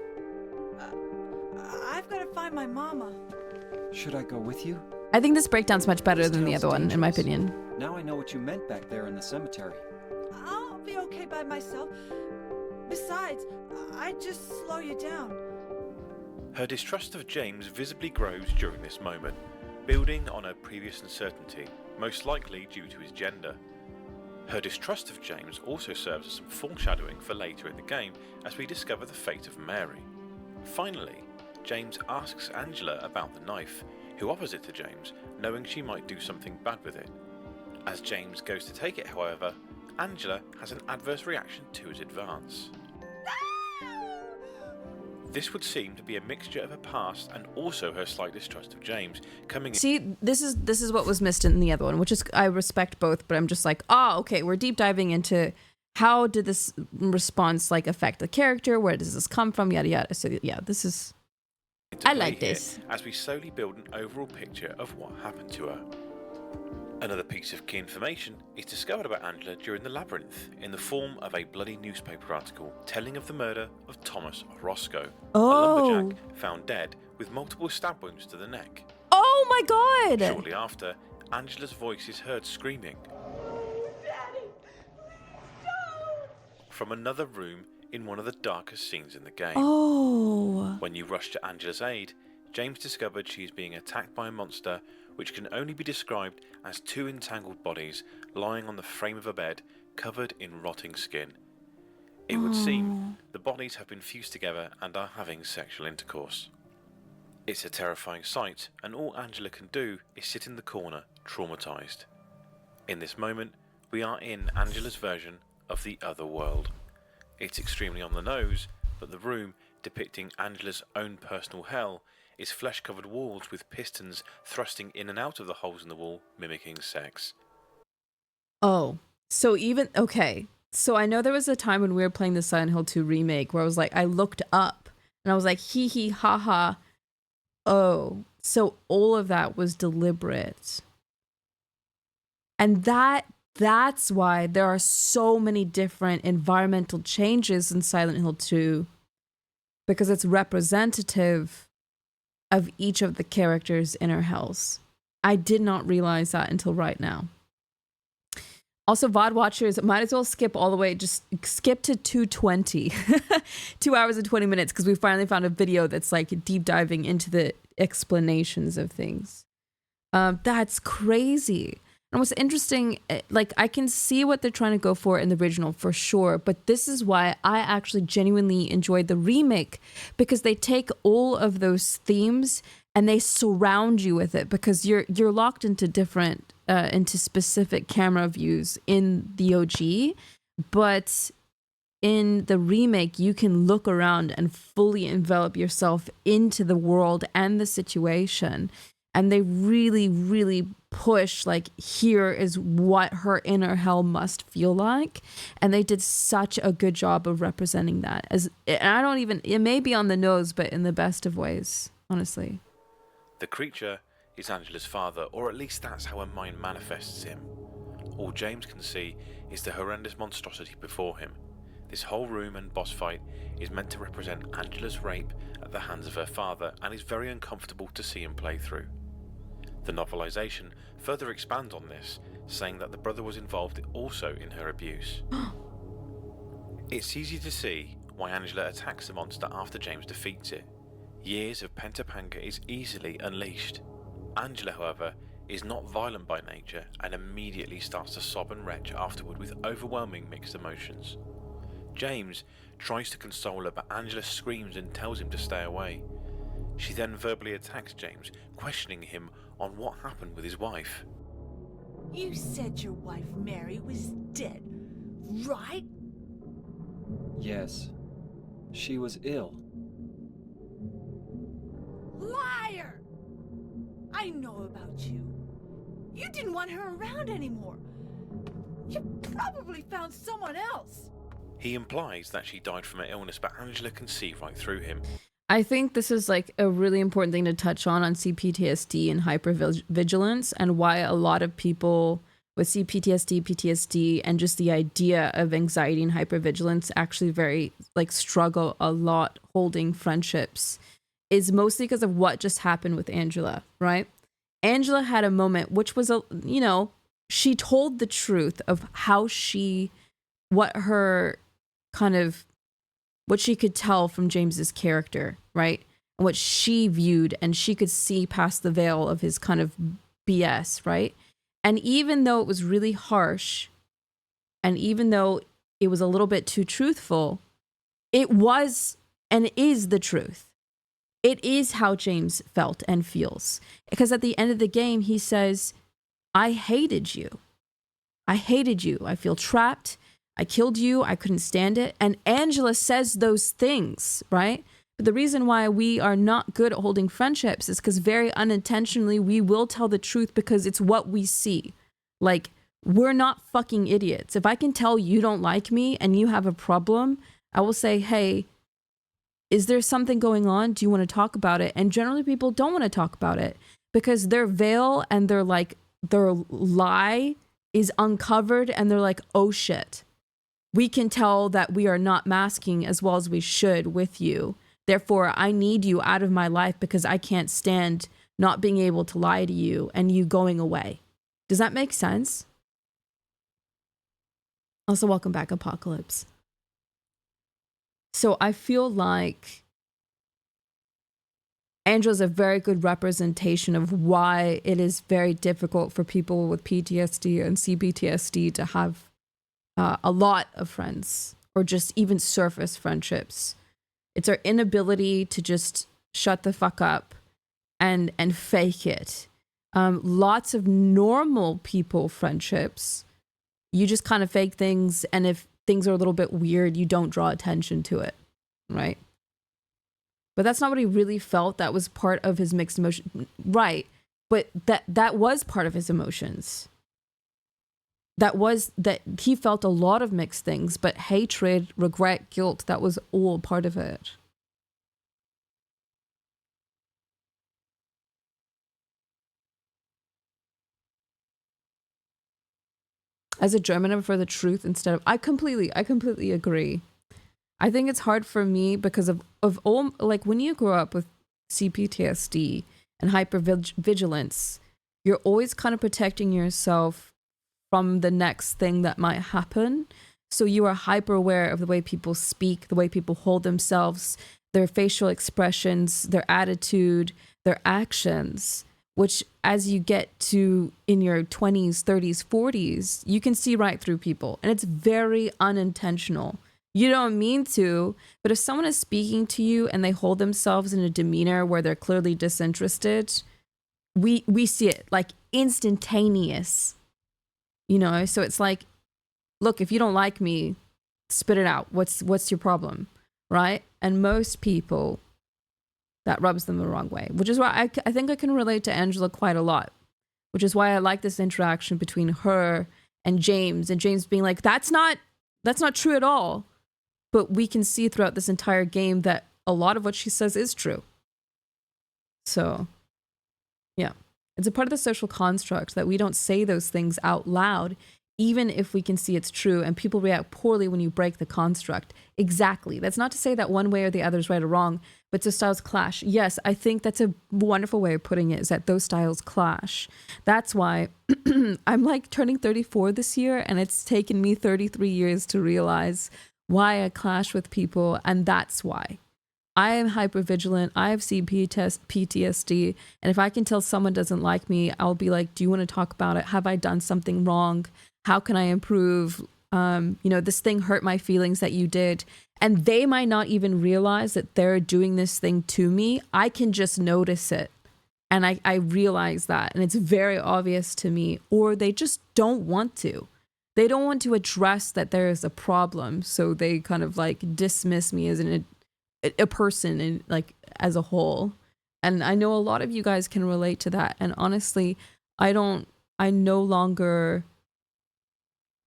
I've got to find my mama. Should I go with you? I think this breakdown's much better than the other one, in my opinion. Now I know what you meant back there in the cemetery. I'll be okay by myself. Besides, I'd just slow you down. Her distrust of James visibly grows during this moment, building on her previous uncertainty, most likely due to his gender. Her distrust of James also serves as some foreshadowing for later in the game as we discover the fate of Mary. Finally, James asks Angela about the knife, who offers it to James, knowing she might do something bad with it. As James goes to take it, however, Angela has an adverse reaction to his advance. This would seem to be a mixture of her past and also her slight distrust of James coming. See, this is what was missed in the other one, which is, I respect both, but I'm just like, okay, we're deep diving into how did this response like affect the character, where does this come from, yada yada. So yeah, this is, I like this. As we slowly build an overall picture of what happened to her. Another piece of key information is discovered about Angela during the labyrinth in the form of a bloody newspaper article telling of the murder of Thomas Roscoe, a lumberjack found dead with multiple stab wounds to the neck. Oh my god! Shortly after, Angela's voice is heard screaming from another room in one of the darkest scenes in the game. When you rush to Angela's aid, James discovered she is being attacked by a monster which can only be described as two entangled bodies lying on the frame of a bed covered in rotting skin. It would seem the bodies have been fused together and are having sexual intercourse. It's a terrifying sight, and all Angela can do is sit in the corner, traumatized. In this moment, we are in Angela's version of the other world. It's extremely on the nose, but the room, depicting Angela's own personal hell, is flesh-covered walls with pistons thrusting in and out of the holes in the wall, mimicking sex. So even, okay. So I know there was a time when we were playing the Silent Hill 2 remake where I was like, I looked up and I was like, hee hee ha ha. Oh, so all of that was deliberate. And that's why there are so many different environmental changes in Silent Hill 2, because it's representative of each of the characters' inner hells. I did not realize that until right now. Also, VOD watchers might as well skip all the way, just skip to 2:20, 2 hours and 20 minutes, because we finally found a video that's like deep diving into the explanations of things. That's crazy. And what's interesting, like, I can see what they're trying to go for in the original for sure, but this is why I actually genuinely enjoyed the remake, because they take all of those themes and they surround you with it, because you're locked into different, into specific camera views in the OG, but in the remake, you can look around and fully envelop yourself into the world and the situation. And they really, really push, like, here is what her inner hell must feel like. And they did such a good job of representing that. And I don't even, it may be on the nose, but in the best of ways, honestly. The creature is Angela's father, or at least that's how her mind manifests him. All James can see is the horrendous monstrosity before him. This whole room and boss fight is meant to represent Angela's rape at the hands of her father, and is very uncomfortable to see him play through. The novelization further expands on this, saying that the brother was involved also in her abuse. It's easy to see why Angela attacks the monster after James defeats it. Years of pent-up anger is easily unleashed. Angela, however, is not violent by nature and immediately starts to sob and retch afterward with overwhelming mixed emotions. James tries to console her, but Angela screams and tells him to stay away. She then verbally attacks James, questioning him on what happened with his wife. You said your wife Mary was dead, right? Yes. She was ill. Liar! I know about you. You didn't want her around anymore. You probably found someone else. He implies that she died from her illness, but Angela can see right through him. I think this is like a really important thing to touch on CPTSD and hypervigilance, and why a lot of people with CPTSD, PTSD, and just the idea of anxiety and hypervigilance actually very like struggle a lot holding friendships, is mostly because of what just happened with Angela, right? Angela had a moment which was she told the truth of how what her kind of what she could tell from James's character, right? And what she viewed, and she could see past the veil of his kind of BS, right? And even though it was really harsh, and even though it was a little bit too truthful, it was and is the truth. It is how James felt and feels. Because at the end of the game, he says, I hated you. I hated you. I feel trapped. I killed you. I couldn't stand it. And Angela says those things, right? But the reason why we are not good at holding friendships is because very unintentionally, we will tell the truth because it's what we see. Like, we're not fucking idiots. If I can tell you don't like me and you have a problem, I will say, hey, is there something going on? Do you want to talk about it? And generally people don't want to talk about it because their veil and their lie is uncovered and they're like, oh shit, we can tell that we are not masking as well as we should with you. Therefore, I need you out of my life because I can't stand not being able to lie to you and you going away. Does that make sense? Also, welcome back, Apocalypse. So I feel like Angela's a very good representation of why it is very difficult for people with PTSD and CPTSD to have a lot of friends or just even surface friendships. It's our inability to just shut the fuck up and fake it. Lots of normal people friendships, you just kind of fake things, and if things are a little bit weird, you don't draw attention to it, right? But that's not what he really felt. That was part of his mixed emotion, right? But that was part of his emotions. That he felt a lot of mixed things, but hatred, regret, guilt, that was all part of it. As a German, I prefer the truth instead of... I completely agree. I think it's hard for me because of all... Like, when you grow up with CPTSD and hypervigilance, you're always kind of protecting yourself from the next thing that might happen. So you are hyper aware of the way people speak, the way people hold themselves, their facial expressions, their attitude, their actions, which as you get to in your 20s, 30s, 40s, you can see right through people. And it's very unintentional. You don't mean to, but if someone is speaking to you and they hold themselves in a demeanor where they're clearly disinterested, we see it like instantaneous, you know? So it's like, look, if you don't like me, spit it out. What's your problem, right? And most people, that rubs them the wrong way, which is why I think I can relate to Angela quite a lot, which is why I like this interaction between her and James being like, that's not true at all. But we can see throughout this entire game that a lot of what she says is true. So, yeah. It's a part of the social construct that we don't say those things out loud, even if we can see it's true, and people react poorly when you break the construct. Exactly. That's not to say that one way or the other is right or wrong, but the styles clash. Yes, I think that's a wonderful way of putting it, is that those styles clash. That's why I'm like turning 34 this year, and it's taken me 33 years to realize why I clash with people, and that's why. I am hypervigilant. I have PTSD, and if I can tell someone doesn't like me, I'll be like, do you want to talk about it? Have I done something wrong? How can I improve? This thing hurt my feelings that you did. And they might not even realize that they're doing this thing to me. I can just notice it. And I realize that. And it's very obvious to me. Or they just don't want to. They don't want to address that there is a problem. So they kind of like dismiss me as a person and like as a whole. And I know a lot of you guys can relate to that. And honestly, I no longer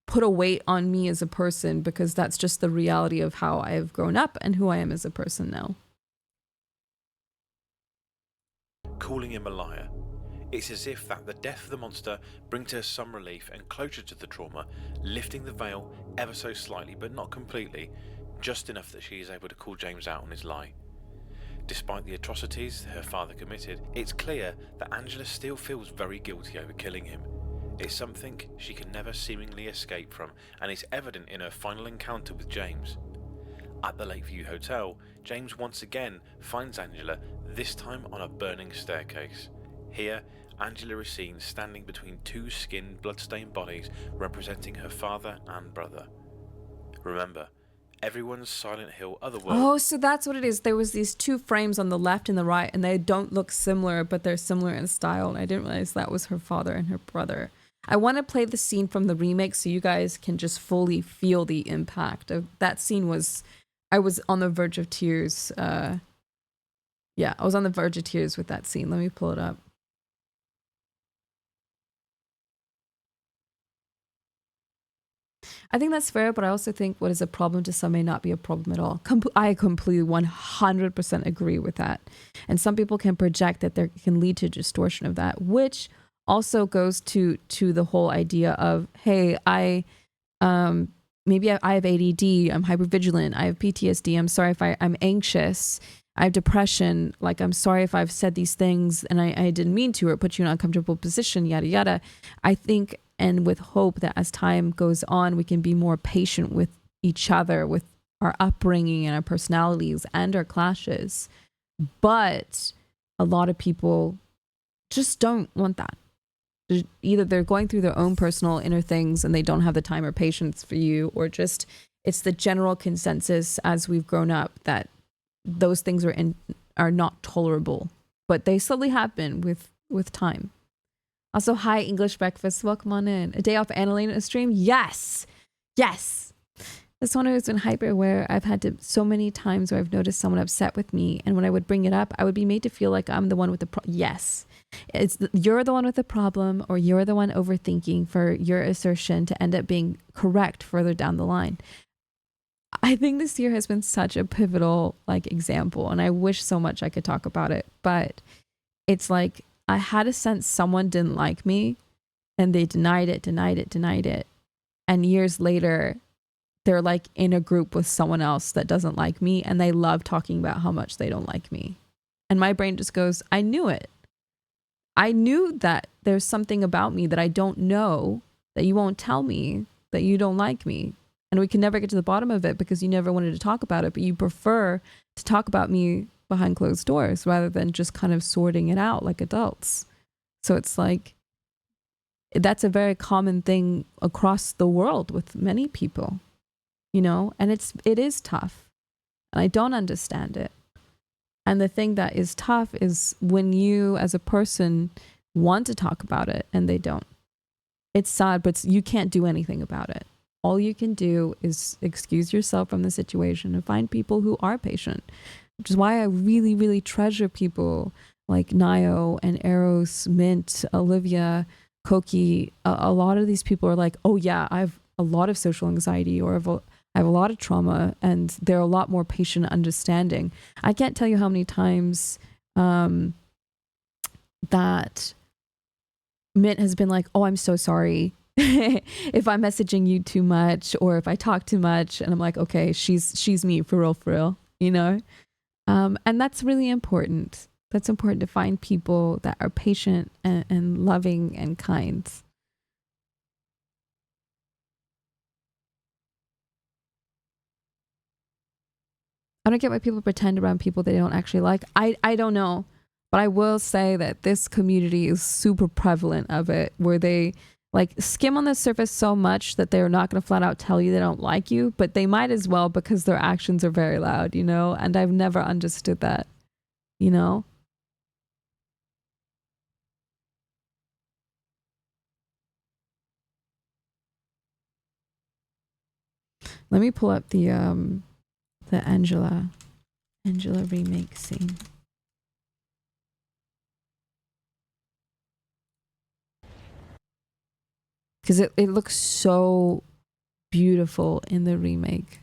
put a weight on me as a person, because that's just the reality of how I have grown up and who I am as a person now. Calling him a liar. It's as if that the death of the monster brings her some relief and closure to the trauma, lifting the veil ever so slightly, but not completely, just enough that she is able to call James out on his lie. Despite the atrocities her father committed, it's clear that Angela still feels very guilty over killing him. It's something she can never seemingly escape from, and it's evident in her final encounter with James. At the Lakeview Hotel, James once again finds Angela, this time on a burning staircase. Here, Angela is seen standing between two skinned, blood-stained bodies representing her father and brother. Remember, everyone's Silent Hill otherworld. Oh, so that's what it is. There was these two frames on the left and the right, and they don't look similar, but they're similar in style. And I didn't realize that was her father and her brother. I want to play the scene from the remake so you guys can just fully feel the impact of that scene. I was on the verge of tears. Yeah, I was on the verge of tears with that scene. Let me pull it up. I think that's fair, but I also think what is a problem to some may not be a problem at all. I completely 100% agree with that. And some people can project that there can lead to distortion of that, which also goes to the whole idea of, hey, maybe I have ADD, I'm hypervigilant, I have PTSD, I'm sorry if I'm anxious, I have depression, like I'm sorry if I've said these things and I didn't mean to, or put you in an uncomfortable position, yada yada. I think, and with hope that as time goes on, we can be more patient with each other, with our upbringing and our personalities and our clashes. But a lot of people just don't want that. Either they're going through their own personal inner things and they don't have the time or patience for you, or just it's the general consensus as we've grown up that those things are not tolerable, but they slowly happen with time. Also, hi, English Breakfast. Welcome on in. A day off Annalena in a stream? Yes. Yes. As someone who's been hyper aware, I've had so many times where I've noticed someone upset with me, and when I would bring it up, I would be made to feel like I'm the one with the yes. You're the one with the problem, or you're the one overthinking for your assertion to end up being correct further down the line. I think this year has been such a pivotal example, and I wish so much I could talk about it, but it's like I had a sense someone didn't like me and they denied it. And years later, they're in a group with someone else that doesn't like me, and they love talking about how much they don't like me. And my brain just goes, I knew it. I knew that there's something about me that I don't know, that you won't tell me, that you don't like me. And we can never get to the bottom of it because you never wanted to talk about it, but you prefer to talk about me behind closed doors rather than just kind of sorting it out like adults. So it's that's a very common thing across the world with many people, and it is tough, and I don't understand it. And the thing that is tough is when you as a person want to talk about it and they don't. It's sad, but you can't do anything about it. All you can do is excuse yourself from the situation and find people who are patient, which is why I really, really treasure people like Nio and Eros, Mint, Olivia, Koki. A lot of these people are like, oh yeah, I have a lot of social anxiety, or I have a lot of trauma, and they're a lot more patient and understanding. I can't tell you how many times that Mint has been like, oh, I'm so sorry if I'm messaging you too much, or if I talk too much. And I'm like, okay, she's me for real, and that's really important. That's important to find people that are patient and loving and kind. I don't get why people pretend around people they don't actually like. I don't know. But I will say that this community is super prevalent of it, where they skim on the surface so much that they're not going to flat out tell you they don't like you, but they might as well because their actions are very loud, and I've never understood that, Let me pull up the Angela remake scene. Because it looks so beautiful in the remake.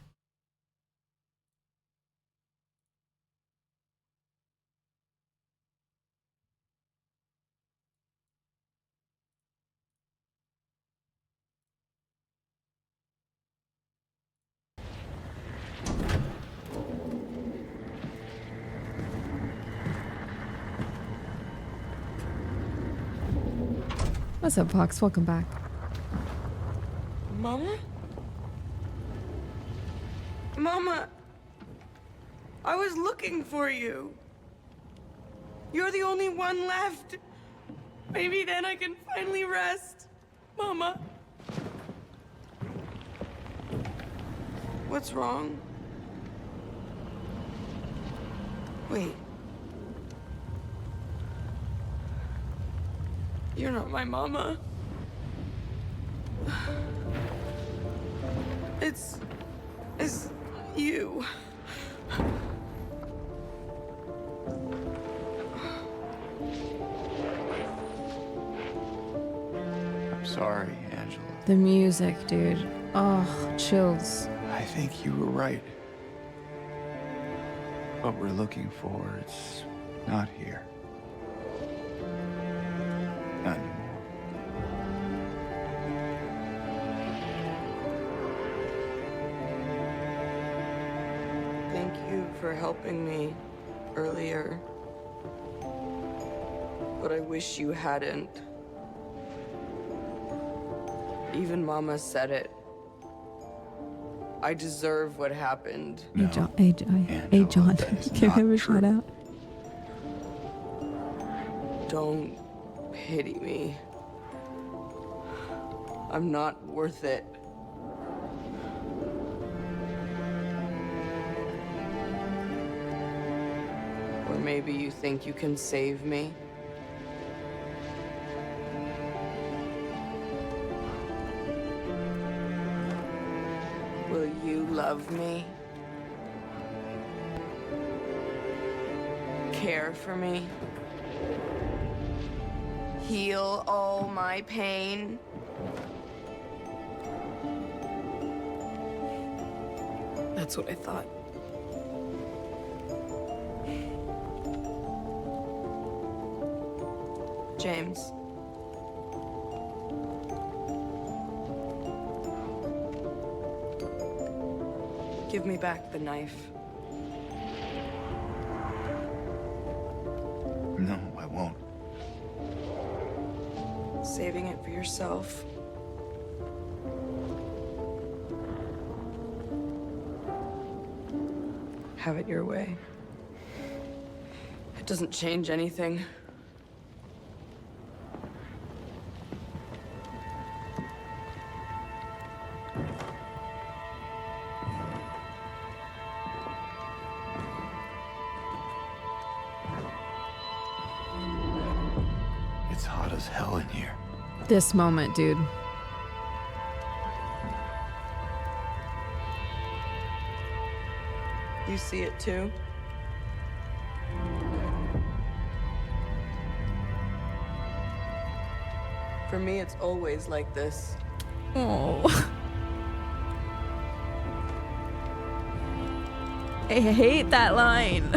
What's up, Fox? Welcome back. Mama? Mama, was looking for you. You're the only one left. Maybe then I can finally rest. Mama. What's wrong? Wait. You're not my mama. It's you. I'm sorry, Angela. The music, dude. Oh, chills. I think you were right. What we're looking for, it's not here. Not anymore. Thank you for helping me earlier. But I wish you hadn't. Even Mama said it. I deserve what happened. Hey, John. Hey, John. Give him a shout out. Don't pity me. I'm not worth it. Or maybe you think you can save me? Will you love me? Care for me? Heal all my pain? That's what I thought. James. Give me back the knife. No, I won't. Saving it for yourself. Have it your way. It doesn't change anything. It's hot as hell in here. This moment, dude. You see it too? For me, it's always like this. Oh. I hate that line.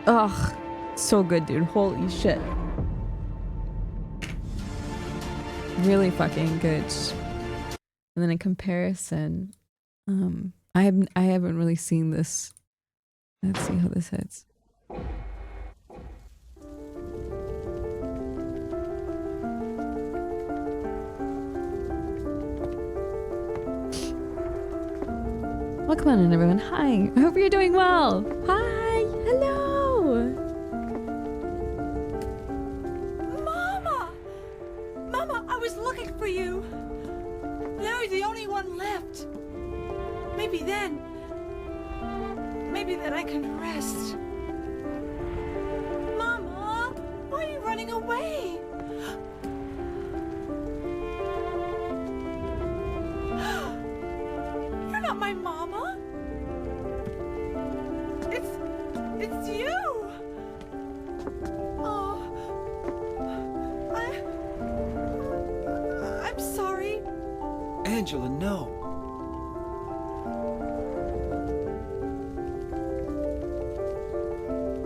Ugh, so good, dude. Holy shit. Really fucking good. And then in comparison, I haven't really seen this. Let's see how this hits. Welcome on in, everyone. Hi. I hope you're doing well. Hi. Hello. Mama! Mama, I was looking for you. Now you're the only one left. Maybe then I can rest. Mama, why are you running away? You're not my mama. It's you. Oh, I'm sorry. Angela, no.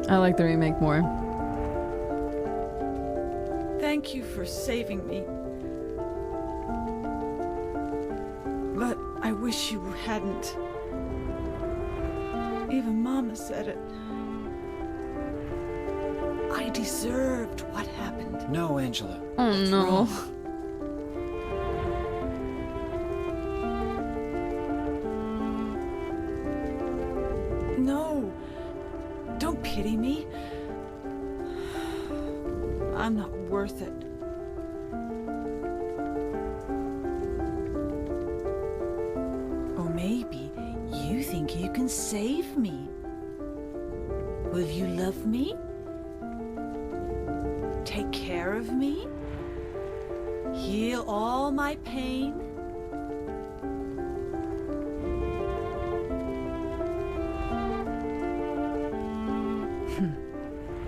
I like the remake more. Thank you for saving me. But I wish you hadn't. Even Mama said it. I I deserved what happened. No, Angela. Oh What's no. wrong? No. Don't pity me. I'm not worth it. Or maybe you think you can save me. Will you love me? Take care of me? Heal all my pain?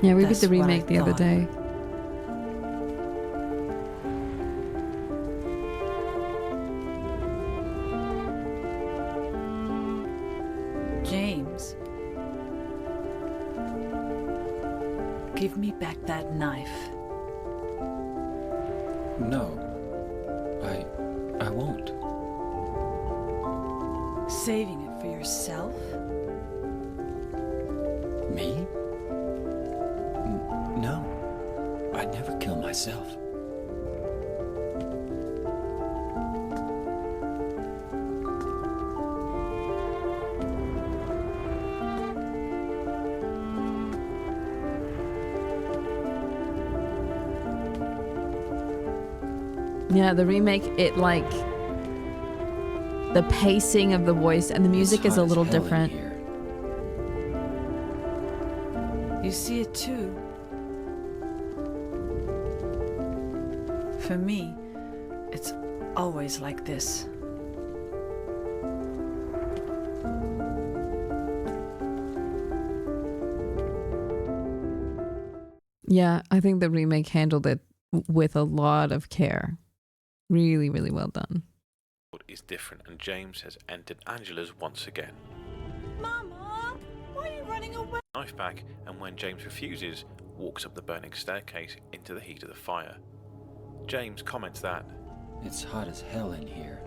Yeah, we did That's the what I remake the other thought. day. James, give me back that knife. No. I won't. Saving it for yourself? Me? No. I'd never kill myself. Yeah, the remake, it like the pacing of the voice and the music is a little different. You see it too. For me, it's always like this. Yeah, I think the remake handled it with a lot of care. Really, really well done. Is different, and James has entered Angela's once again. Mama, why are you running away? Knife back, and when James refuses, walks up the burning staircase into the heat of the fire. James comments that It's hot as hell in here.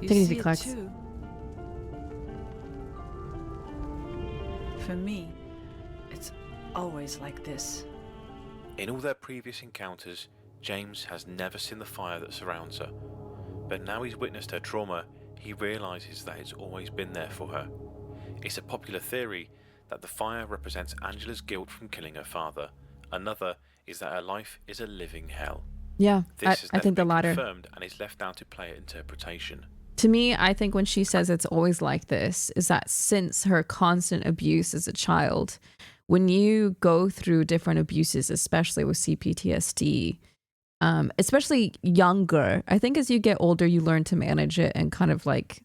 You Take it easy, see it Clarks. too. For me, it's always like this. in all their previous encounters, James has never seen the fire that surrounds her. But now he's witnessed her trauma, he realises that it's always been there for her. It's a popular theory that the fire represents Angela's guilt from killing her father. Another is that her life is a living hell. Yeah, This has I think the never been latter. confirmed and is left down to player interpretation. To me, I think when she says it's always like this, is that since her constant abuse as a child, when you go through different abuses, especially with CPTSD, especially younger, I think as you get older, you learn to manage it and kind of like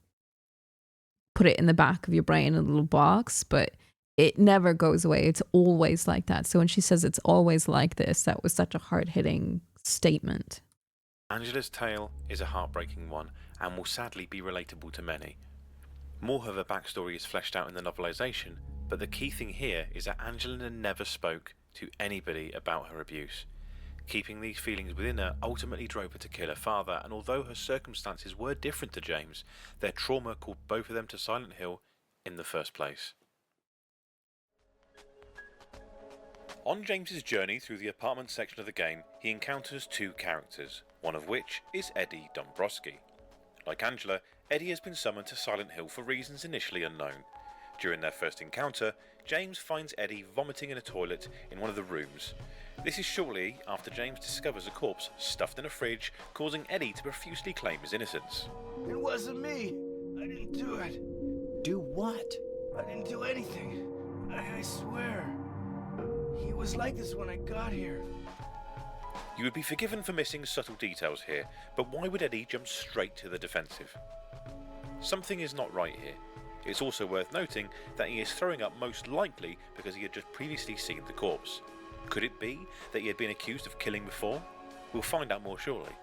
put it in the back of your brain in a little box, but it never goes away. It's always like that. So when she says it's always like this, that was such a hard-hitting statement. Angela's tale is a heartbreaking one and will sadly be relatable to many. More of her backstory is fleshed out in the novelisation, but the key thing here is that Angela never spoke to anybody about her abuse. Keeping these feelings within her ultimately drove her to kill her father, and although her circumstances were different to James, their trauma called both of them to Silent Hill in the first place. On James's journey through the apartment section of the game, he encounters two characters, one of which is Eddie Dombrowski. Like Angela, Eddie has been summoned to Silent Hill for reasons initially unknown. During their first encounter, James finds Eddie vomiting in a toilet in one of the rooms. This is shortly after James discovers a corpse stuffed in a fridge, causing Eddie to profusely claim his innocence. It wasn't me. I didn't do it. Do what? I didn't do anything. I swear. He was like this when I got here. You would be forgiven for missing subtle details here, but why would Eddie jump straight to the defensive? Something is not right here. It's also worth noting that he is throwing up most likely because he had just previously seen the corpse. Could it be that he had been accused of killing before? We'll find out more shortly.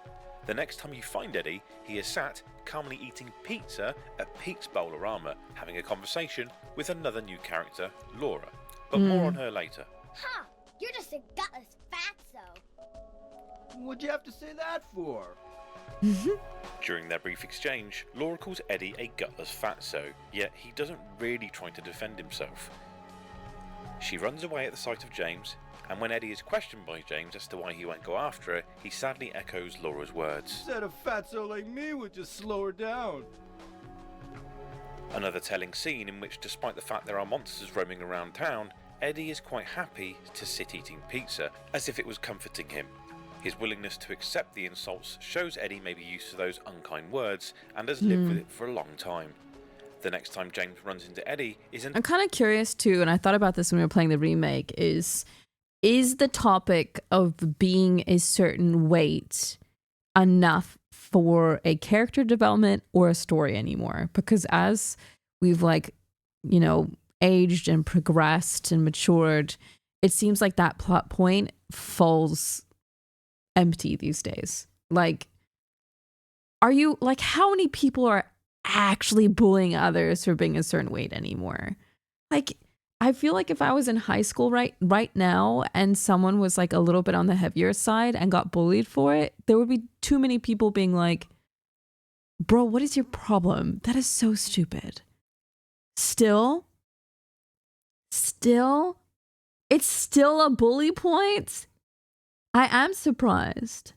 The next time you find Eddie, he is sat, calmly eating pizza at Pete's Bowl-O-Rama, having a conversation with another new character, Laura. But more on her later. Ha! You're just a gutless fatso. What'd you have to say that for? During their brief exchange, Laura calls Eddie a gutless fatso, yet he doesn't really try to defend himself. She runs away at the sight of James, and when Eddie is questioned by James as to why he won't go after her, he sadly echoes Laura's words. Said a fatso like me would just slow her down. Another telling scene in which, despite the fact there are monsters roaming around town, Eddie is quite happy to sit eating pizza, as if it was comforting him. His willingness to accept the insults shows Eddie may be used to those unkind words and has lived with it for a long time. The next time James runs into Eddie isn't... I'm kind of curious too, and I thought about this when we were playing the remake, is the topic of being a certain weight enough for a character development or a story anymore? Because as we've aged and progressed and matured, it seems like that plot point falls empty these days. Like, how many people are actually bullying others for being a certain weight anymore? Like, I feel like if I was in high school right now and someone was like a little bit on the heavier side and got bullied for it, there would be too many people being like, bro, what is your problem? That is so stupid. Still, it's still a bully point. I am surprised.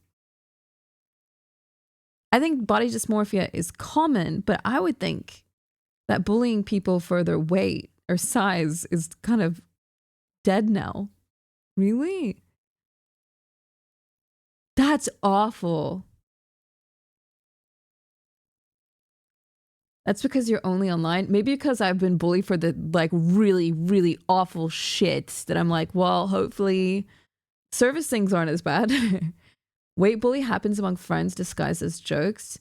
I think body dysmorphia is common, but I would think that bullying people for their weight or size is kind of dead now. Really? That's awful. That's because you're only online. Maybe because I've been bullied for the really, really awful shit that I'm like, well, hopefully service things aren't as bad. Weight bully happens among friends disguised as jokes.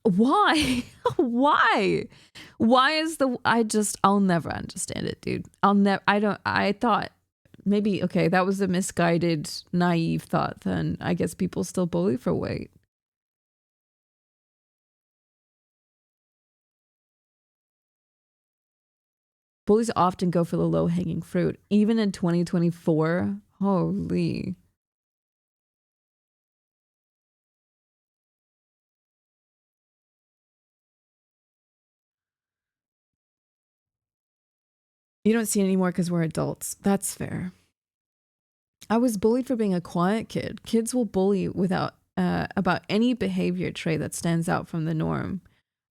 Why? Why? Why is I'll never understand it, dude. I thought maybe, okay, that was a misguided, naive thought then. I guess people still bully for weight. Bullies often go for the low-hanging fruit. Even in 2024, holy. You don't see it anymore because we're adults. That's fair. I was bullied for being a quiet kid. Kids will bully without about any behavior trait that stands out from the norm.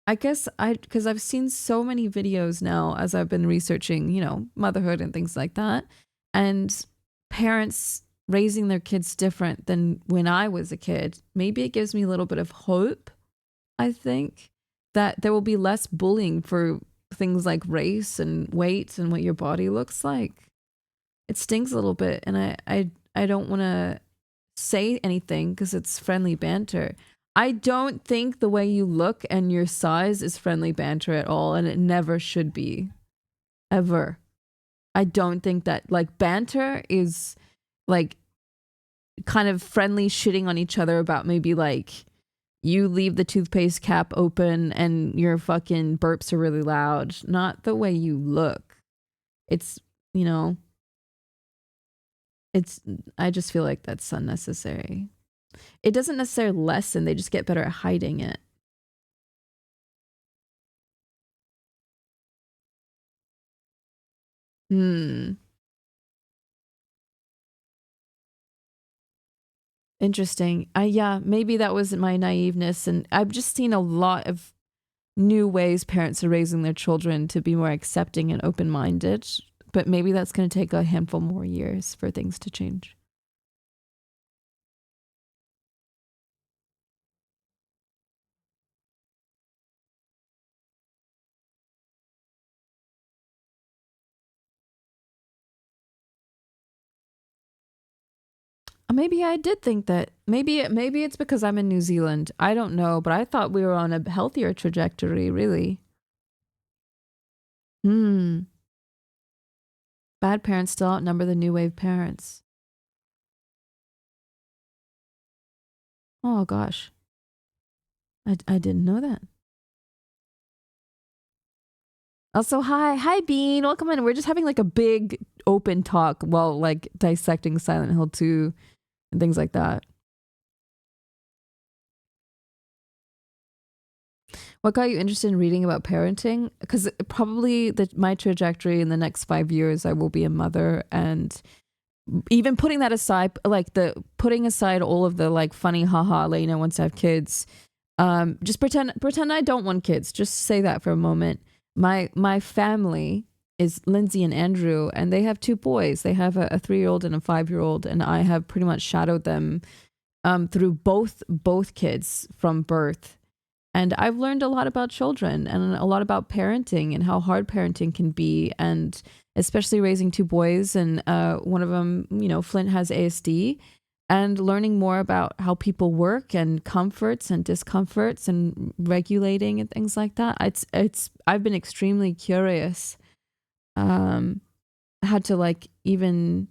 I guess because I've seen so many videos now as I've been researching, motherhood and things like that, and parents raising their kids different than when I was a kid. Maybe it gives me a little bit of hope, I think, that there will be less bullying for things like race and weight and what your body looks like. It stings a little bit, and I don't want to say anything because it's friendly banter. I don't think the way you look and your size is friendly banter at all, and it never should be. Ever. I don't think that, banter is, kind of friendly shitting on each other about maybe, you leave the toothpaste cap open and your fucking burps are really loud. Not the way you look. It's, I just feel like that's unnecessary. It doesn't necessarily lessen, they just get better at hiding it. Interesting. Yeah, maybe that was my naiveness, and I've just seen a lot of new ways parents are raising their children to be more accepting and open-minded, but maybe that's going to take a handful more years for things to change. Maybe I did think that. Maybe it's because I'm in New Zealand. I don't know, but I thought we were on a healthier trajectory, really. Bad parents still outnumber the new wave parents. Oh gosh. I didn't know that. Also, hi Bean, welcome in. We're just having a big open talk while dissecting Silent Hill 2 and things like that. What got you interested in reading about parenting? Because probably my trajectory in the next 5 years, I will be a mother, and even putting that aside, like putting aside all of the like funny, haha, Layna wants to have kids. Just pretend I don't want kids. Just say that for a moment. My family is Lindsay and Andrew, and they have 2 boys. They have a 3-year-old and a 5-year-old, and I have pretty much shadowed them through both kids from birth. And I've learned a lot about children and a lot about parenting and how hard parenting can be, and especially raising 2 boys. And one of them, you know, Flint has ASD, and learning more about how people work and comforts and discomforts and regulating and things like that. I've been extremely curious how to like even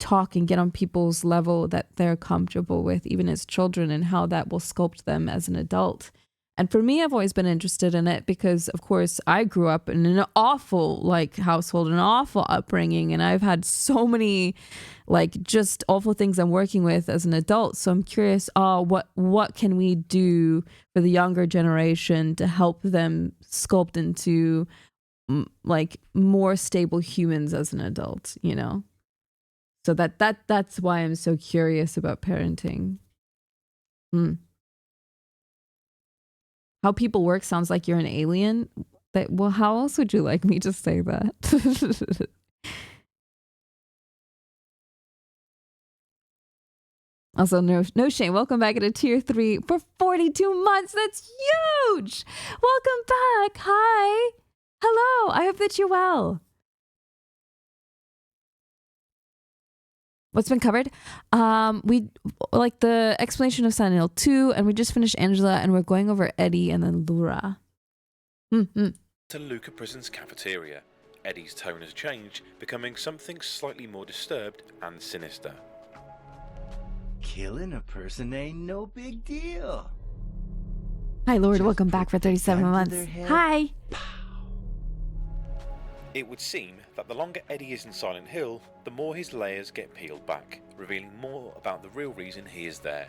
talk and get on people's level that they're comfortable with, even as children, and how that will sculpt them as an adult. And for me, I've always been interested in it because, of course, I grew up in an awful like household, an awful upbringing, and I've had so many like just awful things I'm working with as an adult. So I'm curious, what can we do for the younger generation to help them sculpt into like more stable humans as an adult, you know? So that's why I'm so curious about parenting. How people work sounds like you're an alien. Well, how else would you like me to say that? Also, no shame. Welcome back at a tier 3 for 42 months. That's huge. Welcome back. Hi. Hello. I hope that you're well. What's been covered? We like the explanation of Silent Hill 2, and we just finished Angela, and we're going over Eddie and then Laura. To Luca Prison's cafeteria, Eddie's tone has changed, becoming something slightly more disturbed and sinister. Killing a person ain't no big deal. Hi, Lord. Welcome back for 37 months. Hi. It would seem that the longer Eddie is in Silent Hill, the more his layers get peeled back, revealing more about the real reason he is there.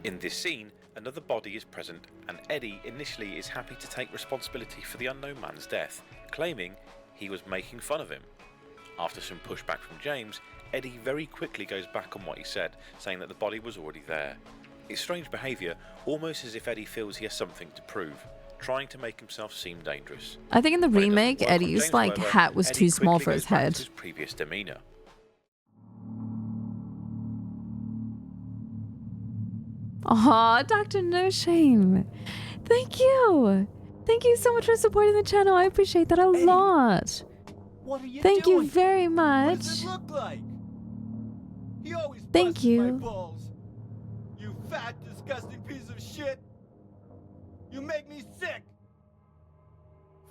In this scene, another body is present, and Eddie initially is happy to take responsibility for the unknown man's death, claiming he was making fun of him. After some pushback from James, Eddie very quickly goes back on what he said, saying that the body was already there. It's strange behaviour, almost as if Eddie feels he has something to prove, trying to make himself seem dangerous. I think in the remake, Eddie's like hat was too small for his head. His previous demeanour. Aw, Dr. No Shame. Thank you. Thank you so much for supporting the channel. I appreciate that a lot. What are you Thank doing? you very much. What does it look like? He always Thank busts my you. balls. You fat, disgusting piece of shit. You make me sick.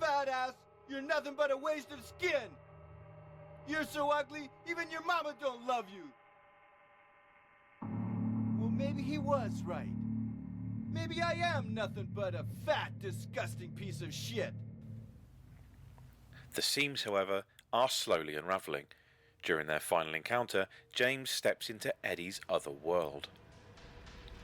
Fat ass, you're nothing but a waste of skin. You're so ugly, even your mama don't love you. Well, maybe he was right. Maybe I am nothing but a fat, disgusting piece of shit. The seams, however, are slowly unravelling. During their final encounter, James steps into Eddie's other world.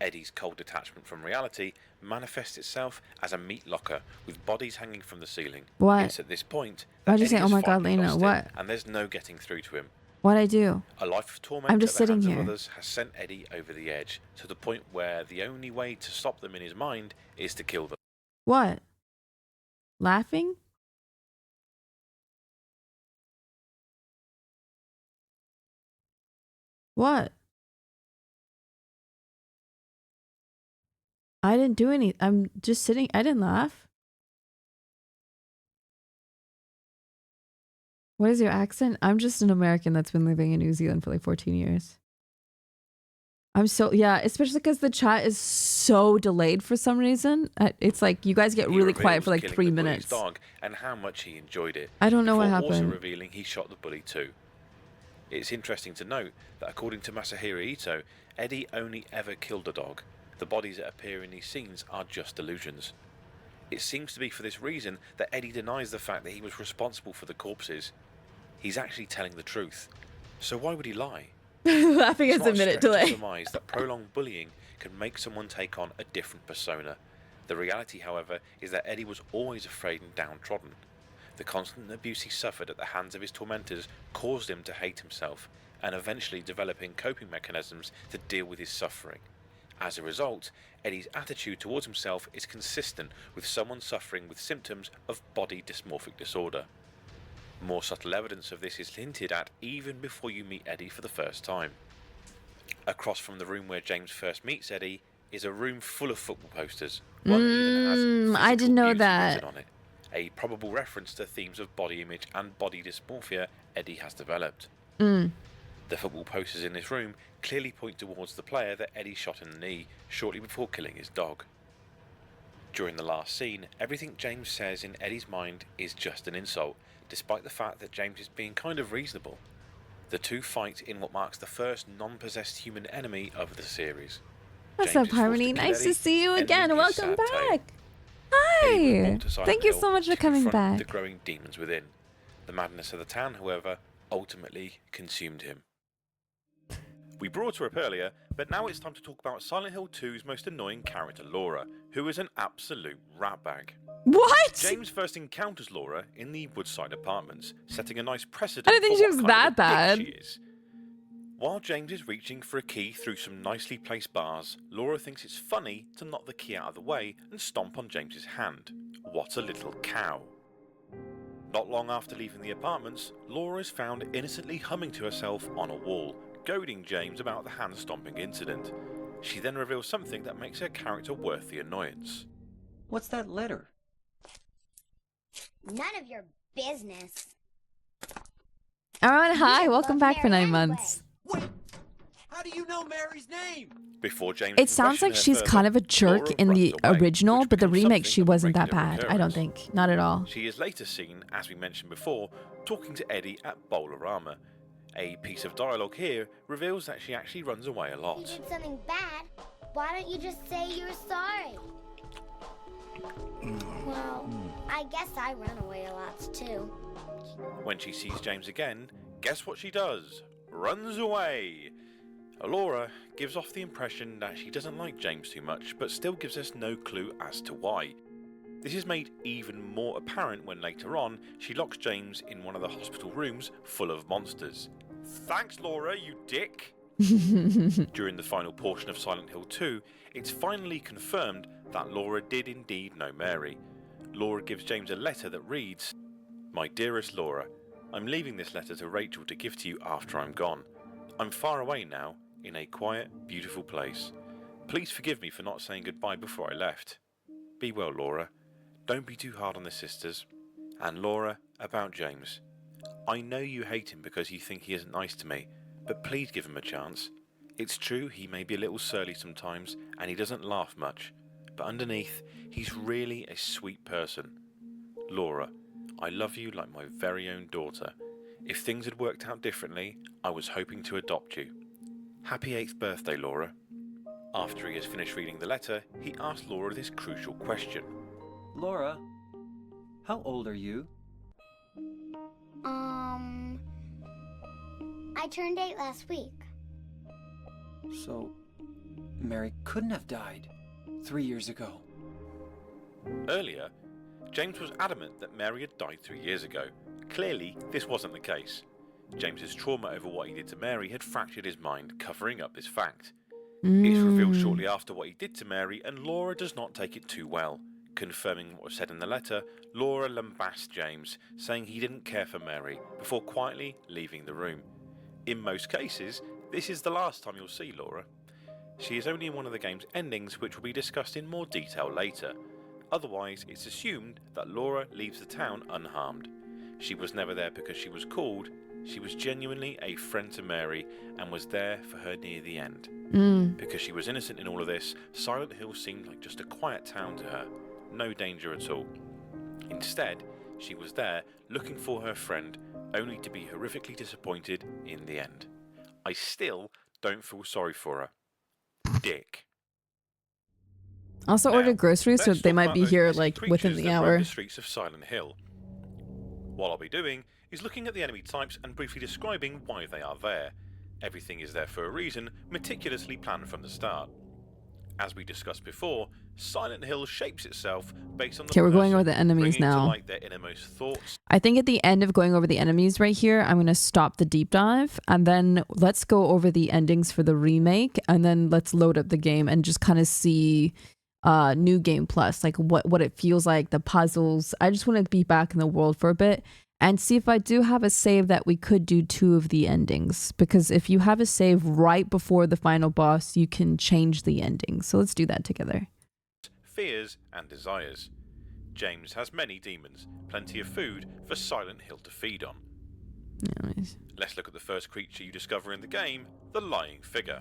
Eddie's cold detachment from reality manifests itself as a meat locker with bodies hanging from the ceiling. What? It's at this point Why'd you Eddie say, has oh my God, finally Layna, lost what? it, and there's no getting through to him. What'd I do? A life of torment I'm just at the sitting hands here. of others has sent Eddie over the edge, to the point where the only way to stop them in his mind is to kill them. What? Laughing? What? I didn't do any. I'm just sitting. I didn't laugh. What is your accent? I'm just an American that's been living in New Zealand for like 14 years. I'm so, yeah, especially because the chat is so delayed for some reason. It's like you guys get He really quiet reveals for like killing 3 the bully's minutes. dog and how much he enjoyed it. I don't know what before also happened. revealing he shot the bully too. It's interesting to note that according to Masahiro Ito, Eddie only ever killed a dog. The bodies that appear in these scenes are just illusions. It seems to be for this reason that Eddie denies the fact that he was responsible for the corpses. He's actually telling the truth. So why would he lie? Laughing It's as not a minute stretch to delay. surmise that prolonged bullying can make someone take on a different persona. The reality, however, is that Eddie was always afraid and downtrodden. The constant abuse he suffered at the hands of his tormentors caused him to hate himself, and eventually developing coping mechanisms to deal with his suffering. As a result, Eddie's attitude towards himself is consistent with someone suffering with symptoms of body dysmorphic disorder. More subtle evidence of this is hinted at even before you meet Eddie for the first time. Across from the room where James first meets Eddie is a room full of football posters. One even has I didn't know beauty that. written on it, a probable reference to themes of body image and body dysmorphia Eddie has developed. The football posters in this room clearly point towards the player that Eddie shot in the knee shortly before killing his dog. During the last scene, everything James says in Eddie's mind is just an insult, despite the fact that James is being kind of reasonable. The two fight in what marks the first non-possessed human enemy of the series. What's James up, is forced Harmony? to kill Nice to Eddie, see you ending again. his Welcome sad tale. back. Eddie was Hi. brought to Silent Thank you Hill so much for to coming confront the back. growing demons within. The madness of the town, however, ultimately consumed him. We brought her up earlier, but now it's time to talk about Silent Hill 2's most annoying character, Laura, who is an absolute ratbag. What? James first encounters Laura in the Woodside apartments, setting a nice precedent I didn't think for she what was kind of that a dick bad. she is. While James is reaching for a key through some nicely placed bars, Laura thinks it's funny to knock the key out of the way and stomp on James's hand. What a little cow. Not long after leaving the apartments, Laura is found innocently humming to herself on a wall, goading James about the hand-stomping incident. She then reveals something that makes her character worth the annoyance. What's that letter? None of your business. Alright, hi. Welcome back for 9 months. How do you know Mary's name? Before James It can sounds question like her she's further, kind of a jerk Laura in the runs away, original, which but the becomes remake she something of a wasn't that regular bad. I don't occurrence. think. Not at all. She is later seen, as we mentioned before, talking to Eddie at Bowl-O-Rama. A piece of dialogue here reveals that she actually runs away a If lot. you did something bad, why don't you just say you're sorry? Well, I guess I run away a lot too. When she sees James again, guess what she does? Runs away! Laura gives off the impression that she doesn't like James too much, but still gives us no clue as to why. This is made even more apparent when later on she locks James in one of the hospital rooms full of monsters. Thanks, Laura, you dick! During the final portion of Silent Hill 2, it's finally confirmed that Laura did indeed know Mary. Laura gives James a letter that reads, "My dearest Laura, I'm leaving this letter to Rachel to give to you after I'm gone. I'm far away now, in a quiet, beautiful place. Please forgive me for not saying goodbye before I left. Be well, Laura. Don't be too hard on the sisters. And Laura, about James. I know you hate him because you think he isn't nice to me, but please give him a chance. It's true he may be a little surly sometimes and he doesn't laugh much, but underneath he's really a sweet person. Laura, I love you like my very own daughter. If things had worked out differently, I was hoping to adopt you. Happy 8th birthday, Laura." After he has finished reading the letter, he asks Laura this crucial question. Laura, how old are you? I turned 8 last week. So, Mary couldn't have died 3 years ago. Earlier, James was adamant that Mary had died 3 years ago. Clearly, this wasn't the case. James's trauma over what he did to Mary had fractured his mind, covering up this fact. It's revealed shortly after what he did to Mary, and Laura does not take it too well. Confirming what was said in the letter, Laura lambasts James, saying he didn't care for Mary, before quietly leaving the room. In most cases, this is the last time you'll see Laura. She is only in one of the game's endings, which will be discussed in more detail later. Otherwise, it's assumed that Laura leaves the town unharmed. She was never there because she was called. She was genuinely a friend to Mary and was there for her near the end. Because she was innocent in all of this, Silent Hill seemed like just a quiet town to her. No danger at all. Instead, she was there looking for her friend, only to be horrifically disappointed in the end. I still don't feel sorry for her. Dick. Also Now, ordered groceries, so let's they talk might about be those here pesky like within creatures the that roam hour. the streets of Silent Hill. What I'll be doing is looking at the enemy types and briefly describing why they are there. Everything is there for a reason, meticulously planned from the start. As we discussed before, Silent Hill shapes itself based on the Okay, we're going person, over the enemies bringing now. to light their innermost thoughts. I think at the end of going over the enemies right here, I'm going to stop the deep dive and then let's go over the endings for the remake and then let's load up the game and just kind of see New Game Plus, like what it feels like, the puzzles. I just want to be back in the world for a bit and see if I do have a save that we could do 2 of the endings, because if you have a save right before the final boss, you can change the ending. So let's do that together. Fears and desires. James has many demons, plenty of food for Silent Hill to feed on. Anyways. Let's look at the first creature you discover in the game, the Lying Figure.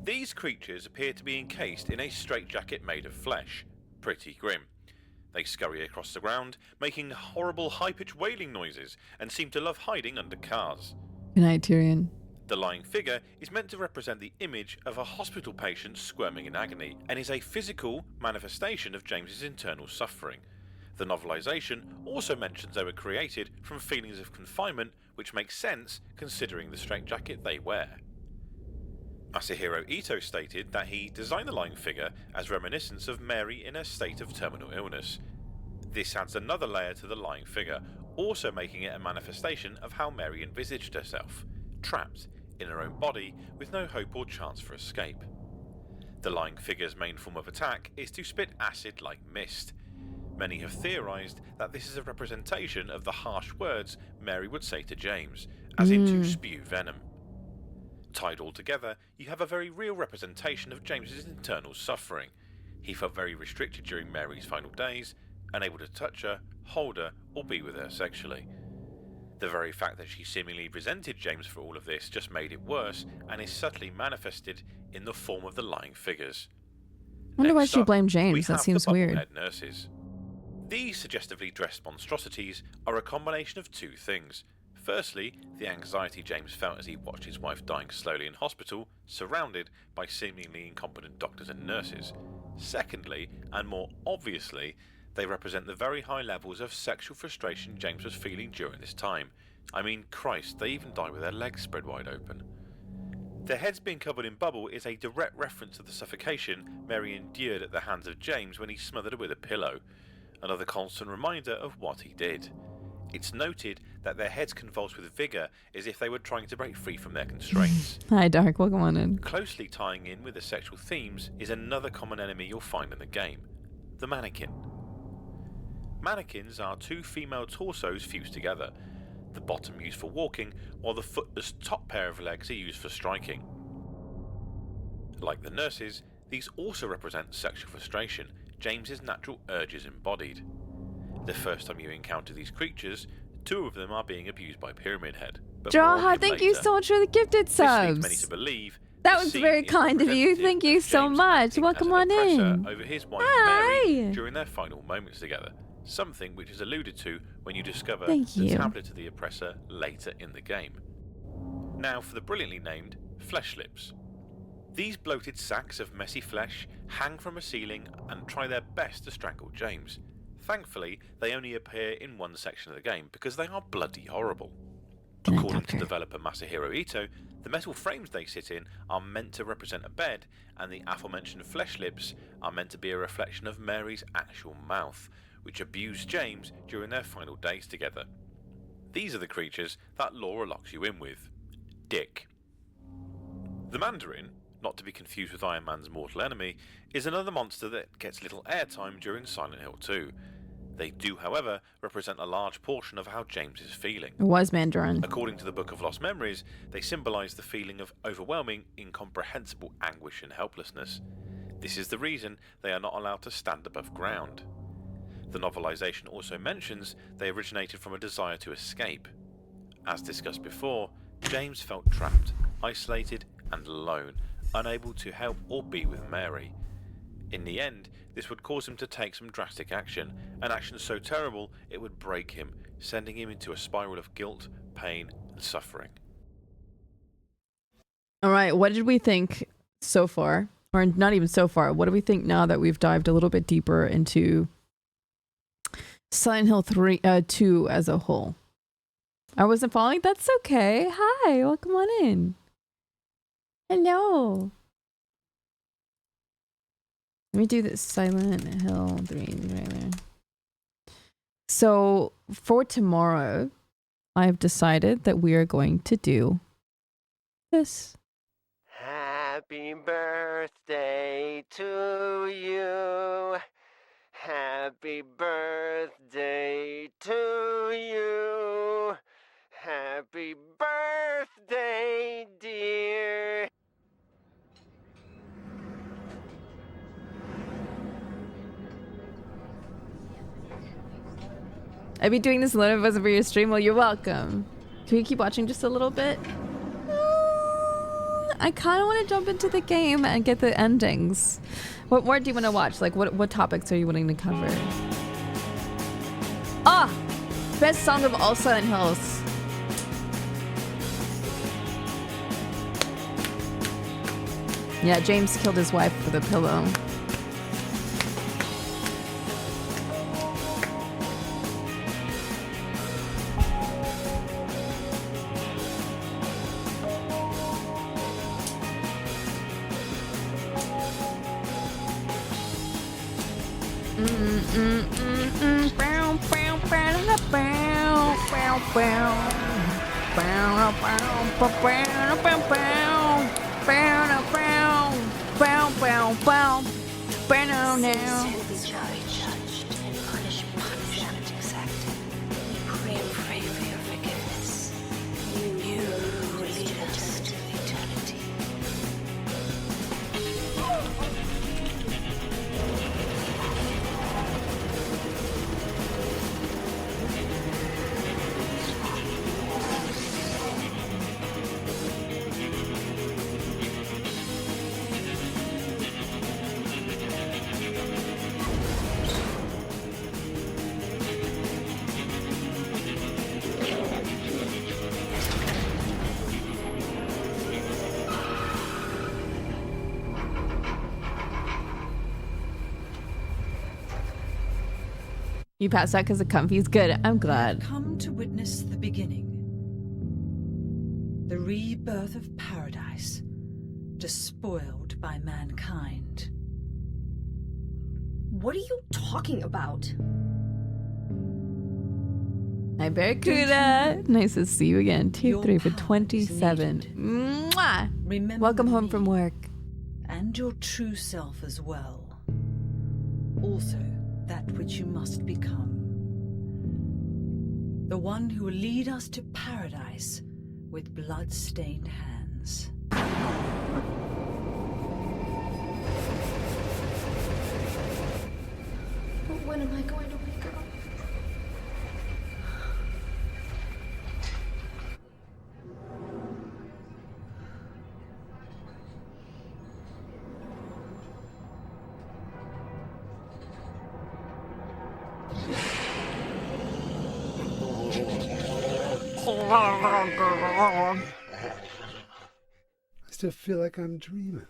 These creatures appear to be encased in a straitjacket made of flesh. Pretty grim. They scurry across the ground, making horrible high-pitched wailing noises, and seem to love hiding under cars. Good night, Tyrion. The lying figure is meant to represent the image of a hospital patient squirming in agony, and is a physical manifestation of James's internal suffering. The novelization also mentions they were created from feelings of confinement, which makes sense considering the straitjacket they wear. Masahiro Ito stated that he designed the lying figure as reminiscence of Mary in a state of terminal illness. This adds another layer to the lying figure, also making it a manifestation of how Mary envisaged herself, trapped in her own body with no hope or chance for escape. The lying figure's main form of attack is to spit acid like mist. Many have theorised that this is a representation of the harsh words Mary would say to James, as in to spew venom. Tied all together, you have a very real representation of James's internal suffering. He felt very restricted during Mary's final days, unable to touch her, hold her, or be with her sexually. The very fact that she seemingly resented James for all of this just made it worse, and is subtly manifested in the form of the lying figures. I wonder why Next she up, blamed we James. That have seems the weird. bubblehead nurses. These suggestively dressed monstrosities are a combination of 2 things. Firstly, the anxiety James felt as he watched his wife dying slowly in hospital, surrounded by seemingly incompetent doctors and nurses. Secondly, and more obviously, they represent the very high levels of sexual frustration James was feeling during this time. I mean, Christ, they even die with their legs spread wide open. Their heads being covered in bubble is a direct reference to the suffocation Mary endured at the hands of James when he smothered her with a pillow. Another constant reminder of what he did. It's noted that their heads convulse with vigour as if they were trying to break free from their constraints. Hi, Dark. Welcome on in. Closely tying in with the sexual themes is another common enemy you'll find in the game, the mannequin. Mannequins are 2 female torsos fused together, the bottom used for walking, while the footless top pair of legs are used for striking. Like the nurses, these also represent sexual frustration, James's natural urges embodied. The first time you encounter these creatures, 2 of them are being abused by Pyramid Head. But more on Jaha, him thank you later. so much for the gifted This leads subs. many to believe That the was scene very is kind of you. representative Thank you of so James much. acting Welcome as on an oppressor in. over his wife Hi. Mary during their final moments together, something which is alluded to when you discover Thank the you. tablet of the oppressor later in the game. Now for the brilliantly named Flesh Lips. These bloated sacks of messy flesh hang from a ceiling and try their best to strangle James. Thankfully, they only appear in one section of the game because they are bloody horrible. According to developer Masahiro Ito, the metal frames they sit in are meant to represent a bed, and the aforementioned flesh lips are meant to be a reflection of Mary's actual mouth, which abused James during their final days together. These are the creatures that Laura locks you in with. Dick. The Mandarin, not to be confused with Iron Man's mortal enemy, is another monster that gets little airtime during Silent Hill 2. They do, however, represent a large portion of how James is feeling. It was Mandarin. According to the Book of Lost Memories, they symbolise the feeling of overwhelming, incomprehensible anguish and helplessness. This is the reason they are not allowed to stand above ground. The novelisation also mentions they originated from a desire to escape. As discussed before, James felt trapped, isolated and alone, unable to help or be with Mary. In the end, this would cause him to take some drastic action, an action so terrible it would break him, sending him into a spiral of guilt, pain and suffering. All right, what did we think so far? Or not even so far. What do we think now that we've dived a little bit deeper into Silent Hill 2 as a whole. I wasn't following. That's okay. Hi, welcome on in. Hello. Let me do this Silent Hill 3 trailer. So for tomorrow, I've decided that we are going to do this. Happy birthday to you. Happy birthday to you. Happy birthday, dear. I'd be doing this alone if it wasn't for your stream. Well, you're welcome. Can we keep watching just a little bit? I kind of want to jump into the game and get the endings. What more do you want to watch? Like, what topics are you wanting to cover? Ah! Best song of all Silent Hills. Yeah, James killed his wife with a pillow. You passed out because of comfy's good. I'm glad. Come to witness the beginning. The rebirth of paradise, despoiled by mankind. What are you talking about? Hi, Barracuda. Nice to see you again. Tier 3 for 27. Mwah! Remember Welcome home me, from work. and your true self as well. Also, that which you must become. The one who will lead us to paradise with blood-stained hands. But when am I going to wake up? I still feel like I'm dreaming.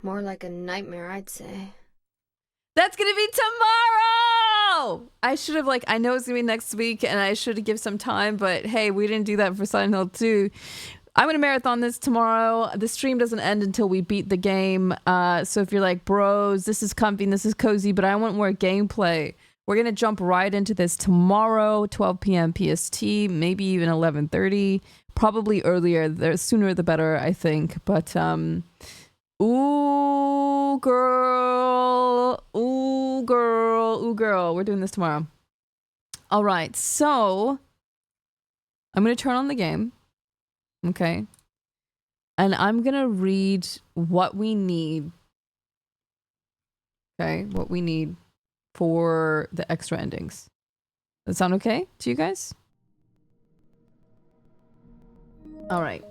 More like a nightmare, I'd say. That's gonna be tomorrow! I should have, I know it's gonna be next week and I should have given some time, but hey, we didn't do that for Silent Hill 2. I'm gonna marathon this tomorrow. The stream doesn't end until we beat the game. So if you're like, bros, this is comfy and this is cozy, but I want more gameplay, we're gonna jump right into this tomorrow, 12 p.m. PST, maybe even 11:30, probably earlier. The sooner the better, I think. But ooh girl, ooh girl, ooh girl, we're doing this tomorrow. All right, so I'm gonna turn on the game, okay, and I'm gonna read what we need. Okay, what we need for the extra endings. Does that sound okay to you guys? All right.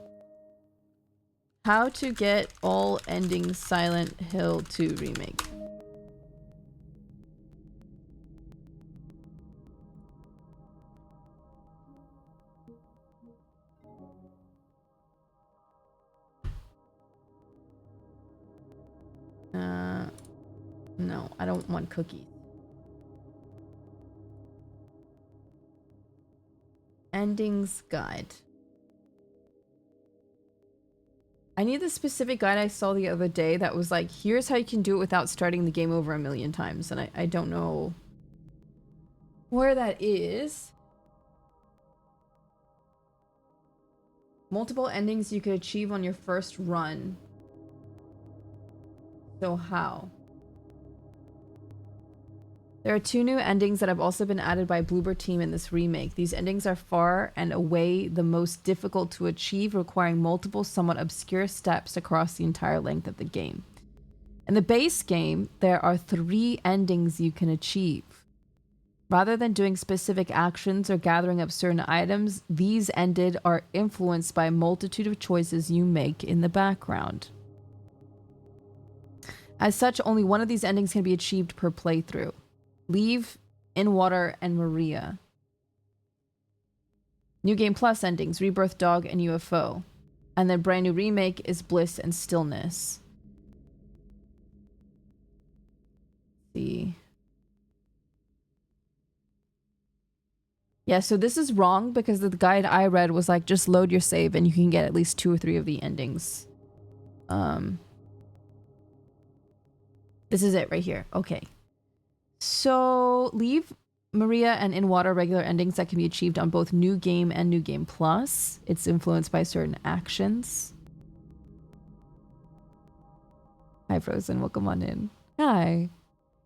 How to get all endings Silent Hill 2 remake. No, I don't want cookies. Endings guide. I need the specific guide I saw the other day that was like, here's how you can do it without starting the game over a million times. And I don't know where that is. Multiple endings you could achieve on your first run. So how? There are 2 new endings that have also been added by Bloober team in this remake. These endings are far and away the most difficult to achieve, requiring multiple somewhat obscure steps across the entire length of the game. In the base game, there are 3 endings you can achieve. Rather than doing specific actions or gathering up certain items, these ended are influenced by a multitude of choices you make in the background. As such, only one of these endings can be achieved per playthrough. Leave, In Water, and Maria. New Game Plus endings, Rebirth, Dog, and UFO. And then brand new remake is Bliss and Stillness. Let's see. Yeah, so this is wrong because the guide I read was like, just load your save and you can get at least 2 or 3 of the endings. This is it right here. Okay. So, Leave, Maria, and In Water regular endings that can be achieved on both New Game and New Game Plus. It's influenced by certain actions. Hi, Frozen. Welcome on in. Hi.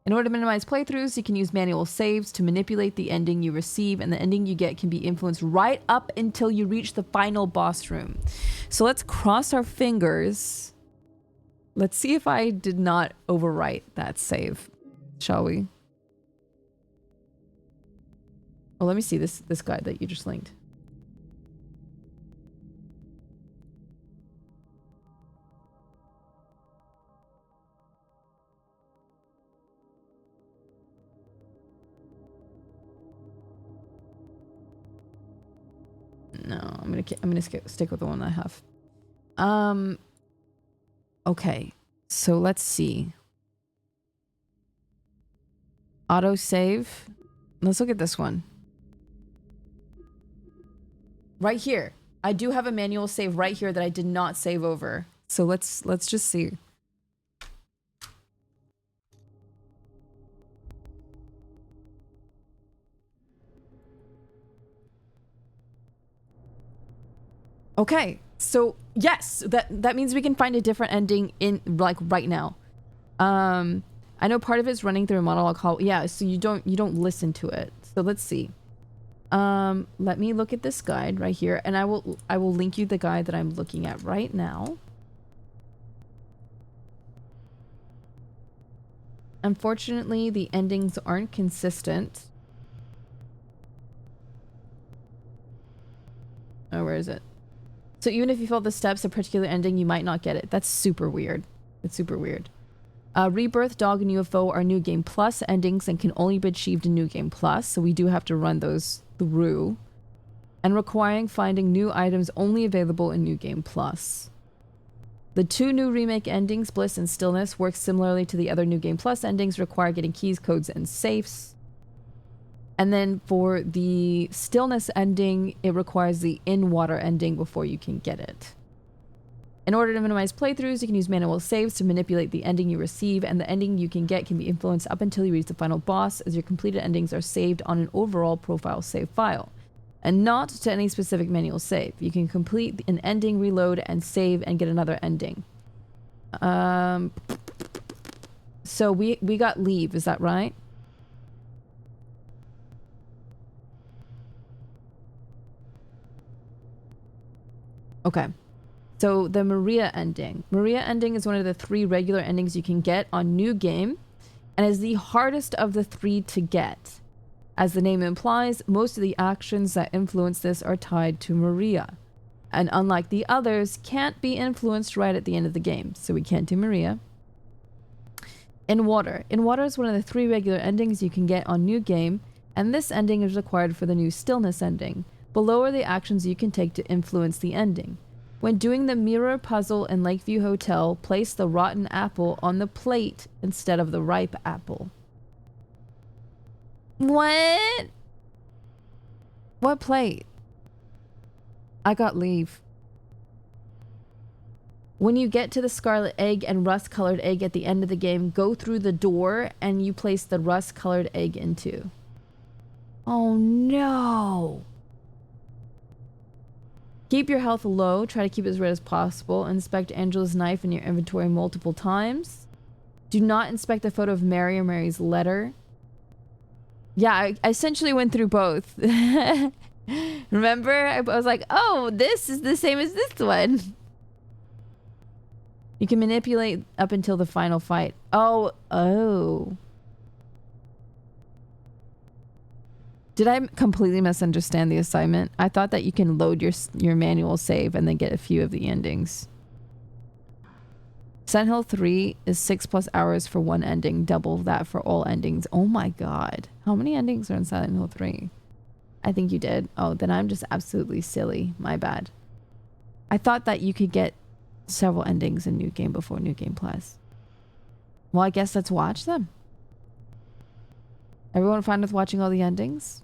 In order to minimize playthroughs, you can use manual saves to manipulate the ending you receive, and the ending you get can be influenced right up until you reach the final boss room. So let's cross our fingers. Let's see if I did not overwrite that save, shall we? Oh, let me see this guide that you just linked. No, I'm gonna stick with the one I have. Okay, so let's see. Auto save. Let's look at this one. Right here. I do have a manual save right here that I did not save over. So let's just see. Okay, so yes, that means we can find a different ending in like right now. I know part of it's running through a monologue hall. Yeah, so you don't listen to it. So let's see. Let me look at this guide right here, and I will link you the guide that I'm looking at right now. Unfortunately, the endings aren't consistent. Oh, where is it? So even if you follow the steps of a particular ending, you might not get it. That's super weird. It's super weird. Rebirth, Dog, and UFO are New Game Plus endings and can only be achieved in New Game Plus, so we do have to run those through. And requiring finding new items only available in New Game Plus. The 2 new remake endings, Bliss and Stillness, work similarly to the other New Game Plus endings, require getting keys, codes, and safes. And then for the Stillness ending, it requires the In Water ending before you can get it. In order to minimize playthroughs, you can use manual saves to manipulate the ending you receive, and the ending you can get can be influenced up until you reach the final boss, as your completed endings are saved on an overall profile save file, and not to any specific manual save. You can complete an ending, reload, and save and get another ending. So we got Leave, is that right? Okay. So the Maria ending. Maria ending is one of the 3 regular endings you can get on New Game, and is the hardest of the 3 to get. As the name implies, most of the actions that influence this are tied to Maria, and unlike the others, can't be influenced right at the end of the game, so we can't do Maria. In Water. In Water is one of the 3 regular endings you can get on New Game, and this ending is required for the new Stillness ending. Below are the actions you can take to influence the ending. When doing the mirror puzzle in Lakeview Hotel, place the rotten apple on the plate instead of the ripe apple. What? What plate? I got leave. When you get to the scarlet egg and rust-colored egg at the end of the game, go through the door and you place the rust-colored egg into. Oh no! Keep your health low. Try to keep it as red as possible. Inspect Angela's knife in your inventory multiple times. Do not inspect the photo of Mary or Mary's letter. Yeah, I essentially went through both. Remember? I was like, oh, this is the same as this one. You can manipulate up until the final fight. Oh. Did I completely misunderstand the assignment? I thought that you can load your manual save and then get a few of the endings. Silent Hill 3 is 6+ hours for one ending, double that for all endings. Oh my god. How many endings are in Silent Hill 3? I think you did. Oh, then I'm just absolutely silly. My bad. I thought that you could get several endings in New Game before New Game Plus. Well, I guess let's watch them. Everyone fine with watching all the endings?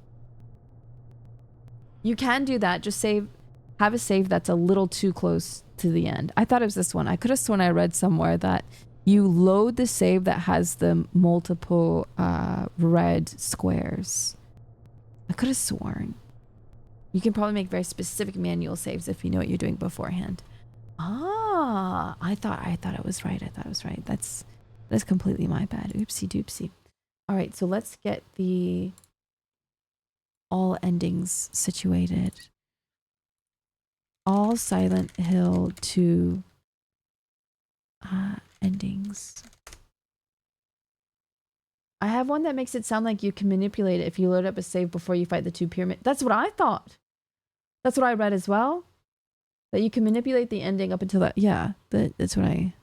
You can do that. Just have a save that's a little too close to the end. I thought it was this one. I could have sworn I read somewhere that you load the save that has the multiple red squares. I could have sworn. You can probably make very specific manual saves if you know what you're doing beforehand. Ah, I thought it was right. I thought it was right. That's completely my bad. Oopsie doopsie. All right, so let's get the all endings situated. All Silent Hill 2 endings. I have one that makes it sound like you can manipulate it if you load up a save before you fight the 2 pyramid. That's what I thought. That's what I read as well. That you can manipulate the ending up until that. Yeah, that's what I...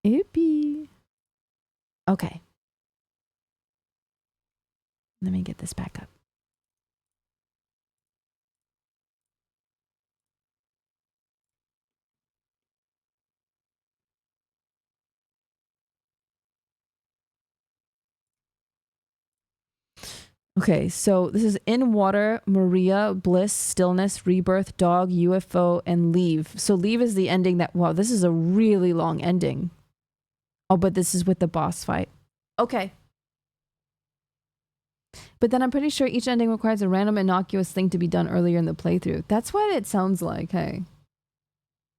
Oopie. Okay. Let me get this back up. Okay, so this is In Water, Maria, Bliss, Stillness, Rebirth, Dog, UFO, and Leave. So Leave is the ending that... Wow, this is a really long ending. Oh, but this is with the boss fight. Okay. But then I'm pretty sure each ending requires a random innocuous thing to be done earlier in the playthrough. That's what it sounds like, hey.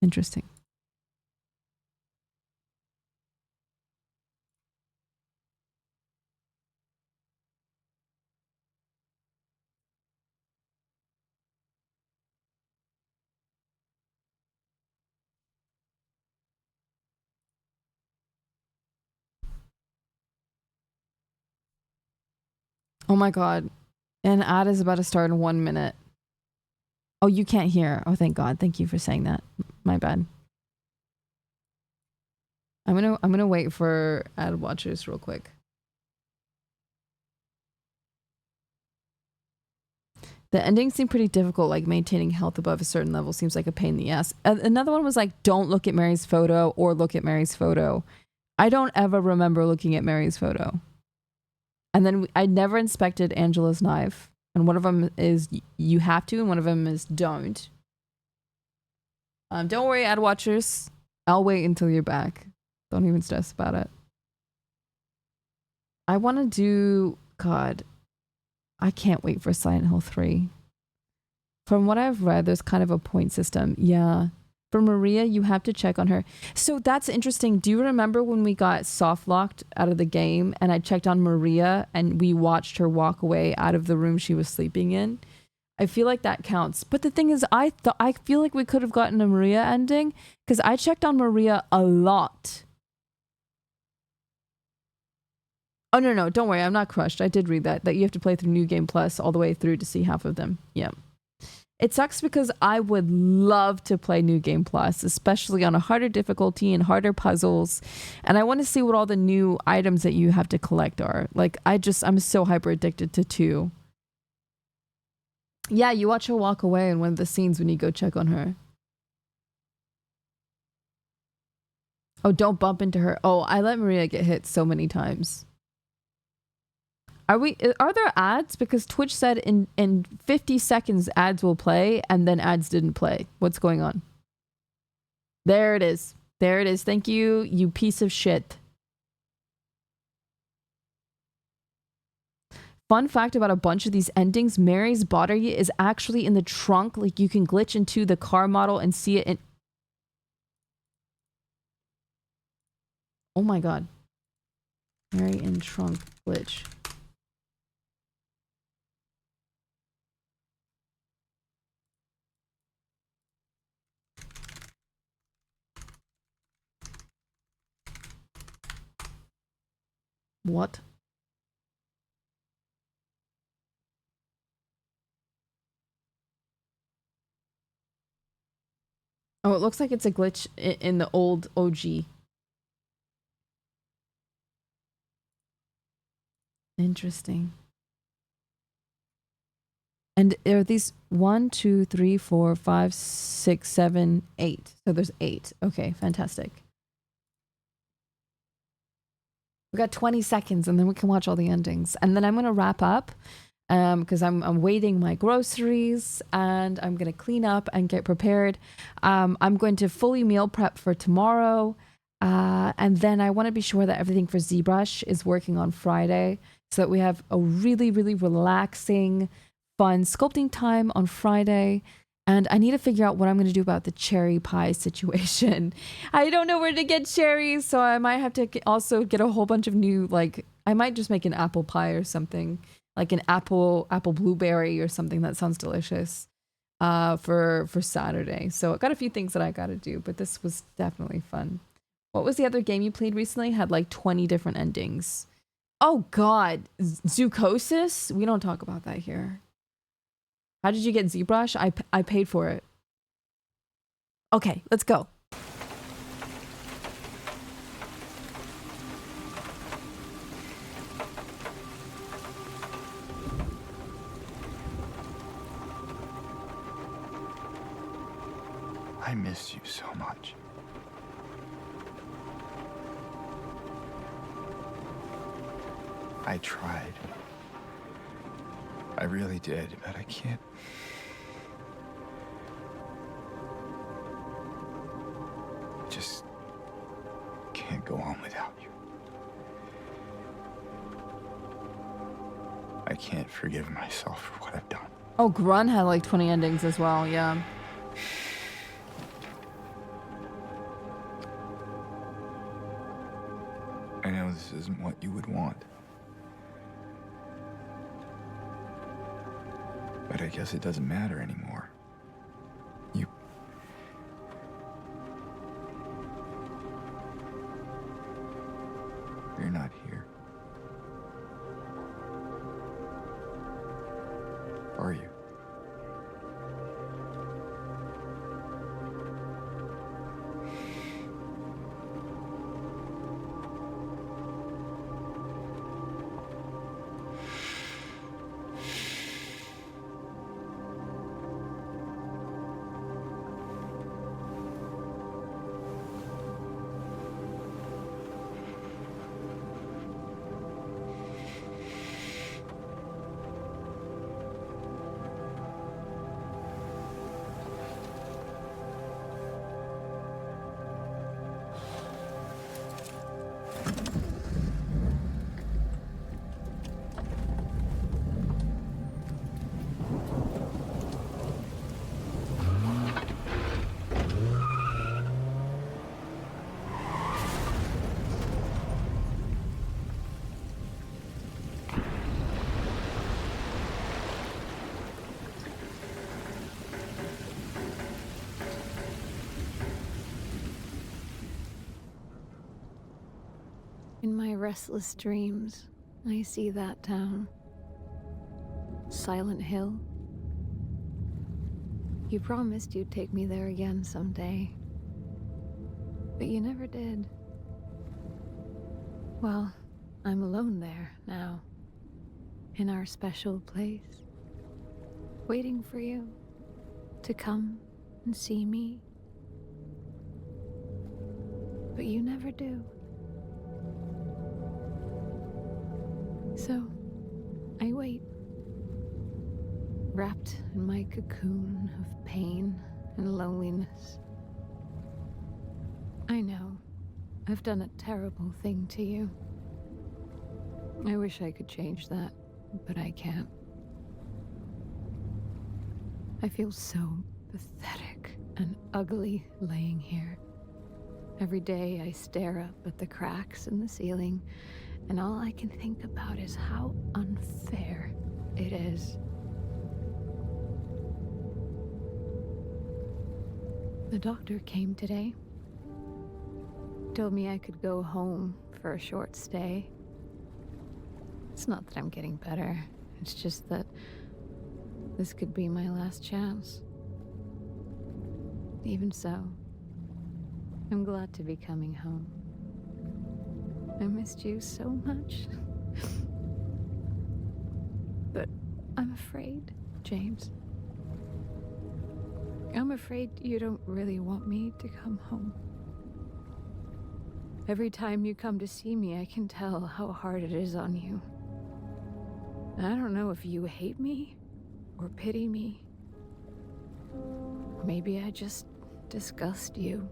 Interesting. Oh my god. An ad is about to start in 1 minute. Oh, you can't hear. Oh, thank god. Thank you for saying that. My bad. I'm gonna wait for ad watchers real quick. The endings seem pretty difficult, like maintaining health above a certain level seems like a pain in the ass. Another one was like, don't look at Mary's photo or look at Mary's photo. I don't ever remember looking at Mary's photo. And then I never inspected Angela's knife. And one of them is you have to, and one of them is don't. Don't worry, ad watchers. I'll wait until you're back. Don't even stress about it. I want to do... God. I can't wait for Silent Hill 3. From what I've read, there's kind of a point system. Yeah. For Maria, you have to check on her. So that's interesting. Do you remember when we got soft locked out of the game and I checked on Maria and we watched her walk away out of the room she was sleeping in? I feel like that counts. But the thing is, I feel like we could have gotten a Maria ending because I checked on Maria a lot. Oh, no, don't worry. I'm not crushed. I did read that you have to play through New Game Plus all the way through to see half of them. Yeah. It sucks because I would love to play New Game Plus, especially on a harder difficulty and harder puzzles. And I want to see what all the new items that you have to collect are. Like, I'm so hyper addicted to 2. Yeah, you watch her walk away in one of the scenes when you go check on her. Oh, don't bump into her. Oh, I let Maria get hit so many times. Are there ads? Because Twitch said in 50 seconds ads will play and then ads didn't play. What's going on? There it is. There it is. Thank you, you piece of shit. Fun fact about a bunch of these endings, Mary's body is actually in the trunk. Like, you can glitch into the car model and see it in... Oh my god. Mary in trunk glitch. What? Oh, it looks like it's a glitch in the old OG. Interesting. And there are these 1, 2, 3, 4, 5, 6, 7, 8. So there's 8. Okay, fantastic. We got 20 seconds and then we can watch all the endings. And then I'm going to wrap up because I'm waiting my groceries and I'm going to clean up and get prepared. I'm going to fully meal prep for tomorrow. And then I want to be sure that everything for ZBrush is working on Friday so that we have a really, really relaxing, fun sculpting time on Friday. And I need to figure out what I'm going to do about the cherry pie situation. I don't know where to get cherries, so I might have to also get a whole bunch of new, like, I might just make an apple pie or something, like an apple blueberry or something. That sounds delicious for Saturday. So I got a few things that I got to do, but this was definitely fun. What was the other game you played recently? Had like 20 different endings. Oh god, Zoocosis? We don't talk about that here. How did you get ZBrush? I paid for it. Okay, let's go. I miss you so much. I tried. I really did, but I can't. Just can't go on without you. I can't forgive myself for what I've done. Oh, Grun had like 20 endings as well, yeah. I know this isn't what you would want. But I guess it doesn't matter anymore. You're not here. Are you? In my restless dreams, I see that town. Silent Hill. You promised you'd take me there again someday. But you never did. Well, I'm alone there now. In our special place. Waiting for you to come and see me. But you never do. So, I wait, wrapped in my cocoon of pain and loneliness. I know I've done a terrible thing to you. I wish I could change that, but I can't. I feel so pathetic and ugly laying here. Every day I stare up at the cracks in the ceiling, and all I can think about is how unfair it is. The doctor came today. Told me I could go home for a short stay. It's not that I'm getting better. It's just that this could be my last chance. Even so, I'm glad to be coming home. I missed you so much. But I'm afraid, James. I'm afraid you don't really want me to come home. Every time you come to see me, I can tell how hard it is on you. I don't know if you hate me or pity me. Maybe I just disgust you.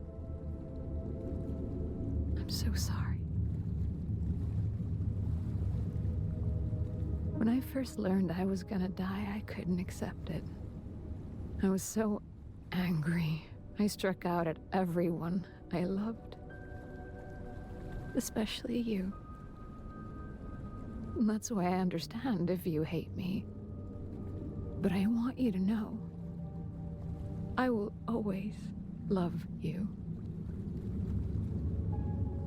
I'm so sorry. When I first learned I was gonna die, I couldn't accept it. I was so angry. I struck out at everyone I loved. Especially you. And that's why I understand if you hate me. But I want you to know, I will always love you.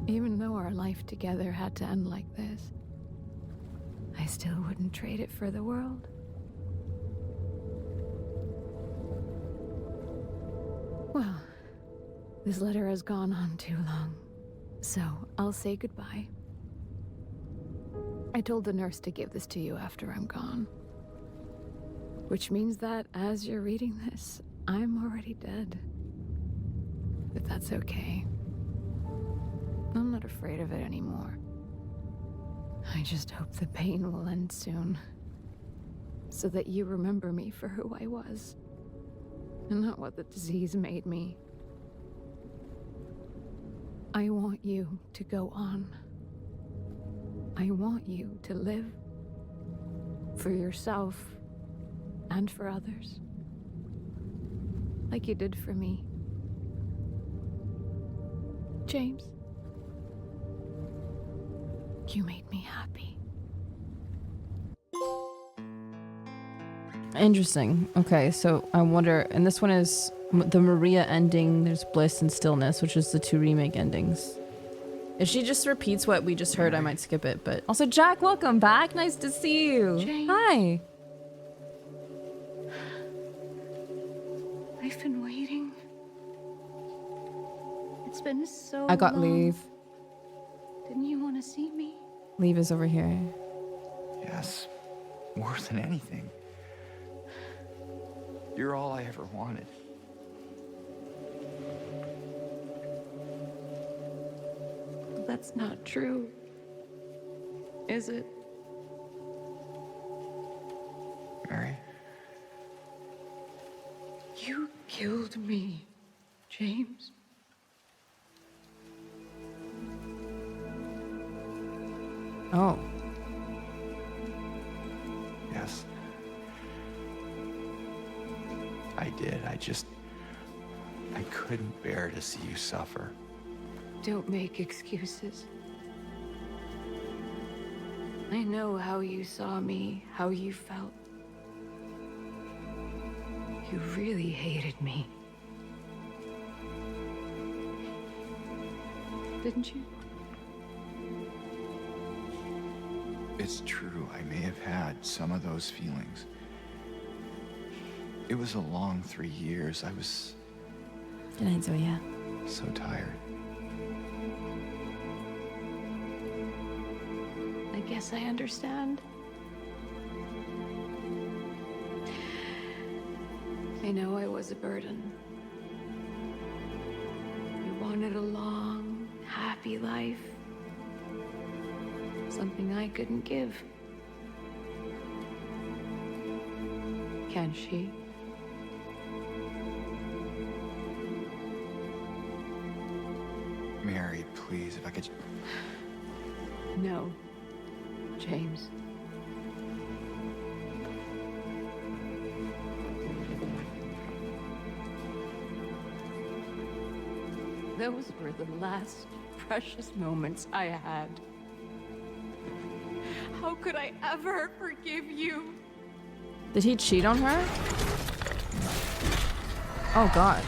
Even though our life together had to end like this, I still wouldn't trade it for the world. Well, this letter has gone on too long, so I'll say goodbye. I told the nurse to give this to you after I'm gone. Which means that as you're reading this, I'm already dead. But that's okay. I'm not afraid of it anymore. I just hope the pain will end soon. So that you remember me for who I was. And not what the disease made me. I want you to go on. I want you to live. For yourself. And for others. Like you did for me. James. You made me happy. Interesting. Okay, so I wonder, and this one is the Maria ending, there's Bliss and Stillness, which is the 2 remake endings. If she just repeats what we just heard, I might skip it, but... Also, Jack, welcome back! Nice to see you! James. Hi! I've been waiting. It's been so I got long. leave. Didn't you want to see me? Leave is over here. Yes, more than anything. You're all I ever wanted. That's not true. Is it? Mary? You killed me, James. Oh. Yes. I did. I couldn't bear to see you suffer. Don't make excuses. I know how you saw me, how you felt. You really hated me. Didn't you? It's true, I may have had some of those feelings. It was a long 3 years. I was... Good night, Zoya. So tired. I guess I understand. I know I was a burden. You wanted a long, happy life. Something I couldn't give. can she? Mary, please, if I could. No, James. Those were the last precious moments I had. How could I ever forgive you? Did he cheat on her? Oh god.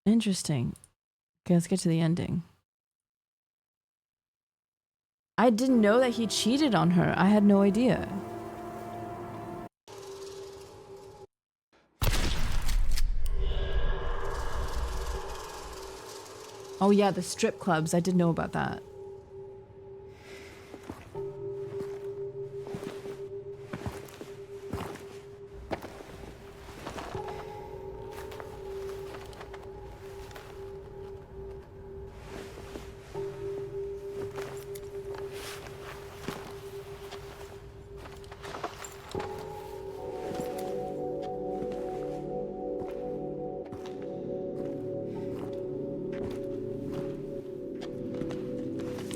Interesting. Okay, let's get to the ending. I didn't know that he cheated on her. I had no idea. Oh yeah, the strip clubs. I did know about that.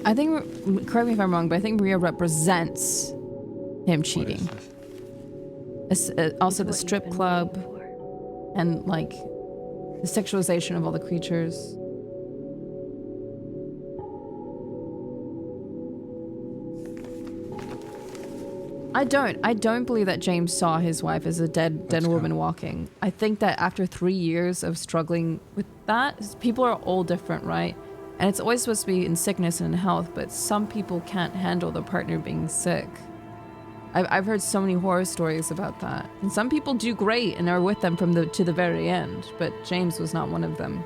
I think, correct me if I'm wrong, but I think Maria represents him cheating. Also the strip club and like the sexualization of all the creatures. I don't believe that James saw his wife as a dead woman walking. I think that after 3 years of struggling with that, people are all different, right? And it's always supposed to be in sickness and in health, but some people can't handle their partner being sick. I've heard so many horror stories about that. And some people do great and are with them from to the very end, but James was not one of them.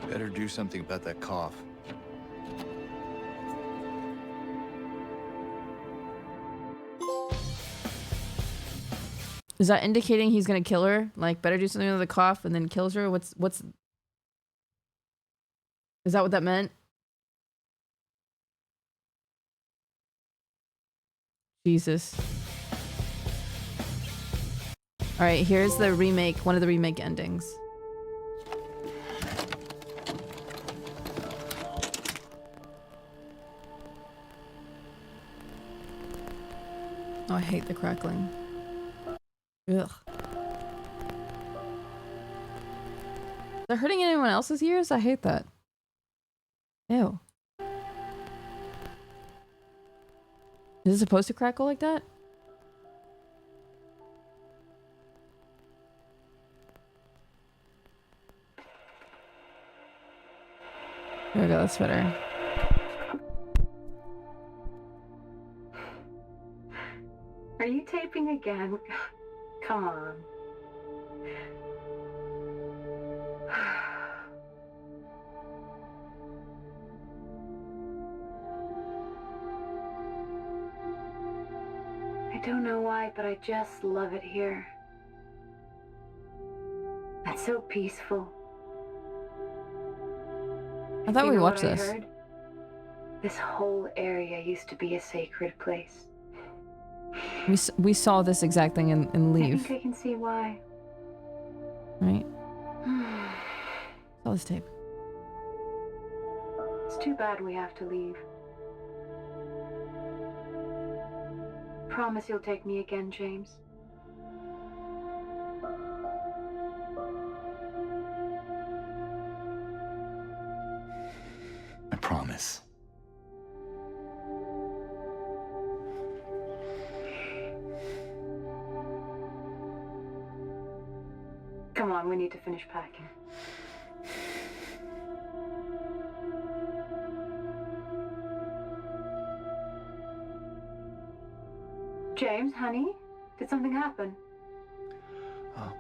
Better do something about that cough. Is that indicating he's gonna kill her? Like, better do something with the cough and then kills her? What's... Is that what that meant? Jesus. Alright, here's the remake, one of the remake endings. Oh, I hate the crackling. Ugh. Is that hurting anyone else's ears? I hate that. Ew. Is it supposed to crackle like that? There we go, that's better. Are you taping again? Come on. I don't know why, but I just love it here. It's so peaceful. I thought You we know watched what I this. heard? This whole area used to be a sacred place. We saw this exact thing in I Leave, think I can see why. right? Saw this tape. It's too bad we have to leave. Promise you'll take me again, James. I promise. Come on, we need to finish packing. James, honey, did something happen? Oh,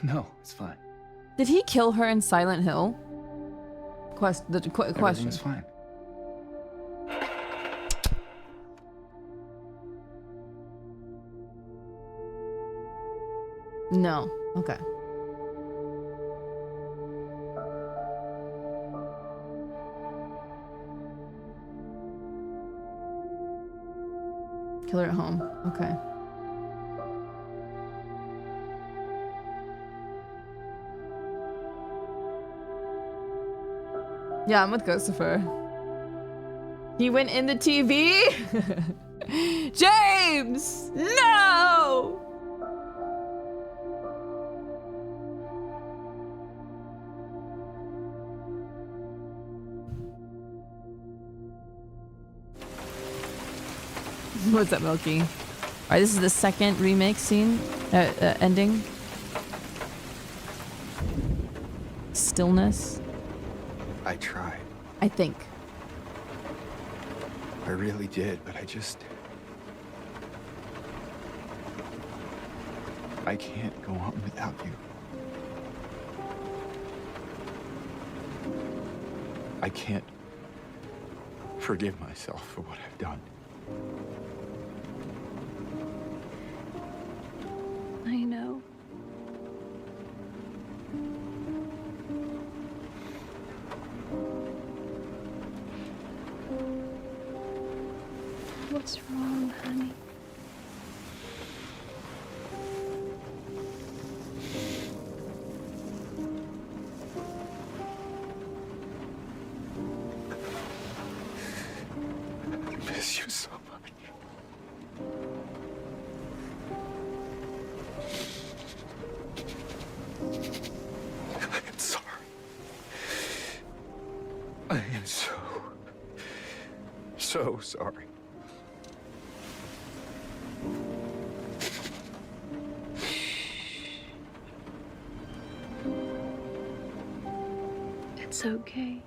no, it's fine. Did he kill her in Silent Hill? Question. Everything's fine. No. Okay. Kill her at home. Okay. Yeah, I'm with Ghostifer. He went in the TV? James! No! What's up, Milky? Alright, this is the second remake scene. Ending. Stillness. I tried. I think. I really did, but I can't go on without you. I can't forgive myself for what I've done. I know. What's wrong, honey? I miss you so much. I am sorry. I am so sorry. It's okay.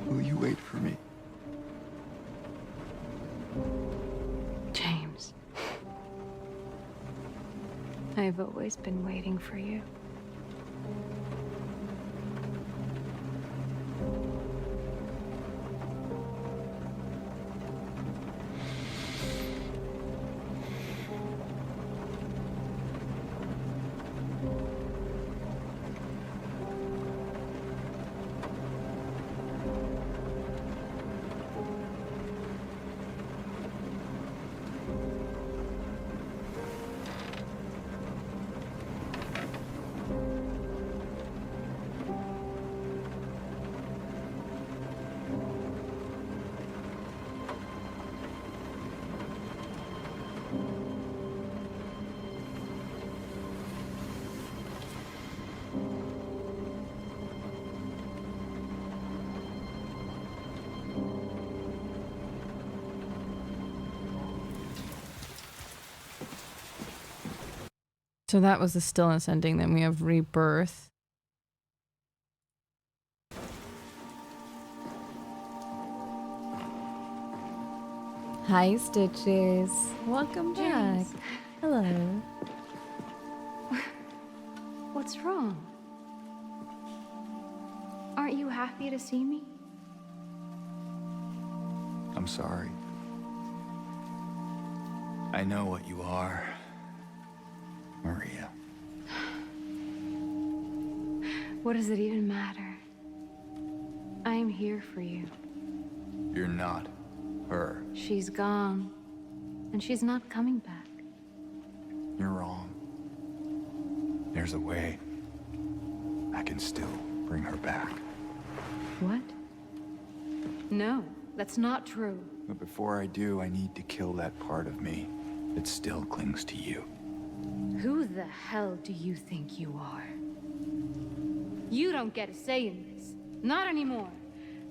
Will you wait for me? James. I've always been waiting for you. So that was the stillness ending. Then we have rebirth. Hi, Stitches. Welcome back. James. Hello. What's wrong? Aren't you happy to see me? I'm sorry. I know what you are, Maria. What does it even matter? I am here for you. You're not her. She's gone, and she's not coming back. You're wrong. There's a way. I can still bring her back. What? No, that's not true. But before I do, I need to kill that part of me that still clings to you. Who the hell do you think you are? You don't get a say in this. Not anymore.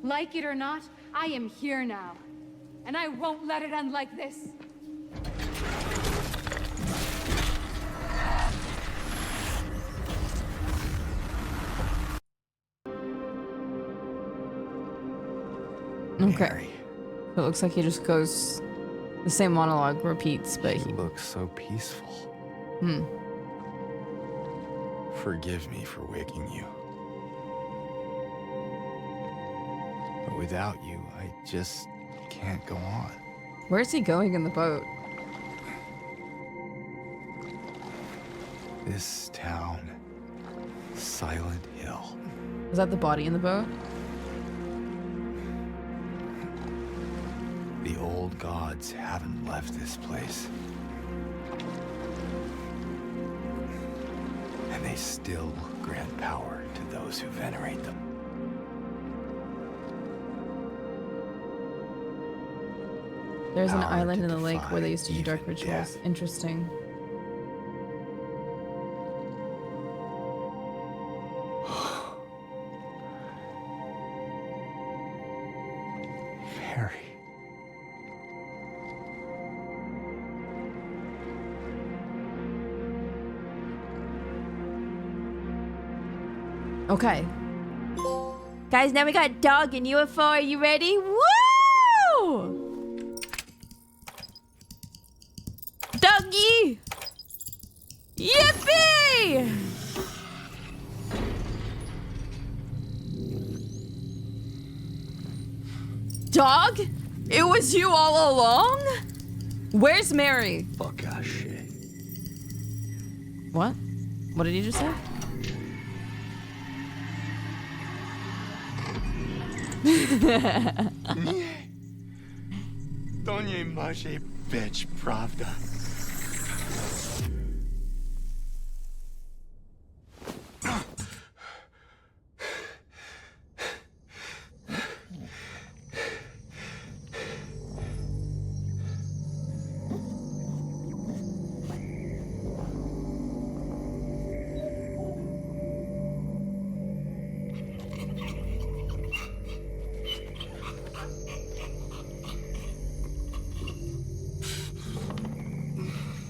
Like it or not, I am here now. And I won't let it end like this. Okay. So it looks like he just goes, the same monologue repeats, but he looks so peaceful. Hmm. Forgive me for waking you. But without you, I just can't go on. Where's he going in the boat? This town, Silent Hill. Is that the body in the boat? The old gods haven't left this place. And they still grant power to those who venerate them. There's an Power island to in the lake where they defy used to do dark even rituals. death. Interesting. Very. Okay. Guys, now we got dog and UFO. Are you ready? Woo! Doggy! Yippee! Dog? It was you all along? Where's Mary? Fuck that shit. What? What did you just say? To nie może być prawda.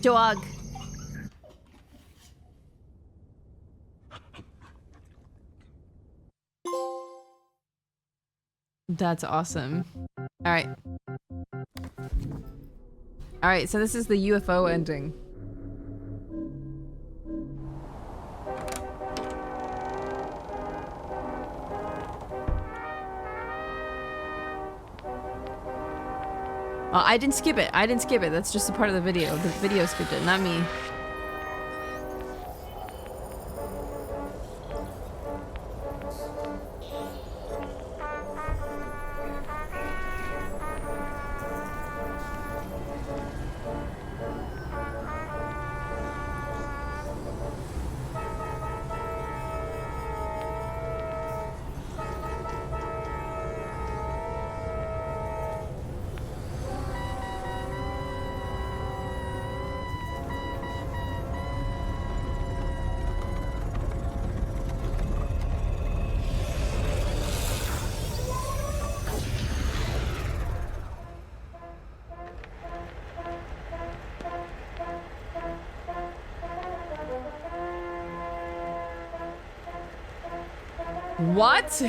Dog. That's awesome. All right. All right, so this is the UFO ending. I didn't skip it. I didn't skip it. That's just a part of the video. The video skipped it, not me. What?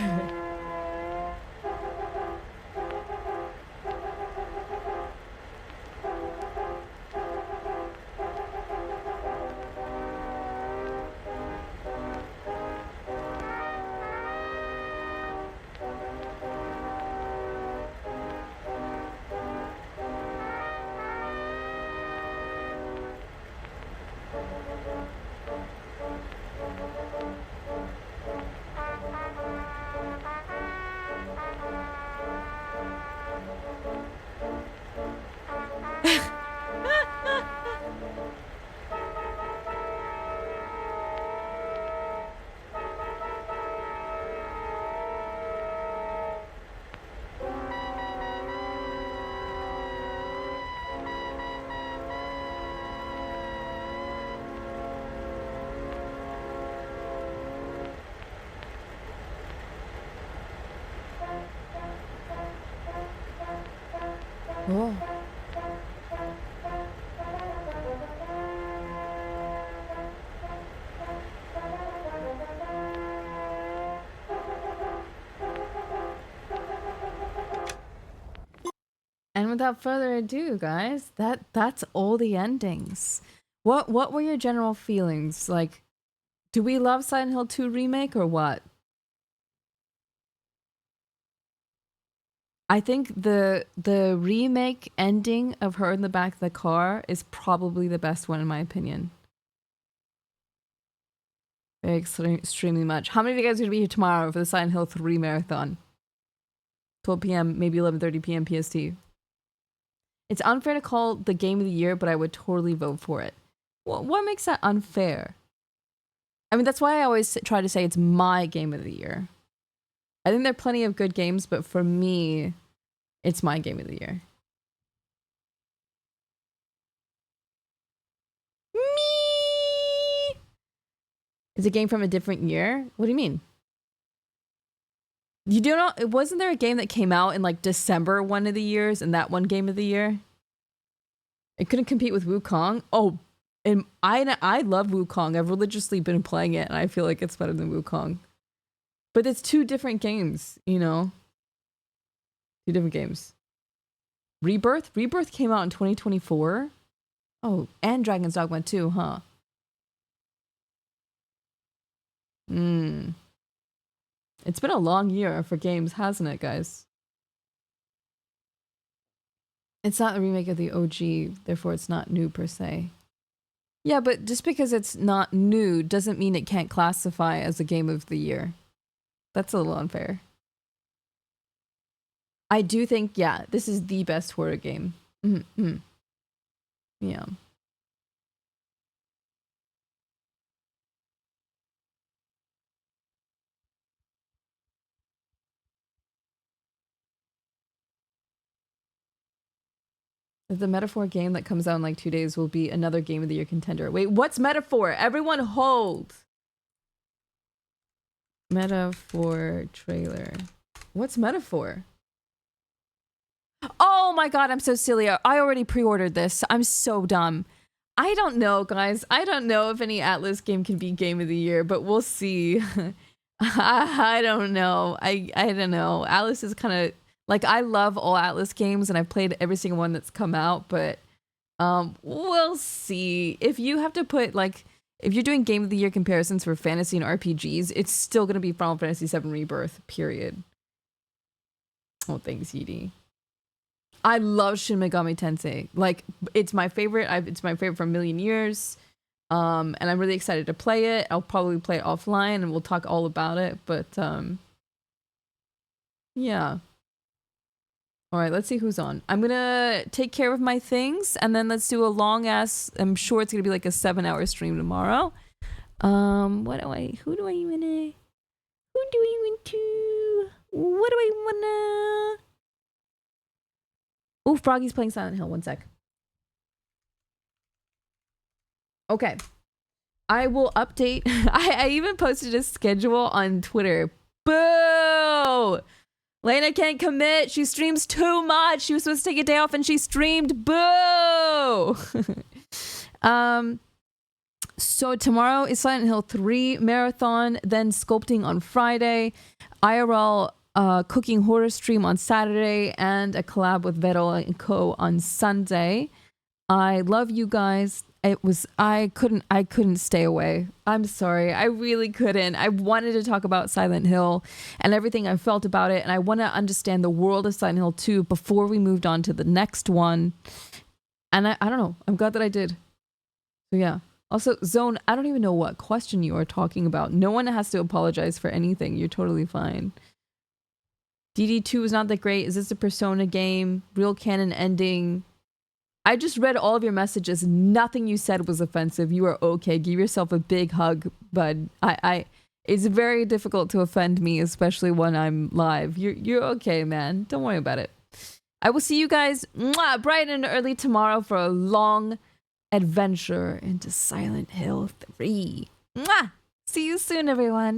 Oh. And without further ado, guys, that's all the endings. What were your general feelings? Like, do we love Silent Hill 2 remake or what? I think the remake ending of her in the back of the car is probably the best one in my opinion. Very extremely much. How many of you guys are gonna be here tomorrow for the Silent Hill 3 marathon? 12 p.m., maybe 11:30 p.m. PST. It's unfair to call the game of the year, but I would totally vote for it. What makes that unfair? I mean, that's why I always try to say it's my game of the year. I think there are plenty of good games, but for me, it's my game of the year. Me! Is a game from a different year? What do you mean? You do not, wasn't there a game that came out in like December one of the years and that one game of the year? It couldn't compete with Wukong? Oh, and I love Wukong. I've religiously been playing it and I feel like it's better than Wukong. But it's two different games, you know? Two different games. Rebirth? Rebirth came out in 2024? Oh, and Dragon's Dogma 2, huh? It's been a long year for games, hasn't it, guys? It's not a remake of the OG, therefore it's not new per se. Yeah, but just because it's not new doesn't mean it can't classify as a game of the year. That's a little unfair. I do think, yeah, this is the best horror game. Yeah. The Metaphor game that comes out in like 2 days will be another game of the year contender. Wait, what's Metaphor? Everyone hold. Metaphor trailer. What's Metaphor? Oh my god, I'm so silly. I already pre-ordered this. I'm so dumb. I don't know, guys. I don't know if any Atlas game can be game of the year, but we'll see. I don't know. I don't know. Atlas is kind of like, I love all Atlas games and I've played every single one that's come out, but we'll see. If you have to put like, if you're doing game of the year comparisons for fantasy and RPGs, it's still going to be Final Fantasy VII Rebirth, period. Oh, thanks, Edie. I love Shin Megami Tensei. Like, it's my favorite. It's my favorite for a million years. And I'm really excited to play it. I'll probably play it offline and we'll talk all about it. But, yeah. All right, let's see who's on. I'm going to take care of my things and then let's do a long ass, I'm sure it's going to be like a 7-hour stream tomorrow. Who do I want to? Oh, Froggy's playing Silent Hill. One sec. Okay. I will update. I even posted a schedule on Twitter. Boo! Layna can't commit. She streams too much. She was supposed to take a day off and she streamed. Boo! So tomorrow is Silent Hill 3 marathon, then sculpting on Friday, IRL cooking horror stream on Saturday, and a collab with Vero and Co on Sunday. I love you guys. I couldn't stay away. I'm sorry. I really couldn't. I wanted to talk about Silent Hill and everything I felt about it, and I want to understand the world of Silent Hill 2 before we moved on to the next one. And I don't know. I'm glad that I did. So yeah. Also, Zone, I don't even know what question you are talking about. No one has to apologize for anything. You're totally fine. DD2 is not that great. Is this a Persona game? Real canon ending? I just read all of your messages. Nothing you said was offensive. You are okay. Give yourself a big hug, bud. It's very difficult to offend me, especially when I'm live. You're okay, man. Don't worry about it. I will see you guys bright and early tomorrow for a long adventure into Silent Hill 3. See you soon, everyone.